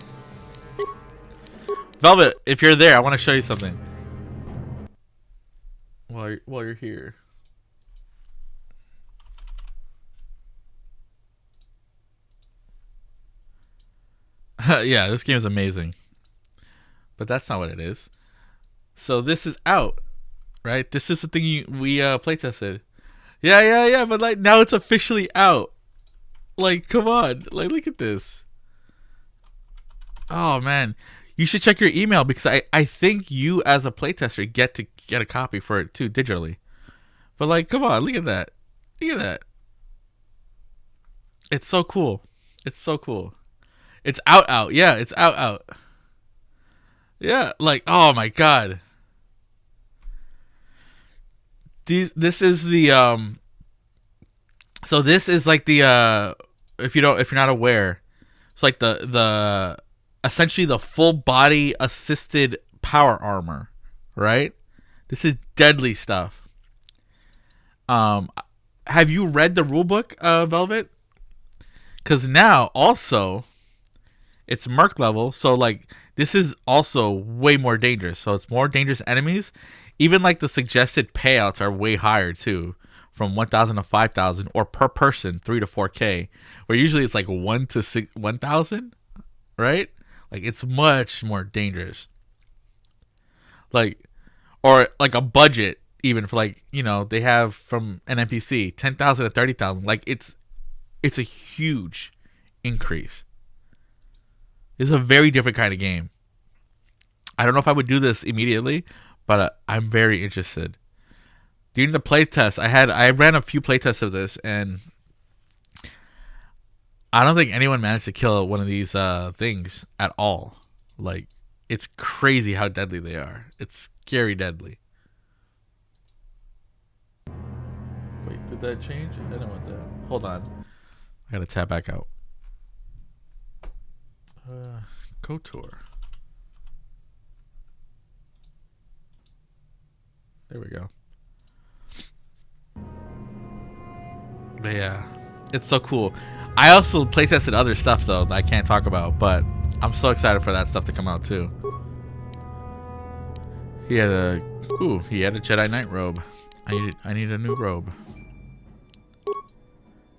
Velvet, if you're there, I want to show you something. While you're here. Yeah, this game is amazing. But that's not what it is. So this is out, right? This is the thing we playtested. Yeah, but like now it's officially out. Like, come on. Like, look at this. Oh man. You should check your email because I think you as a playtester get to get a copy for it too digitally. But like, come on, look at that. Look at that. It's so cool. It's so cool. It's out. Yeah, it's out. Yeah, like, oh my god. This is the so this is like the if you're not aware, it's like the essentially the full body assisted power armor, right? This is deadly stuff. Have you read the rulebook, Velvet? Because now also it's Merc level, so like this is also way more dangerous. So it's more dangerous enemies. Even like the suggested payouts are way higher too, from 1,000 to 5,000, or per person 3 to 4K, where usually it's like 1 to 1,000, right? Like it's much more dangerous. Like, or like a budget even for like, you know, they have from an NPC 10,000 to 30,000. Like it's a huge increase. It's a very different kind of game. I don't know if I would do this immediately, but I'm very interested. During the playtest, I ran a few playtests of this, and I don't think anyone managed to kill one of these things at all. Like, it's crazy how deadly they are. It's scary deadly. Wait, did that change? I don't want that. Hold on. I gotta tap back out. KOTOR. There we go. But yeah, it's so cool. I also playtested other stuff though that I can't talk about, but I'm so excited for that stuff to come out too. He had a Jedi Knight robe. I need a new robe.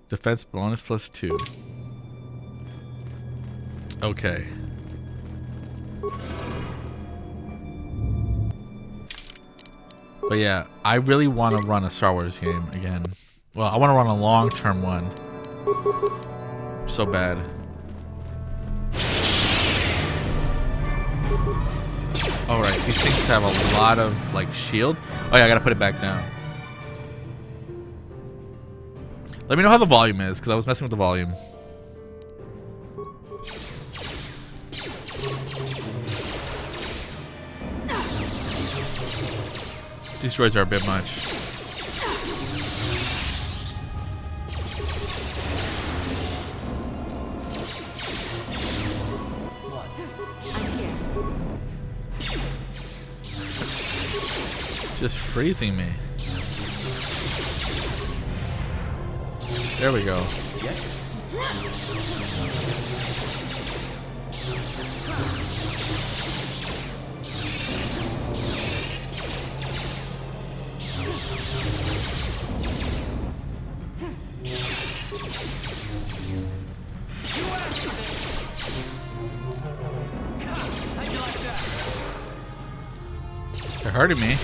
Defense bonus +2. Okay. But yeah, I really want to run a Star Wars game again. Well, I want to run a long-term one. So bad. Alright, these things have a lot of, like, shield. Oh yeah, I gotta put it back down. Let me know how the volume is, because I was messing with the volume. These droids are a bit much. Just freezing me. There we go. They're hurting me.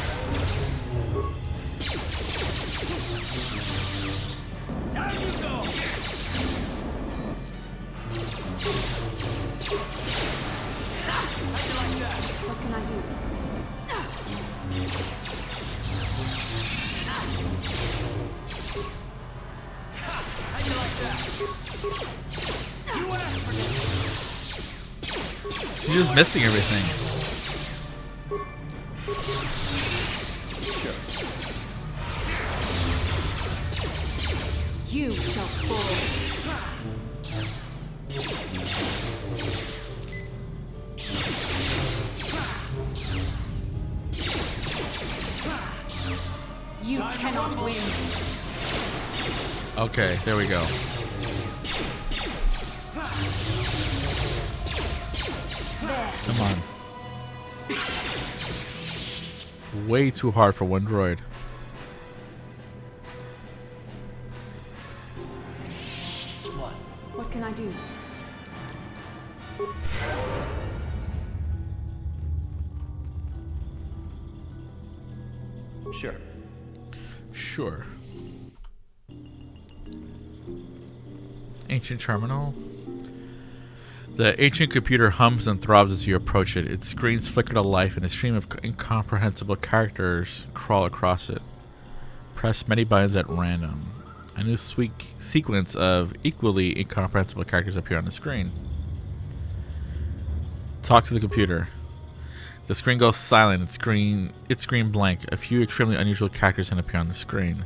What can I do? She's just missing everything. You shall fall. You cannot win. Okay, there we go. Come on. Way too hard for one droid. What can I do? Sure. Sure. Ancient terminal. The ancient computer hums and throbs as you approach it. Its screens flicker to life and a stream of incomprehensible characters crawl across it. Press many buttons at random. A new sequence of equally incomprehensible characters appear on the screen. Talk to the computer. The screen goes silent. Its screen blank. A few extremely unusual characters then appear on the screen.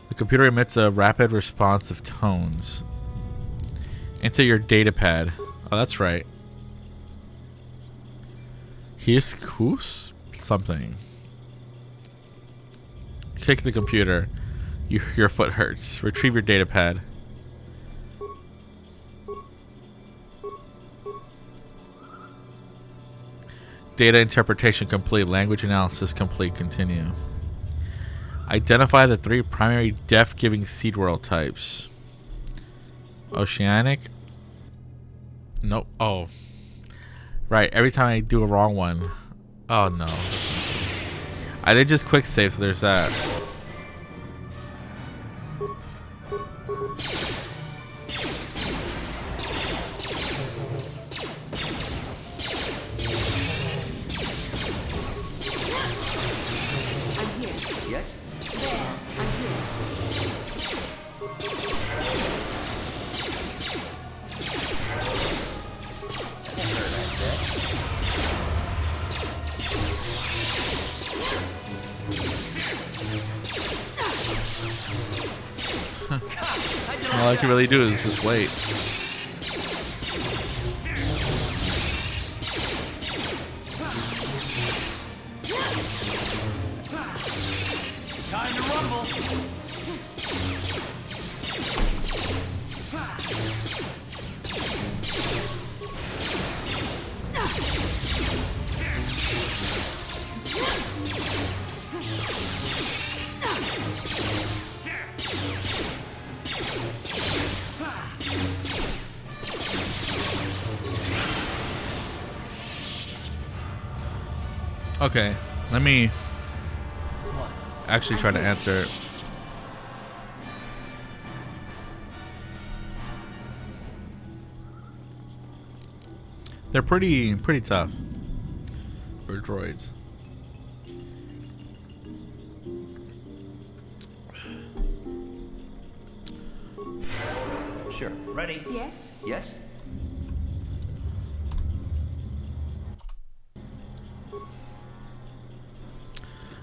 The computer emits a rapid response of tones. Enter your datapad. Oh, that's right. Here's something. Kick the computer. Your foot hurts. Retrieve your datapad. Data interpretation complete. Language analysis complete. Continue. Identify the 3 primary death-giving seed world types. Oceanic. Nope. Oh. Right. Every time I do a wrong one. Oh no. I did just quick save, so there's that. All I can really do is just wait. Time to rumble. Okay, let me actually try to answer it. They're pretty tough for droids. Sure. Ready? Yes? Yes?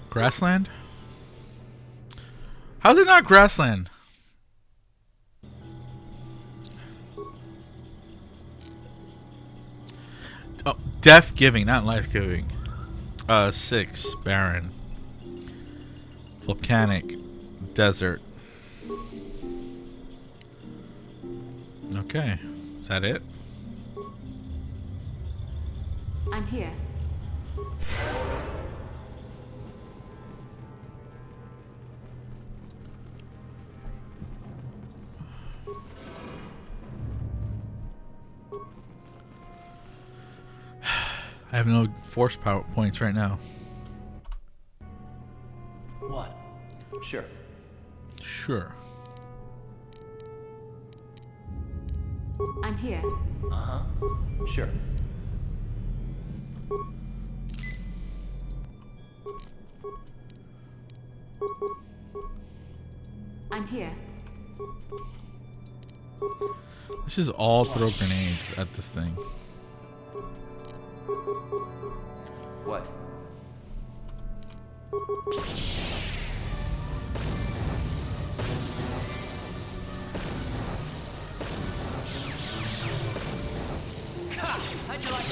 Grassland? How's it not grassland? Oh, death giving, not life giving. 6, barren. Volcanic, desert. Okay, is that it? I'm here. I have no force power points right now. What? Sure. Sure. I'm here. Uh-huh. Sure. I'm here. Let's just all throw grenades at this thing. What? How'd you like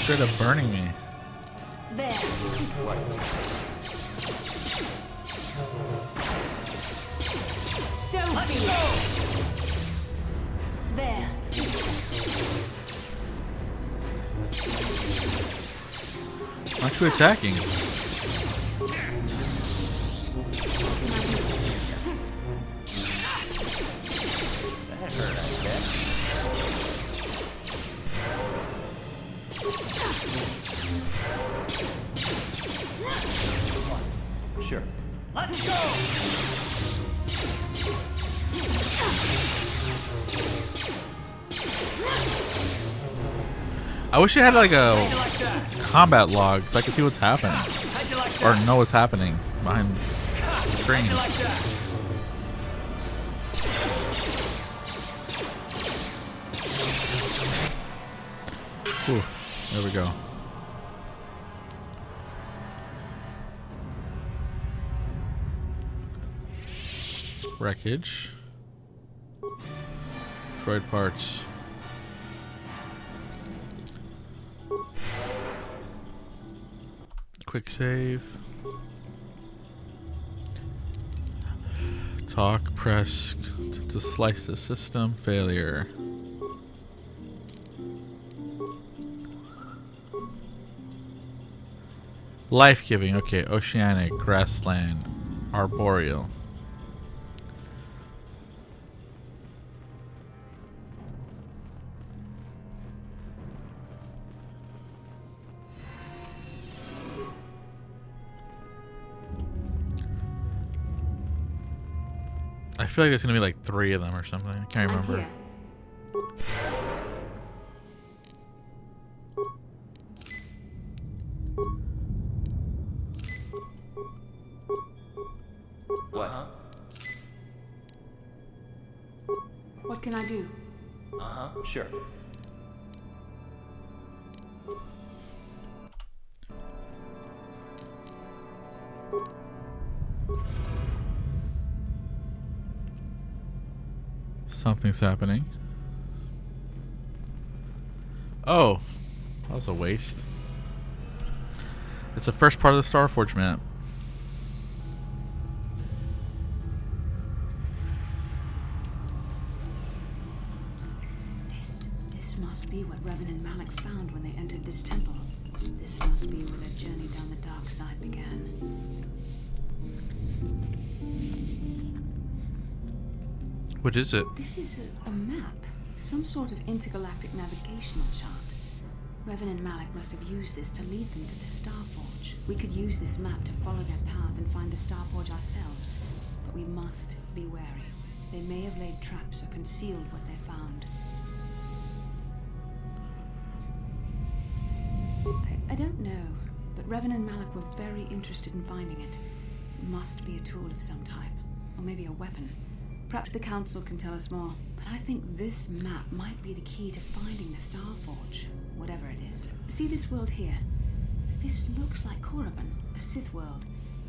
Straight up burning me. There. What? So be it. There. Aren't you attacking? That hurt, I guess. Sure. Let's go! I wish it had like a combat log so I could see what's happening. Or know what's happening behind the screen. Ooh, there we go. Wreckage. Droid parts. Quick save. Talk, press to slice the system. Failure. Life-giving. Okay, oceanic, grassland, arboreal. I feel like there's gonna be like 3 of them or something. I can't remember. What? What can I do? Sure. Something's happening. Oh, that was a waste. It's the first part of the Starforge map. This must be what Revan and Malik found when they entered this temple. This must be where their journey down the dark side began. What is it? This is a map. Some sort of intergalactic navigational chart. Revan and Malik must have used this to lead them to the Starforge. We could use this map to follow their path and find the Starforge ourselves. But we must be wary. They may have laid traps or concealed what they found. I don't know, but Revan and Malik were very interested in finding it. It must be a tool of some type, or maybe a weapon. Perhaps the Council can tell us more, but I think this map might be the key to finding the Starforge, whatever it is. See this world here? This looks like Korriban, a Sith world.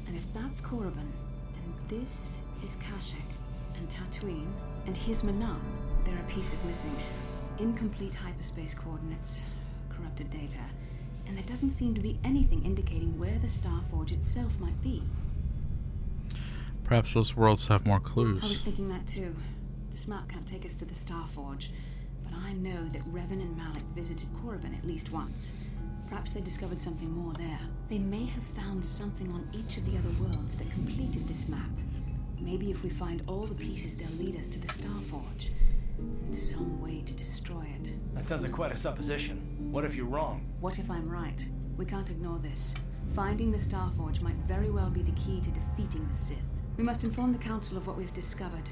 And if that's Korriban, then this is Kashyyyk, and Dantooine, and here's Manam. There are pieces missing. Incomplete hyperspace coordinates, corrupted data, and there doesn't seem to be anything indicating where the Starforge itself might be. Perhaps those worlds have more clues. I was thinking that too. This map can't take us to the Starforge, but I know that Revan and Malik visited Korriban at least once. Perhaps they discovered something more there. They may have found something on each of the other worlds that completed this map. Maybe if we find all the pieces, they'll lead us to the Starforge. And some way to destroy it. That sounds like quite a supposition. What if you're wrong? What if I'm right? We can't ignore this. Finding the Starforge might very well be the key to defeating the Sith. We must inform the Council of what we've discovered.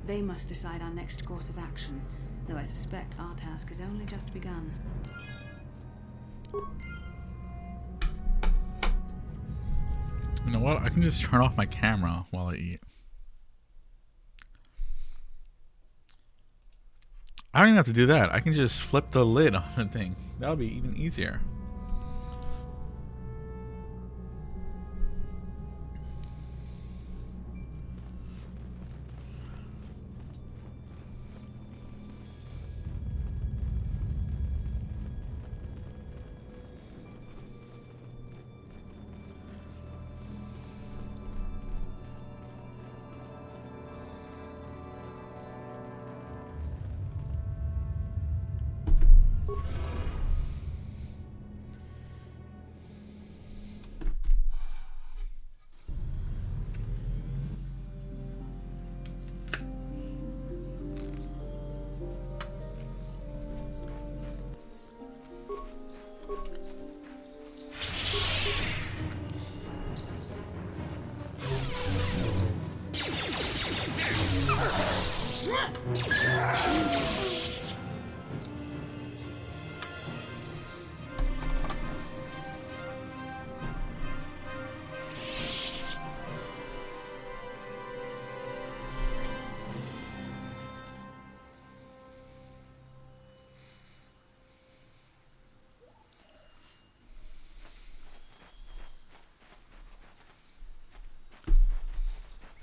They must decide our next course of action, though I suspect our task has only just begun. You know what? I can just turn off my camera while I eat. I don't even have to do that. I can just flip the lid on the thing. That'll be even easier.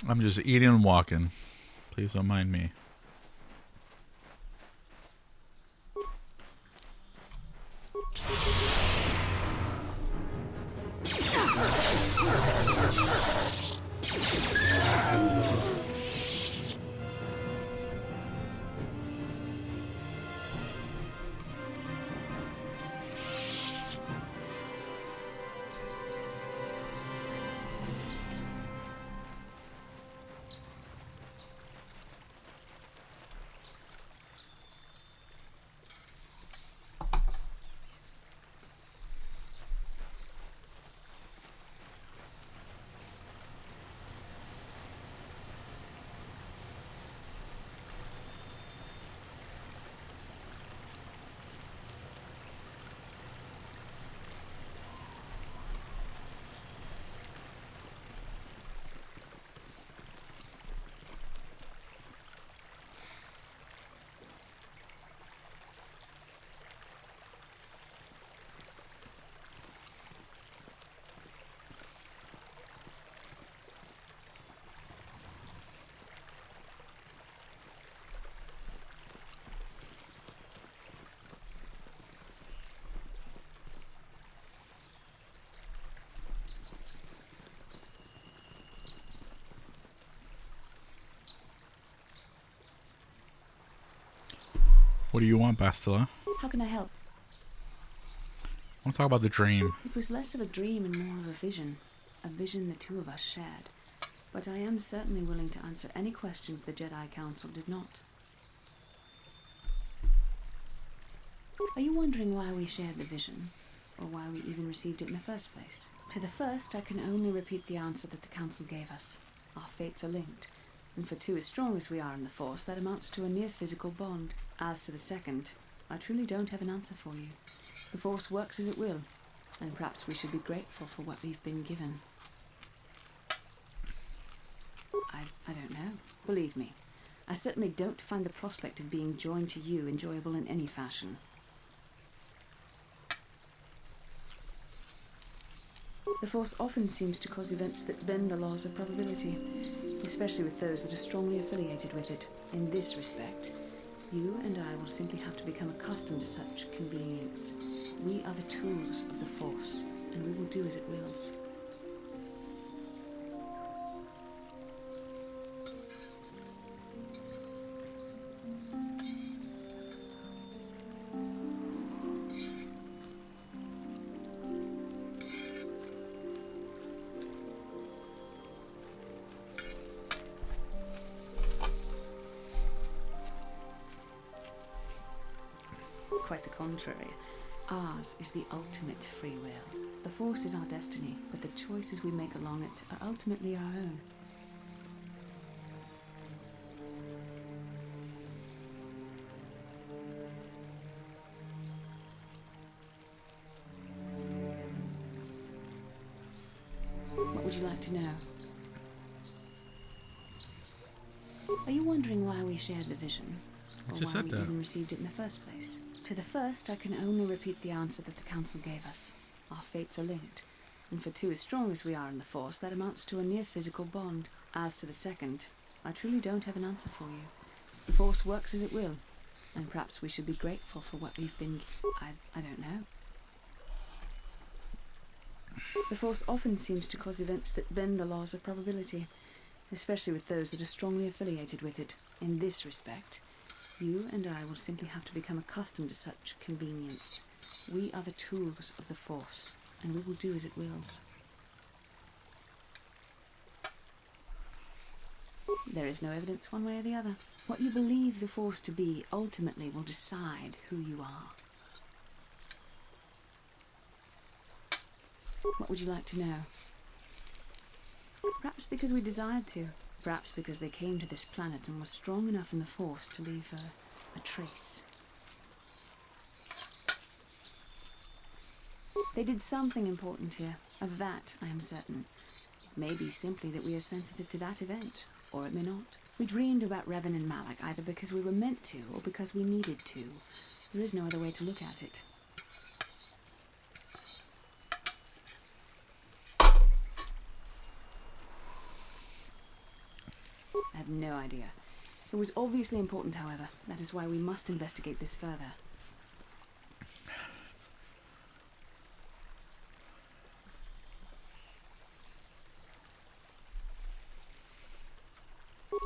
I'm just eating and walking. Please don't mind me. What do you want, Bastila? How can I help? I want to talk about the dream. It was less of a dream and more of a vision the two of us shared. But I am certainly willing to answer any questions the Jedi Council did not. Are you wondering why we shared the vision? Or why we even received it in the first place? To the first, I can only repeat the answer that the Council gave us. Our fates are linked. And for two as strong as we are in the Force, that amounts to a near-physical bond. As to the second, I truly don't have an answer for you. The Force works as it will, and perhaps we should be grateful for what we've been given. I don't know. Believe me, I certainly don't find the prospect of being joined to you enjoyable in any fashion. The Force often seems to cause events that bend the laws of probability, especially with those that are strongly affiliated with it. In this respect, you and I will simply have to become accustomed to such convenience. We are the tools of the Force, and we will do as it wills. Quite the contrary. Ours is the ultimate free will. The Force is our destiny, but the choices we make along it are ultimately our own. What would you like to know? Are you wondering why we shared the vision? Or why we even received it in the first place? To the first, I can only repeat the answer that the Council gave us. Our fates are linked, and for two as strong as we are in the Force, that amounts to a near-physical bond. As to the second, I truly don't have an answer for you. The Force works as it will, and perhaps we should be grateful for what we've been... I don't know. The Force often seems to cause events that bend the laws of probability, especially with those that are strongly affiliated with it. In this respect, you and I will simply have to become accustomed to such convenience. We are the tools of the Force, and we will do as it wills. There is no evidence one way or the other. What you believe the Force to be ultimately will decide who you are. What would you like to know? Perhaps because we desired to. Perhaps because they came to this planet and were strong enough in the Force to leave a trace. They did something important here. Of that, I am certain. It may be simply that we are sensitive to that event, or it may not. We dreamed about Revan and Malak either because we were meant to, or because we needed to. There is no other way to look at it. I have no idea. It was obviously important, however. That is why we must investigate this further.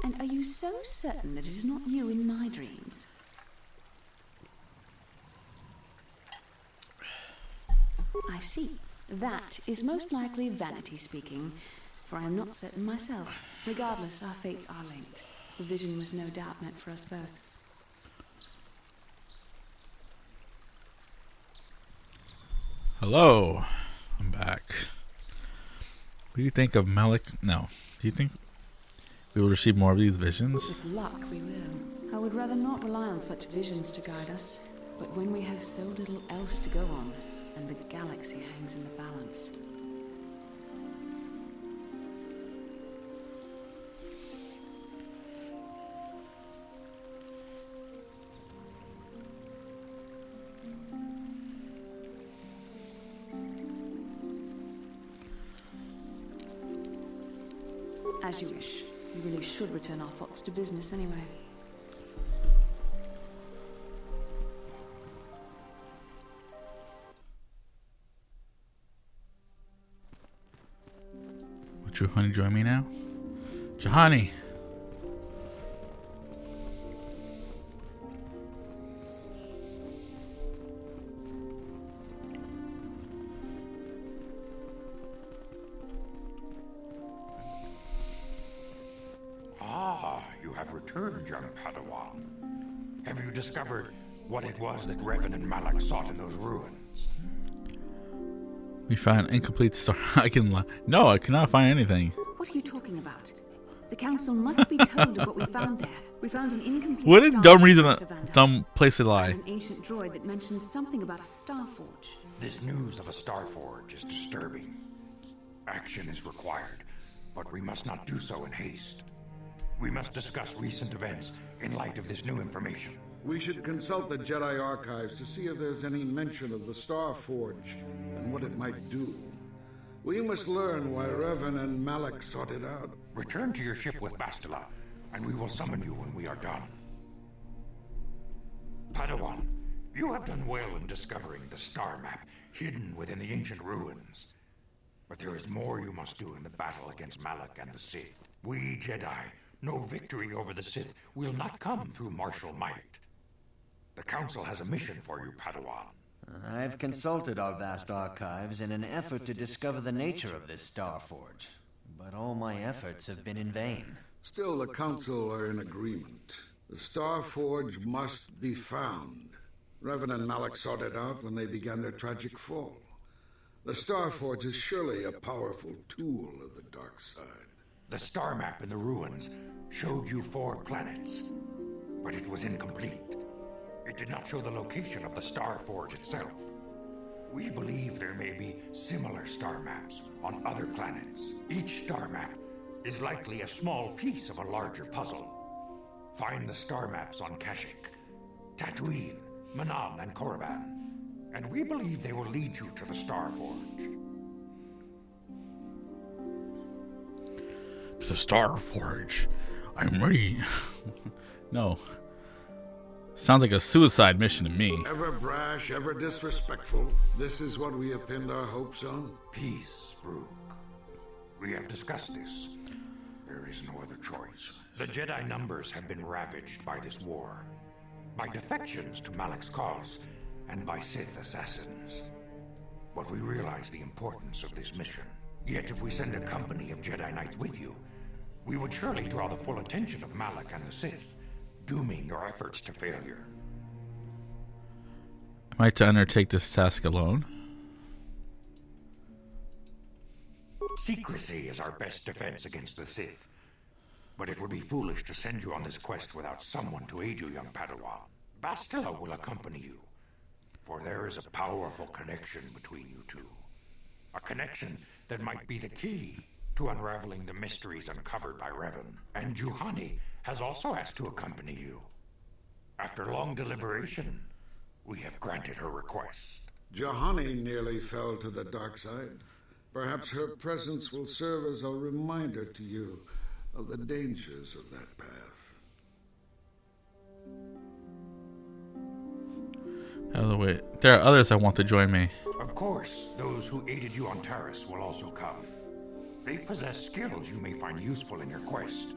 And are you so certain that it is not you in my dreams? I see. That is most likely vanity speaking, for I am not certain myself. Regardless, our fates are linked. The vision was no doubt meant for us both. Hello. I'm back. What do you think of Malik? No. Do you think we will receive more of these visions? With luck, we will. I would rather not rely on such visions to guide us, but when we have so little else to go on, and the galaxy hangs in the balance. As you wish. We really should return our thoughts to business anyway. Would Juhani join me now? Juhani! You have returned, young Padawan. Have you discovered what it was that Revan and Malak sought in those ruins? We found incomplete star. I can lie. No, I cannot find anything. What are you talking about? The council must be told of what we found there. We found an incomplete. What a dumb reason, dumb place to lie. An ancient droid that mentioned something about a star forge. This news of a star forge is disturbing. Action is required, but we must not do so in haste. We must discuss recent events in light of this new information. We should consult the Jedi archives to see if there's any mention of the Star Forge and what it might do. We must learn why Revan and Malak sought it out. Return to your ship with Bastila, and we will summon you when we are done. Padawan, you have done well in discovering the star map hidden within the ancient ruins. But there is more you must do in the battle against Malak and the Sith. We Jedi know victory over the Sith will not come through martial might. The Council has a mission for you, Padawan. I've consulted our vast archives in an effort to discover the nature of this Star Forge, but all my efforts have been in vain. Still, the Council are in agreement. The Star Forge must be found. Revan and Malak sought it out when they began their tragic fall. The Star Forge is surely a powerful tool of the dark side. The star map in the ruins showed you 4 planets, but it was incomplete. It did not show the location of the Star Forge itself. We believe there may be similar star maps on other planets. Each star map is likely a small piece of a larger puzzle. Find the star maps on Kashyyyk, Dantooine, Manam, and Korriban, and we believe they will lead you to the Star Forge. The Star Forge. I'm ready. No. Sounds like a suicide mission to me. Ever brash, ever disrespectful. This is what we have pinned our hopes on? Peace, Rook. We have discussed this. There is no other choice. The Jedi numbers have been ravaged by this war. By defections to Malak's cause, and by Sith assassins. But we realize the importance of this mission. Yet if we send a company of Jedi Knights with you, we would surely draw the full attention of Malak and the Sith, dooming your efforts to failure. Am I to undertake this task alone? Secrecy is our best defense against the Sith. But it would be foolish to send you on this quest without someone to aid you, young Padawan. Bastila will accompany you, for there is a powerful connection between you two. A connection that might be the key to unraveling the mysteries uncovered by Revan. And Juhani has also asked to accompany you. After long deliberation, we have granted her request. Juhani nearly fell to the dark side. Perhaps her presence will serve as a reminder to you of the dangers of that path. Out of the way. There are others that want to join me. Of course, those who aided you on Taris will also come. They possess skills you may find useful in your quest.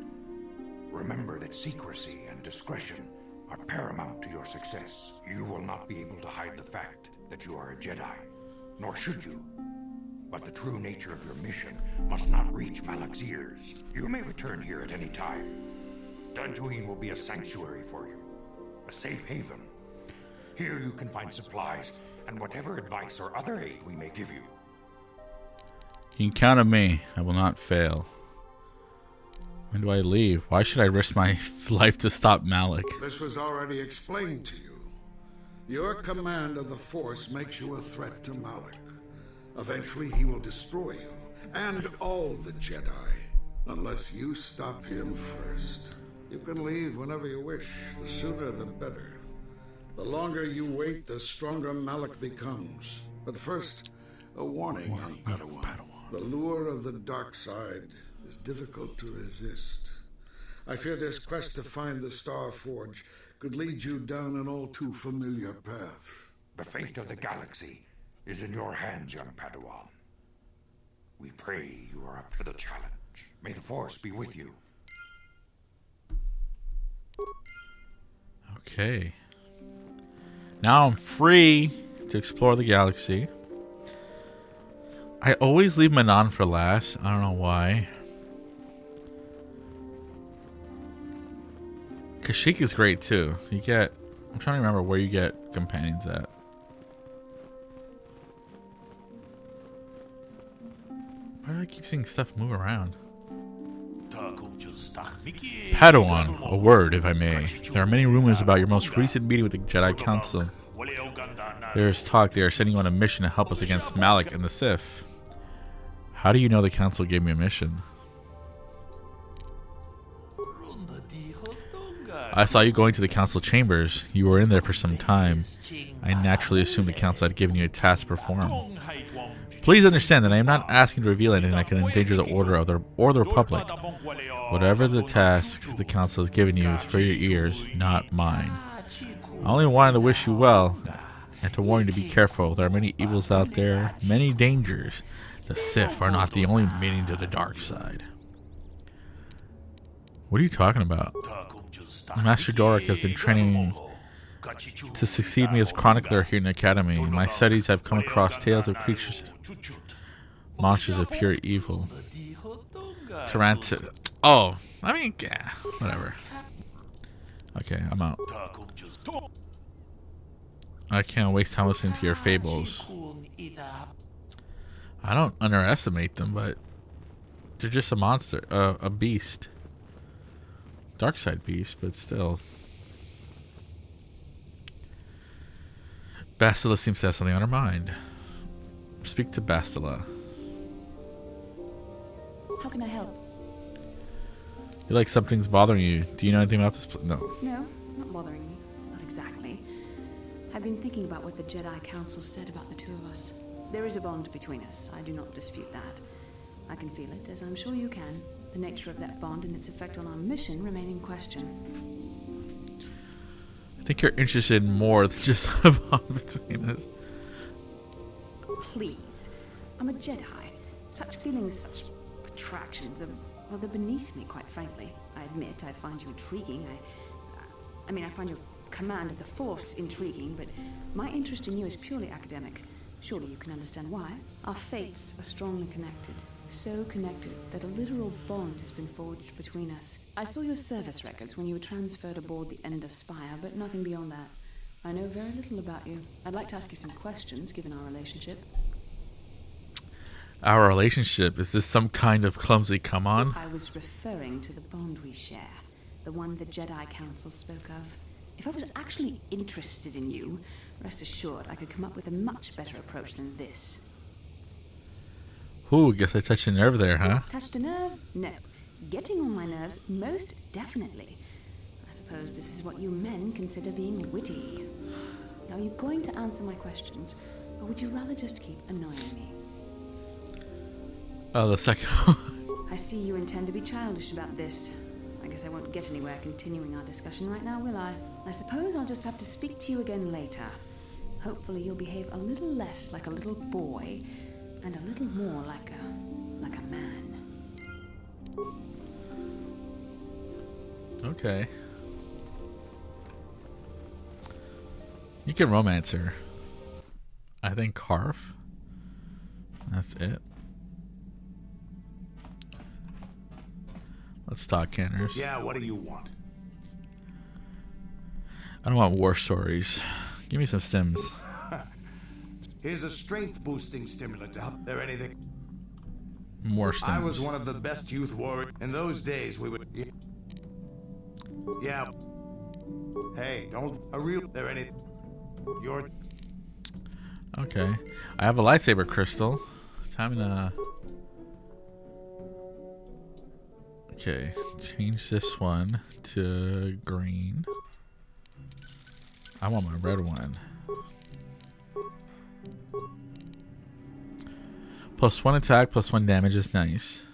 Remember that secrecy and discretion are paramount to your success. You will not be able to hide the fact that you are a Jedi, nor should you. But the true nature of your mission must not reach Malak's ears. You may return here at any time. Dantooine will be a sanctuary for you, a safe haven. Here you can find supplies and whatever advice or other aid we may give you. You can count on me. I will not fail. When do I leave? Why should I risk my life to stop Malak? This was already explained to you. Your command of the Force makes you a threat to Malak. Eventually he will destroy you, and all the Jedi, unless you stop him first. You can leave whenever you wish. The sooner the better. The longer you wait, the stronger Malak becomes. But first, a warning, young Padawan. The lure of the dark side is difficult to resist. I fear this quest to find the Star Forge could lead you down an all too familiar path. The fate of the galaxy is in your hands, young Padawan. We pray you are up to the challenge. May the Force be with you. Okay. Now I'm free to explore the galaxy. I always leave Manon for last. I don't know why. Kashyyyk is great too. You get... I'm trying to remember where you get companions at. Why do I keep seeing stuff move around? Padawan, a word, if I may. There are many rumors about your most recent meeting with the Jedi Council. There is talk they are sending you on a mission to help us against Malak and the Sith. How do you know the Council gave me a mission? I saw you going to the Council chambers. You were in there for some time. I naturally assumed the Council had given you a task to perform. Please understand that I am not asking to reveal anything that can endanger the Order or the Republic. Whatever the task the Council has given you is for your ears, not mine. I only wanted to wish you well, and to warn you to be careful. There are many evils out there, many dangers. The Sith are not the only means of the dark side. What are you talking about? Master Doric has been training to succeed me as chronicler here in the Academy. In my studies, I've come across tales of creatures, monsters of pure evil. Tarantis. Oh, I mean, yeah, whatever. Okay, I'm out. I can't waste time listening to your fables. I don't underestimate them, but they're just a monster, a beast. Dark side beast, but still. Bastila seems to have something on her mind. Speak to Bastila. How can I help? You're like something's bothering you. Do you know anything about this? No. No, not bothering me. Not exactly. I've been thinking about what the Jedi Council said about the two of us. There is a bond between us. I do not dispute that. I can feel it, as I'm sure you can. The nature of that bond and its effect on our mission remain in question. I think you're interested in more than just a bond between us. Please. I'm a Jedi. Such feelings, such attractions are, well, they're beneath me, quite frankly. I admit I find you intriguing. I mean, I find your command of the Force intriguing, but my interest in you is purely academic. Surely you can understand why. Our fates are strongly connected. So connected that a literal bond has been forged between us. I saw your service records when you were transferred aboard the Ender Spire, but nothing beyond that. I know very little about you. I'd like to ask you some questions, given our relationship. Our relationship? Is this some kind of clumsy come on? I was referring to the bond we share. The one the Jedi Council spoke of. If I was actually interested in you, rest assured I could come up with a much better approach than this. Ooh, guess I touched a nerve there, huh? Touched a nerve? No. Getting on my nerves, most definitely. I suppose this is what you men consider being witty. Now, are you going to answer my questions, or would you rather just keep annoying me? Oh, the second one. I see you intend to be childish about this. I guess I won't get anywhere continuing our discussion right now, will I? I suppose I'll just have to speak to you again later. Hopefully you'll behave a little less like a little boy and a little more like a man. Okay. You can romance her. I think carve. That's it. Let's talk, Canners. Yeah, what do you want? I don't want war stories. Give me some stims. Here's a strength-boosting stimulant to help. There anything? More stims. I was one of the best youth warriors. In those days, we would... Yeah. Hey, don't... A real... There anything? You're... Okay. I have a lightsaber crystal. Time to... Okay. Change this one to green. I want my red one. +1 attack, +1 damage is nice.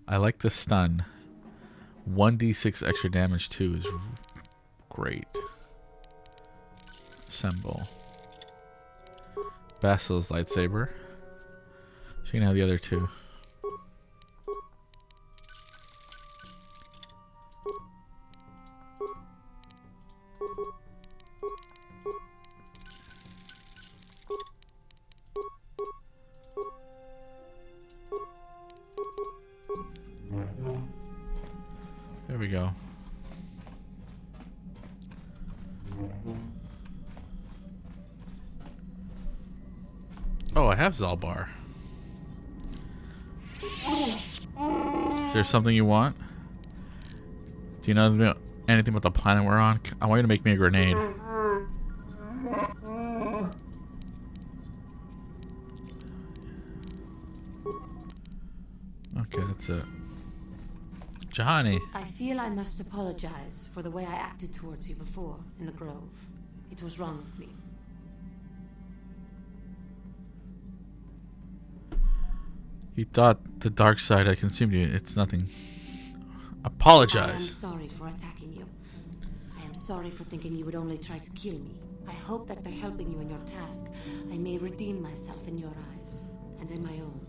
I like the stun. 1d6 extra damage too is great. Assemble. Basil's lightsaber. She can have the other two. There we go. Oh, I have Zalbar. Is there something you want? Do you know anything about the planet we're on? I want you to make me a grenade. Okay, that's it. Juhani. I feel I must apologize for the way I acted towards you before in the Grove. It was wrong of me. You thought the dark side had consumed you. It's nothing. Apologize. I am sorry for attacking you. I am sorry for thinking you would only try to kill me. I hope that by helping you in your task, I may redeem myself in your eyes and in my own.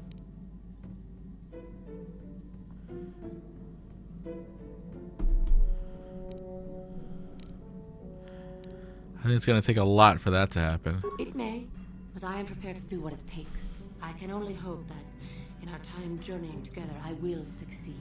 I think it's going to take a lot for that to happen. It may, but I am prepared to do what it takes. I can only hope that in our time journeying together, I will succeed.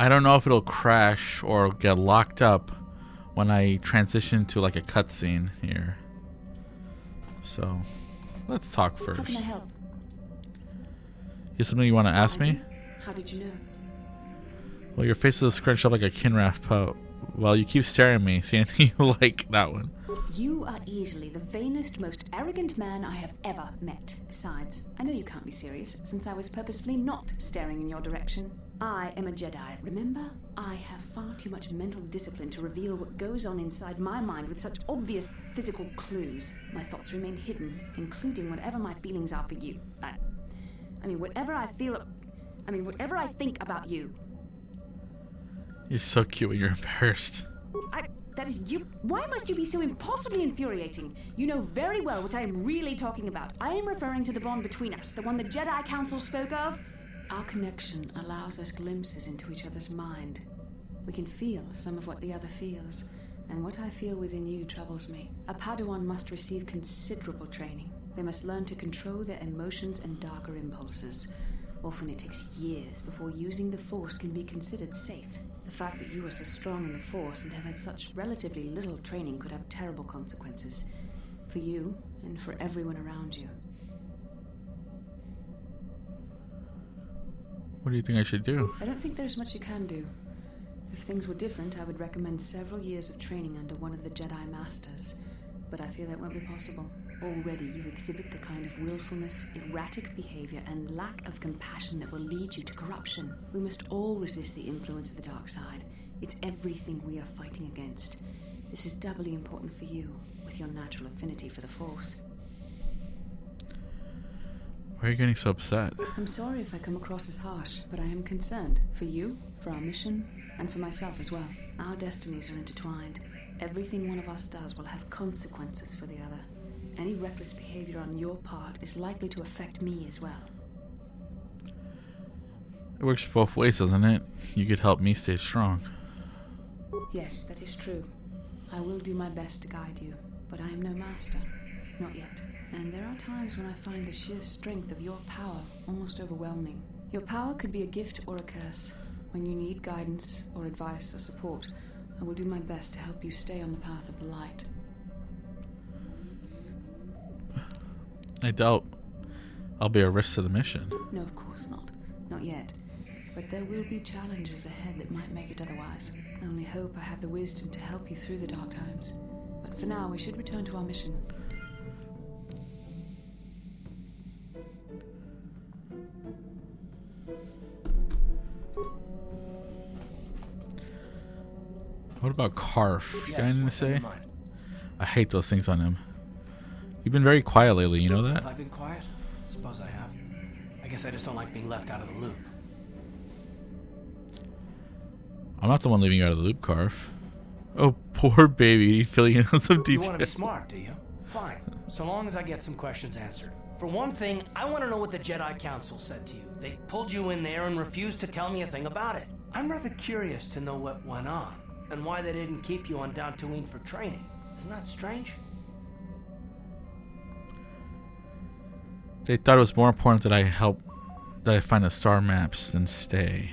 I don't know if it'll crash or get locked up when I transition to like a cutscene here. So, let's talk first. How can I help? Is something you want to ask me? How did you know? Well, your face is scrunched up like a Kinrath pout. Well, you keep staring at me. See anything you like? That one. You are easily the vainest, most arrogant man I have ever met. Besides, I know you can't be serious, since I was purposefully not staring in your direction. I am a Jedi, remember? I have far too much mental discipline to reveal what goes on inside my mind with such obvious physical clues. My thoughts remain hidden, including whatever my feelings are for you. Whatever I think about you. You're so cute when you're embarrassed. That is you. Why must you be so impossibly infuriating? You know very well what I am really talking about. I am referring to the bond between us, the one the Jedi Council spoke of. Our connection allows us glimpses into each other's mind. We can feel some of what the other feels, and what I feel within you troubles me. A Padawan must receive considerable training. They must learn to control their emotions and darker impulses. Often it takes years before using the Force can be considered safe. The fact that you are so strong in the Force and have had such relatively little training could have terrible consequences. For you, and for everyone around you. What do you think I should do? I don't think there's much you can do. If things were different, I would recommend several years of training under one of the Jedi Masters. but I fear that won't be possible. Already you exhibit the kind of willfulness, erratic behavior, and lack of compassion that will lead you to corruption. We must all resist the influence of the dark side. It's everything we are fighting against. This is doubly important for you, with your natural affinity for the Force. Why are you getting so upset? I'm sorry if I come across as harsh, but I am concerned for you, for our mission, and for myself as well. Our destinies are intertwined. Everything one of us does will have consequences for the other. Any reckless behavior on your part is likely to affect me as well. It works both ways, doesn't it? You could help me stay strong. Yes, that is true. I will do my best to guide you, but I am no master. Not yet. And there are times when I find the sheer strength of your power almost overwhelming. Your power could be a gift or a curse. When you need guidance or advice or support, I will do my best to help you stay on the path of the light. I doubt I'll be a risk to the mission. No, of course not. Not yet. But there will be challenges ahead that might make it otherwise. I only hope I have the wisdom to help you through the dark times. But for now, we should return to our mission. What about Karf? You got anything to say? never mind. I hate those things on him. You've been very quiet lately, you know that? Have I been quiet? Suppose I have. I guess I just don't like being left out of the loop. I'm not the one leaving you out of the loop, Karf. Oh, poor baby. You filling in on some You details. want to be smart, do you? Fine. So long as I get some questions answered. For one thing, I want to know what the Jedi Council said to you. They pulled you in there and refused to tell me a thing about it. I'm rather curious to know what went on, and why they didn't keep you on Dantooine for training. Isn't that strange? They thought it was more important that I find the star maps than stay.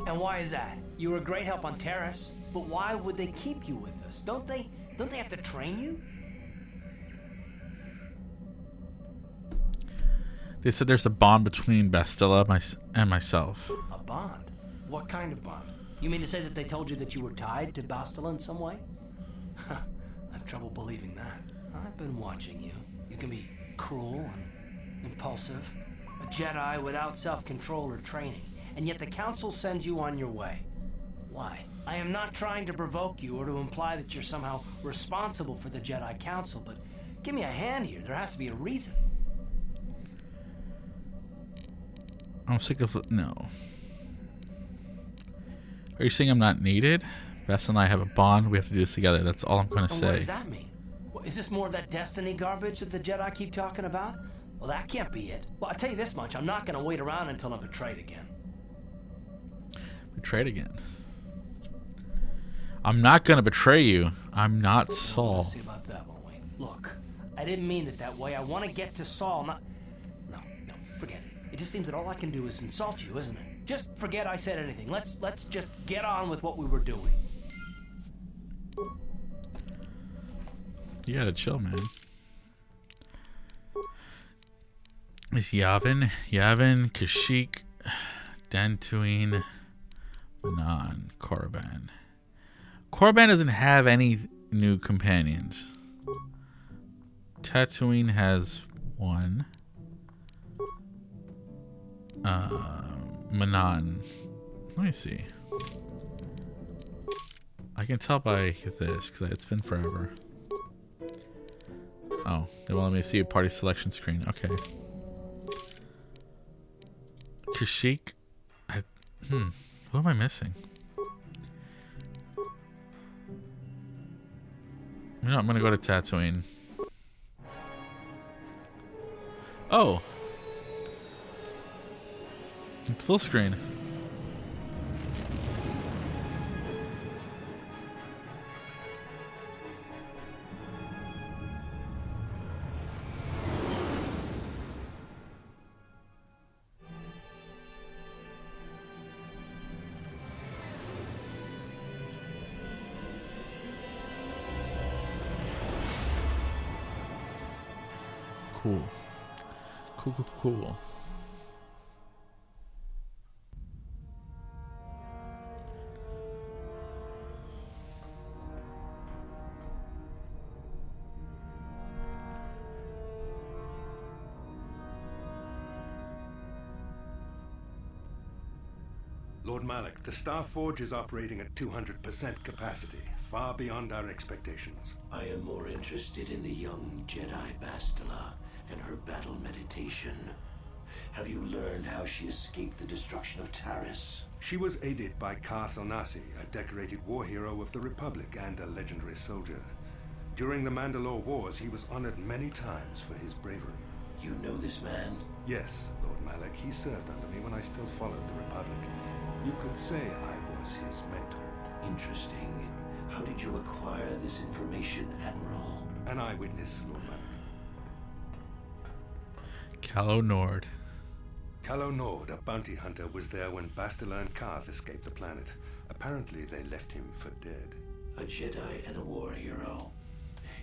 And why is that? You were a great help on Taris, but why would they keep you with us? Don't they have to train you? They said there's a bond between Bastila and myself. A bond? What kind of bond? You mean to say that they told you that you were tied to Bastila in some way? I have trouble believing that. I've been watching you. You can be cruel and impulsive, a Jedi without self-control or training, and yet the Council sends you on your way. Why? I am not trying to provoke you or to imply that you're somehow responsible for the Jedi Council, but give me a hand here. There has to be a reason. I'm sick of... No. Are you saying I'm not needed? Bess and I have a bond. We have to do this together. That's all I'm going to say. What does that mean? Is this more of that destiny garbage that the Jedi keep talking about? Well, that can't be it. Well, I'll tell you this much. I'm not going to wait around until I'm betrayed again. Betrayed again? I'm not going to betray you. I'm not Saul. We'll see about that, won't we? Look, I didn't mean it that way. I want to get to Saul, not... No, forget it. It just seems that all I can do is insult you, isn't it? Just forget I said anything. Let's just get on with what we were doing. You gotta chill, man. It's Yavin, Kashyyyk, Dantooine, Manan, Korriban. Korriban doesn't have any new companions. Tatooine has one. Manan. Let me see. I can tell by this because it's been forever. Oh, they want me to see a party selection screen. Okay. Kashyyyk. Who am I missing? You know, I'm gonna go to Tatooine. Oh. It's full screen. Cool. Cool. Lord Malak, the Star Forge is operating at 200% capacity, far beyond our expectations. I am more interested in the young Jedi Bastila and her battle meditation. Have you learned how she escaped the destruction of Taris? She was aided by Karth Onasi, a decorated war hero of the Republic and a legendary soldier. During the Mandalore Wars, he was honored many times for his bravery. You know this man? Yes, Lord Malak. He served under me when I still followed the Republic. You could say I was his mentor. Interesting. How did you acquire this information, Admiral? An eyewitness, Lord Malak. Calo Nord. Calo Nord, a bounty hunter, was there when Bastila and Karth escaped the planet. Apparently, they left him for dead. A Jedi and a war hero.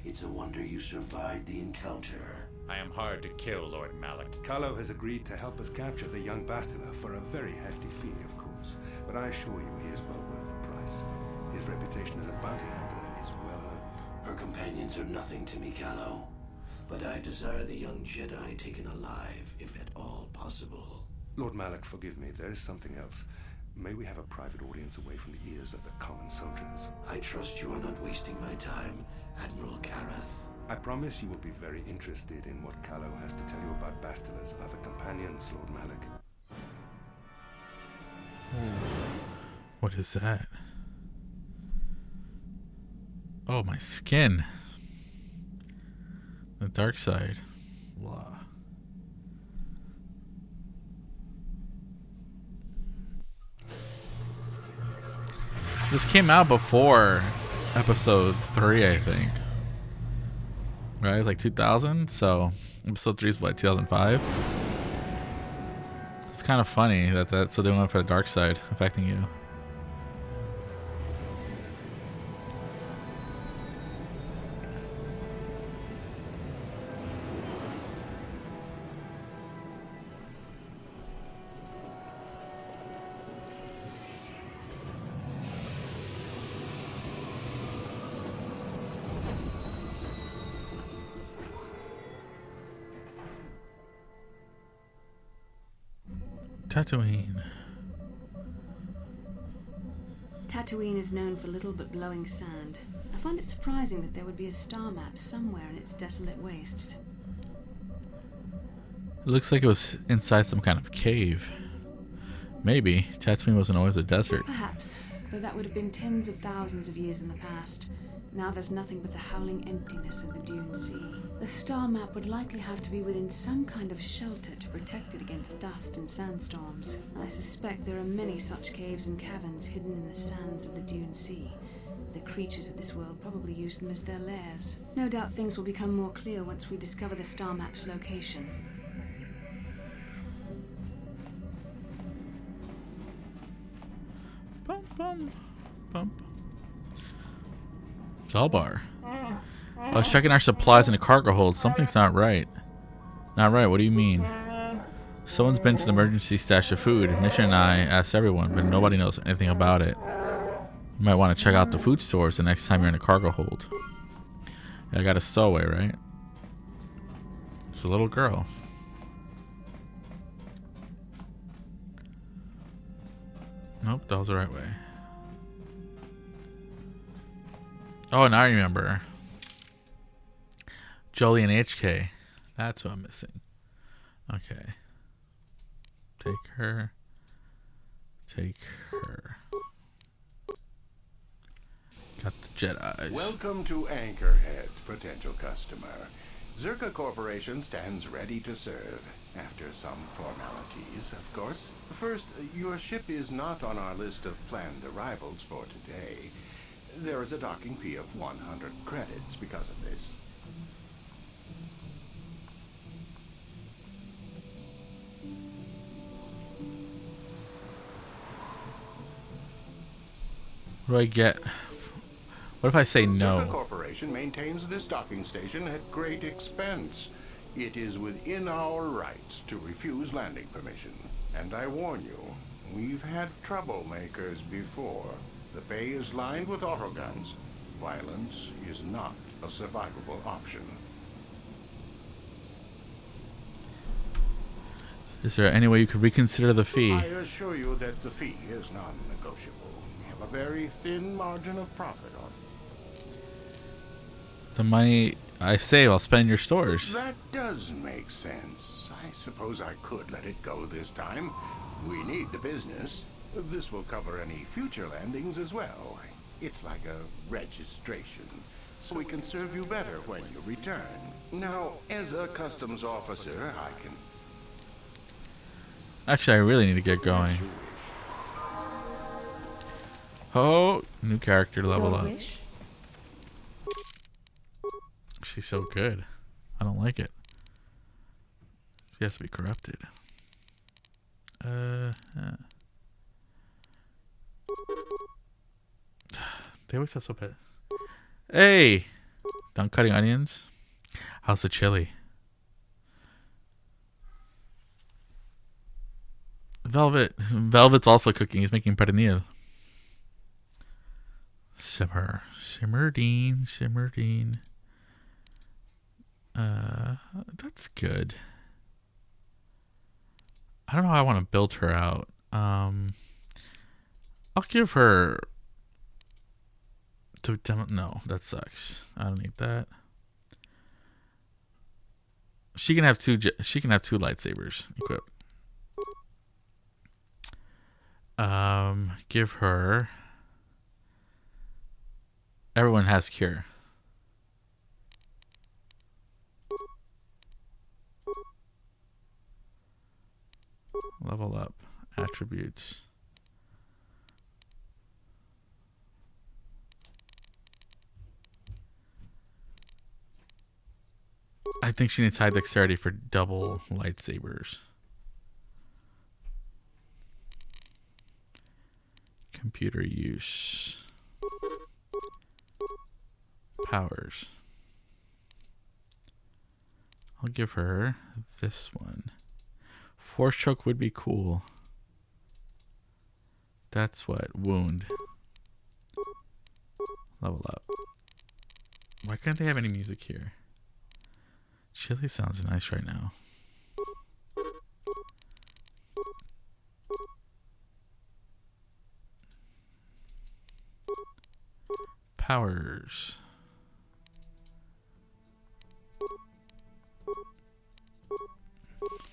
It's a wonder you survived the encounter. I am hard to kill, Lord Malak. Calo has agreed to help us capture the young Bastila for a very hefty fee, of course. But I assure you, he is well worth the price. His reputation as a bounty hunter is well earned. Her companions are nothing to me, Calo. But I desire the young Jedi taken alive, if at all possible. Lord Malak, forgive me. There is something else. May we have a private audience away from the ears of the common soldiers? I trust you are not wasting my time, Admiral Karath. I promise you will be very interested in what Calo has to tell you about Bastila's other companions, Lord Malak. What is that? Oh, my skin. The dark side. Blah. This came out before episode 3, I think. Right? It's like 2000, so episode 3 is what, 2005? It's kind of funny that so they went for the dark side affecting you. Tatooine. Tatooine is known for little but glowing sand. I find it surprising that there would be a star map somewhere in its desolate wastes. It looks like it was inside some kind of cave. Maybe Tatooine wasn't always a desert. Perhaps, though that would have been tens of thousands of years in the past. Now there's nothing but the howling emptiness of the Dune Sea. The star map would likely have to be within some kind of shelter to protect it against dust and sandstorms. I suspect there are many such caves and caverns hidden in the sands of the Dune Sea. The creatures of this world probably use them as their lairs. No doubt things will become more clear once we discover the star map's location. Bum, bum, bump. Zalbar. I was checking our supplies in the cargo hold. Something's not right. Not right? What do you mean? Someone's been to the emergency stash of food. Mission and I asked everyone, but nobody knows anything about it. You might want to check out the food stores the next time you're in a cargo hold. Yeah, I got a stowaway, right? It's a little girl. Nope, that was the right way. Oh, now I remember. Jolie and HK. That's what I'm missing. Okay. Take her. Take her. Got the Jedis. Welcome to Anchorhead, potential customer. Zerka Corporation stands ready to serve. After some formalities, of course. First, your ship is not on our list of planned arrivals for today. There is a docking fee of 100 credits because of this. What do I get? What if I say no? Zerka Corporation maintains this docking station at great expense. It is within our rights to refuse landing permission. And I warn you, we've had troublemakers before. The bay is lined with autoguns. Violence is not a survivable option. Is there any way you could reconsider the fee? I assure you that the fee is non-negotiable. We have a very thin margin of profit on it. The money I save, I'll spend in your stores. That does make sense. I suppose I could let it go this time. We need the business. This will cover any future landings as well. It's like a registration, so we can serve you better when you return. Now, as a customs officer, I can... Actually, I really need to get going. Oh, new character level up. She's so good. I don't like it. She has to be corrupted. They always have so bad. Hey! Done cutting onions? How's the chili? Velvet's also cooking. He's making pernil. Simmerdine. That's good. I don't know how I want to build her out. I'll give her to no, that sucks. I don't need that. She can have two lightsabers equipped. Give her. Everyone has cure. Level up. Attributes. I think she needs high dexterity for double lightsabers. Computer use. Powers. I'll give her this one. Force choke would be cool. That's what? Wound. Level up. Why can't they have any music here? Chili sounds nice right now. Powers.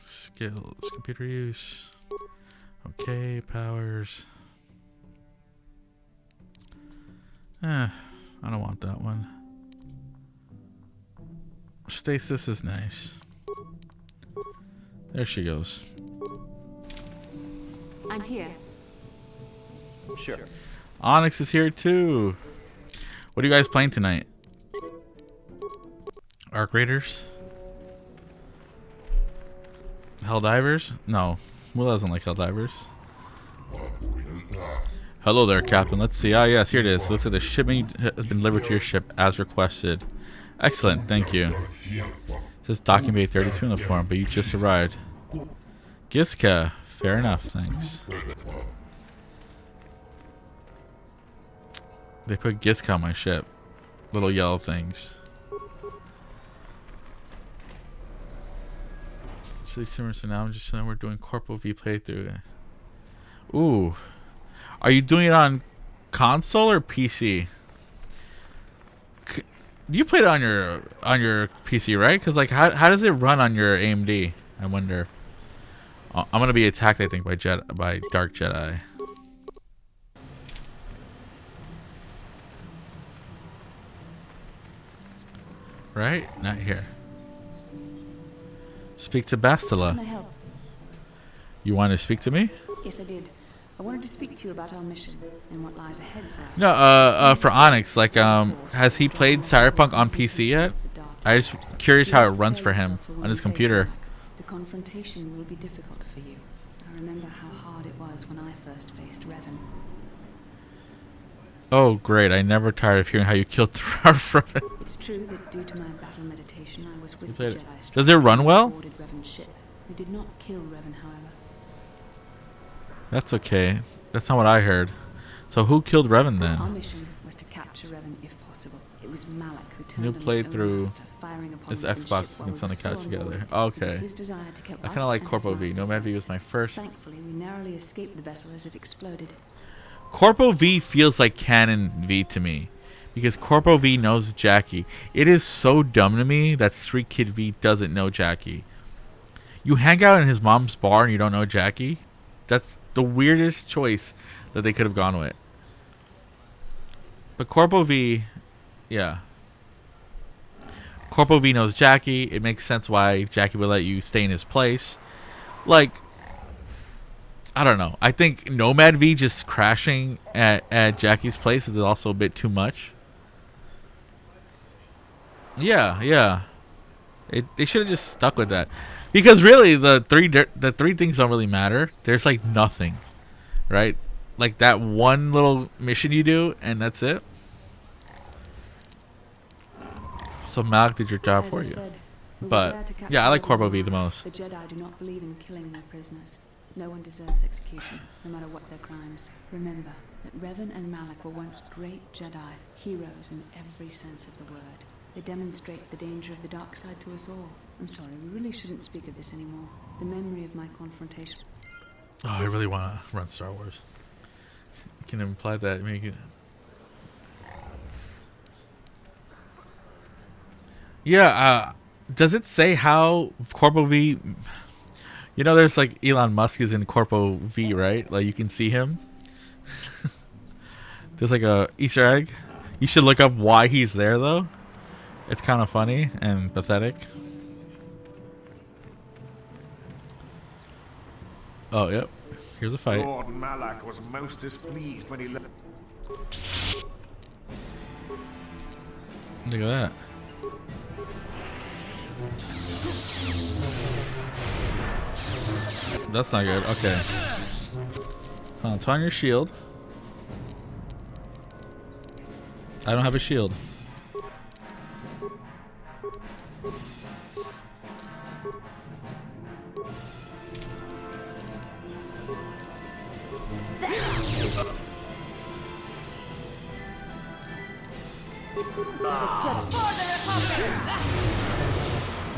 Skills. Computer use. Okay, powers. I don't want that one. Stasis is nice. There she goes. I'm here. Sure. Onyx is here too. What are you guys playing tonight? Arc Raiders? Helldivers? No. Will doesn't like Helldivers. Hello there, Captain. Let's see. Ah, yes, here it is. Looks like the shipment has been delivered to your ship as requested. Excellent, thank you. It says docking bay 32 in the form, but you just arrived. Giska. Fair enough, thanks. They put Giska on my ship. Little yellow things. So now I'm just saying we're doing Corporal V playthrough. Ooh. Are you doing it on console or PC? You played it on your PC, right? Because like, how does it run on your AMD? I wonder. I'm gonna be attacked, I think, by Dark Jedi. Right? Not here. Speak to Bastila. Can I help? You want to speak to me? Yes, I did. I wanted to speak to you about our mission and what lies ahead for us. No, for Onyx, like, has he played Cyberpunk on PC yet? I'm just curious how it runs for him on his computer. The confrontation will be difficult for you. I remember how hard it was when I first faced Revan. Oh, great. I never tired of hearing how you killed Revan. It's true that due to my battle meditation, I was with the Jedi. Does it run well? We did not kill Revan, however. That's okay. That's not what I heard. So who killed Revan then? Our mission was to capture Revan if possible. It was Malak who turned New on his own playthrough. master, firing upon It's the Revan Xbox. ship We while can we sit on the were still couch on together. board. It Okay. was his desire to kill I kind us of like and his Corpo V. master Nomad V first. was my first. Thankfully, we narrowly escaped the vessel as it exploded. Corpo V feels like Canon V to me. Because Corpo V knows Jackie. It is so dumb to me that Street Kid V doesn't know Jackie. You hang out in his mom's bar and you don't know Jackie? That's the weirdest choice that they could have gone with. But Corpo V, yeah. Corpo V knows Jackie. It makes sense why Jackie would let you stay in his place. Like, I don't know. I think Nomad V just crashing at Jackie's place is also a bit too much. Yeah, yeah. They should have just stuck with that, because really the three things don't really matter. There's like nothing, right? Like that one little mission you do, and that's it. So Malak did your job for you, but yeah, I like Corpo V the most. The Jedi do not believe in killing their prisoners. No one deserves execution, no matter what their crimes. Remember that Revan and Malak were once great Jedi, heroes in every sense of the word. They demonstrate the danger of the dark side to us all. I'm sorry, we really shouldn't speak of this anymore. The memory of my confrontation... Oh, I really want to run Star Wars. You can imply that, make it... Yeah, does it say how Corpo V... You know there's like Elon Musk is in Corpo V, right? Like you can see him. There's like a Easter egg. You should look up why he's there though. It's kind of funny and pathetic. Oh, yep. Here's a fight. Lord Malak was most displeased when he left. Look at that. That's not good. Okay. Hold on, turn on your shield. I don't have a shield.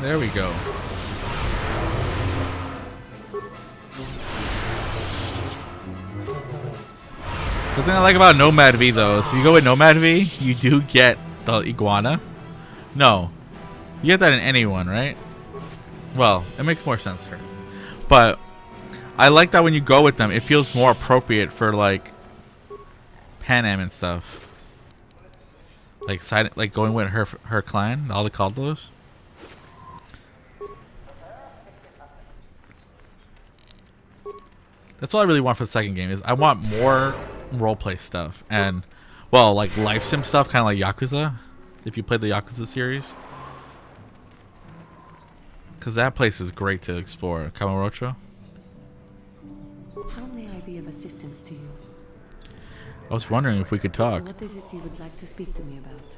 There we go. The thing I like about Nomad V though is if you go with Nomad V, you do get the iguana. No. You get that in any one, right? Well, it makes more sense here. But I like that when you go with them, it feels more appropriate for like Pan Am and stuff. Like going with her clan, all the Caldos. That's all I really want for the second game. Is I want more roleplay stuff and, well, like life sim stuff, kind of like Yakuza. If you played the Yakuza series, because that place is great to explore. Kamurocho. How may I be of assistance to you? I was wondering if we could talk. What is it you would like to speak to me about?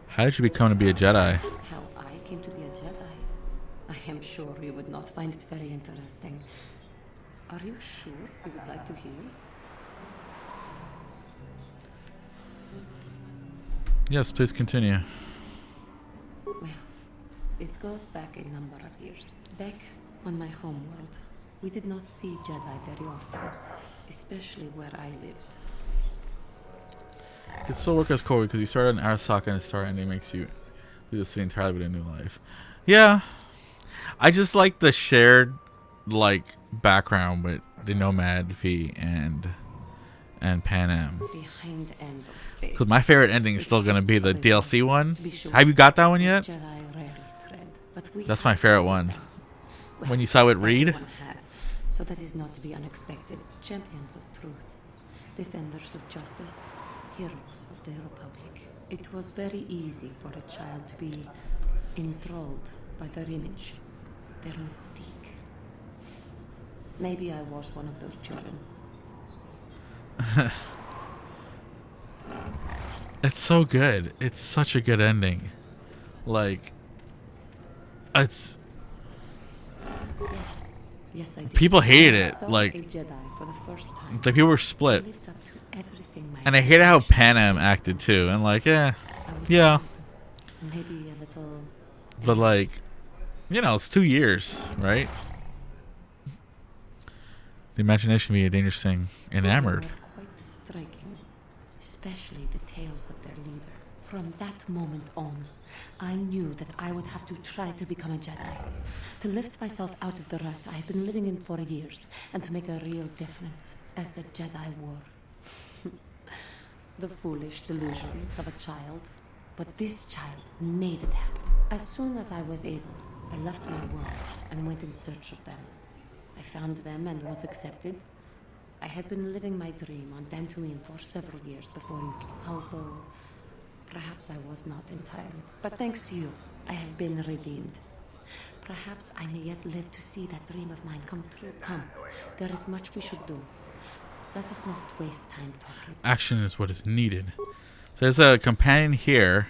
How did you become to be a Jedi? How I came to be a Jedi? I am sure you would not find it very interesting. Are you sure you would like to hear? Yes, please continue. Well, it goes back a number of years. Back on my homeworld, we did not see Jedi very often, especially where I lived. You can still work as Corey because you started in Arasaka and a star ending makes you do this thing entirely with a new life. Yeah, I just like the shared like background with the Nomad V and Pan Am. Behind the end of space. Because my favorite ending is still gonna be the DLC one. Sure. Have you got that one yet? Jedi rarely tread, but we That's my favorite one. When you saw it read. Everyone had, so that is not to be unexpected. Champions of truth, defenders of justice, heroes of the Republic. It was very easy for a child to be enthralled by their image, their mystique. Maybe I was one of those children. It's so good. It's such a good ending. Like, it's. Yes, I did. People hated I it. saw Like, a Jedi for the first time. like people were split. I lived up to everything my And I hate how Panem acted too. And like, yeah. Maybe a little. But like, you know, it's 2 years, right? The imagination can be a dangerous thing. Enamored. They were quite striking, especially the tales of their leader. From that moment on, I knew that I would have to try to become a Jedi, to lift myself out of the rut I had been living in for years, and to make a real difference as the Jedi wore. The foolish delusions of a child, but this child made it happen. As soon as I was able, I left my world and went in search of them. I found them and was accepted. I had been living my dream on Dantooine for several years before you came, although perhaps I was not entirely. But thanks to you, I have been redeemed. Perhaps I may yet live to see that dream of mine come true. Come, there is much we should do. Let us not waste time talking. Action is what is needed. So there's a companion here.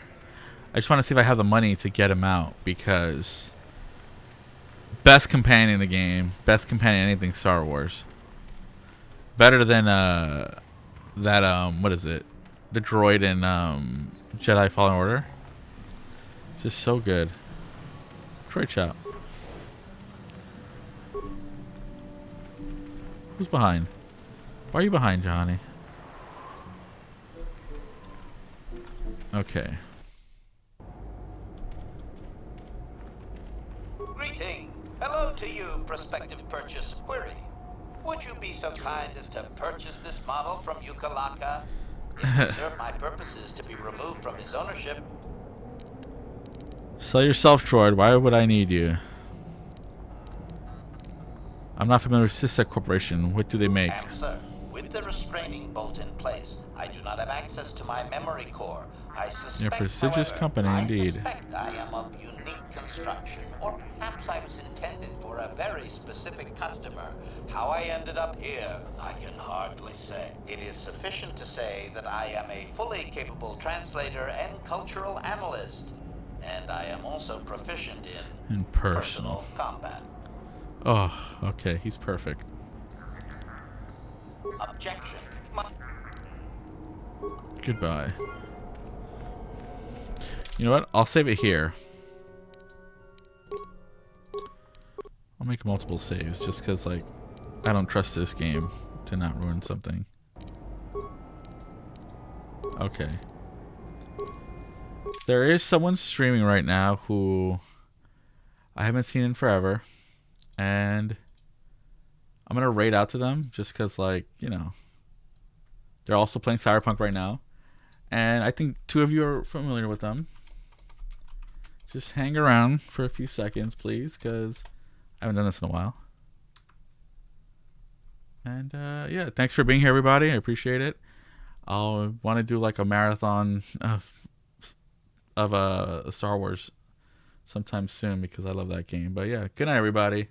I just want to see if I have the money to get him out, because best companion in the game, best companion in anything Star Wars. Better than what is it? The droid in Jedi Fallen Order. It's just so good. Droid shot. Who's behind? Why are you behind, Johnny? Okay. Greeting. Hello to you, prospective purchase query. Would you be so kind as to purchase this model from Yukalaka? It would serve my purposes to be removed from his ownership. Sell yourself, droid. Why would I need you? I'm not familiar with Sysec Corporation. What do they make? Sir, with the restraining bolt in place, I do not have access to my memory core. I suspect, You're a prestigious however, company indeed. I suspect I am of unique construction, or perhaps I was intended for a very specific customer. How I ended up here, I can hardly say. It is sufficient to say that I am a fully capable translator and cultural analyst, and I am also proficient in personal combat. Oh, okay. He's perfect. Objection. Goodbye. You know what? I'll save it here. I'll make multiple saves just because, like, I don't trust this game to not ruin something. Okay. There is someone streaming right now who I haven't seen in forever. And I'm going to raid out to them just because, like, you know, they're also playing Cyberpunk right now. And I think 2 of you are familiar with them. Just hang around for a few seconds, please, because I haven't done this in a while. And, yeah, thanks for being here, everybody. I appreciate it. I'll want to do, like, a marathon of Star Wars sometime soon because I love that game. But, yeah, good night, everybody.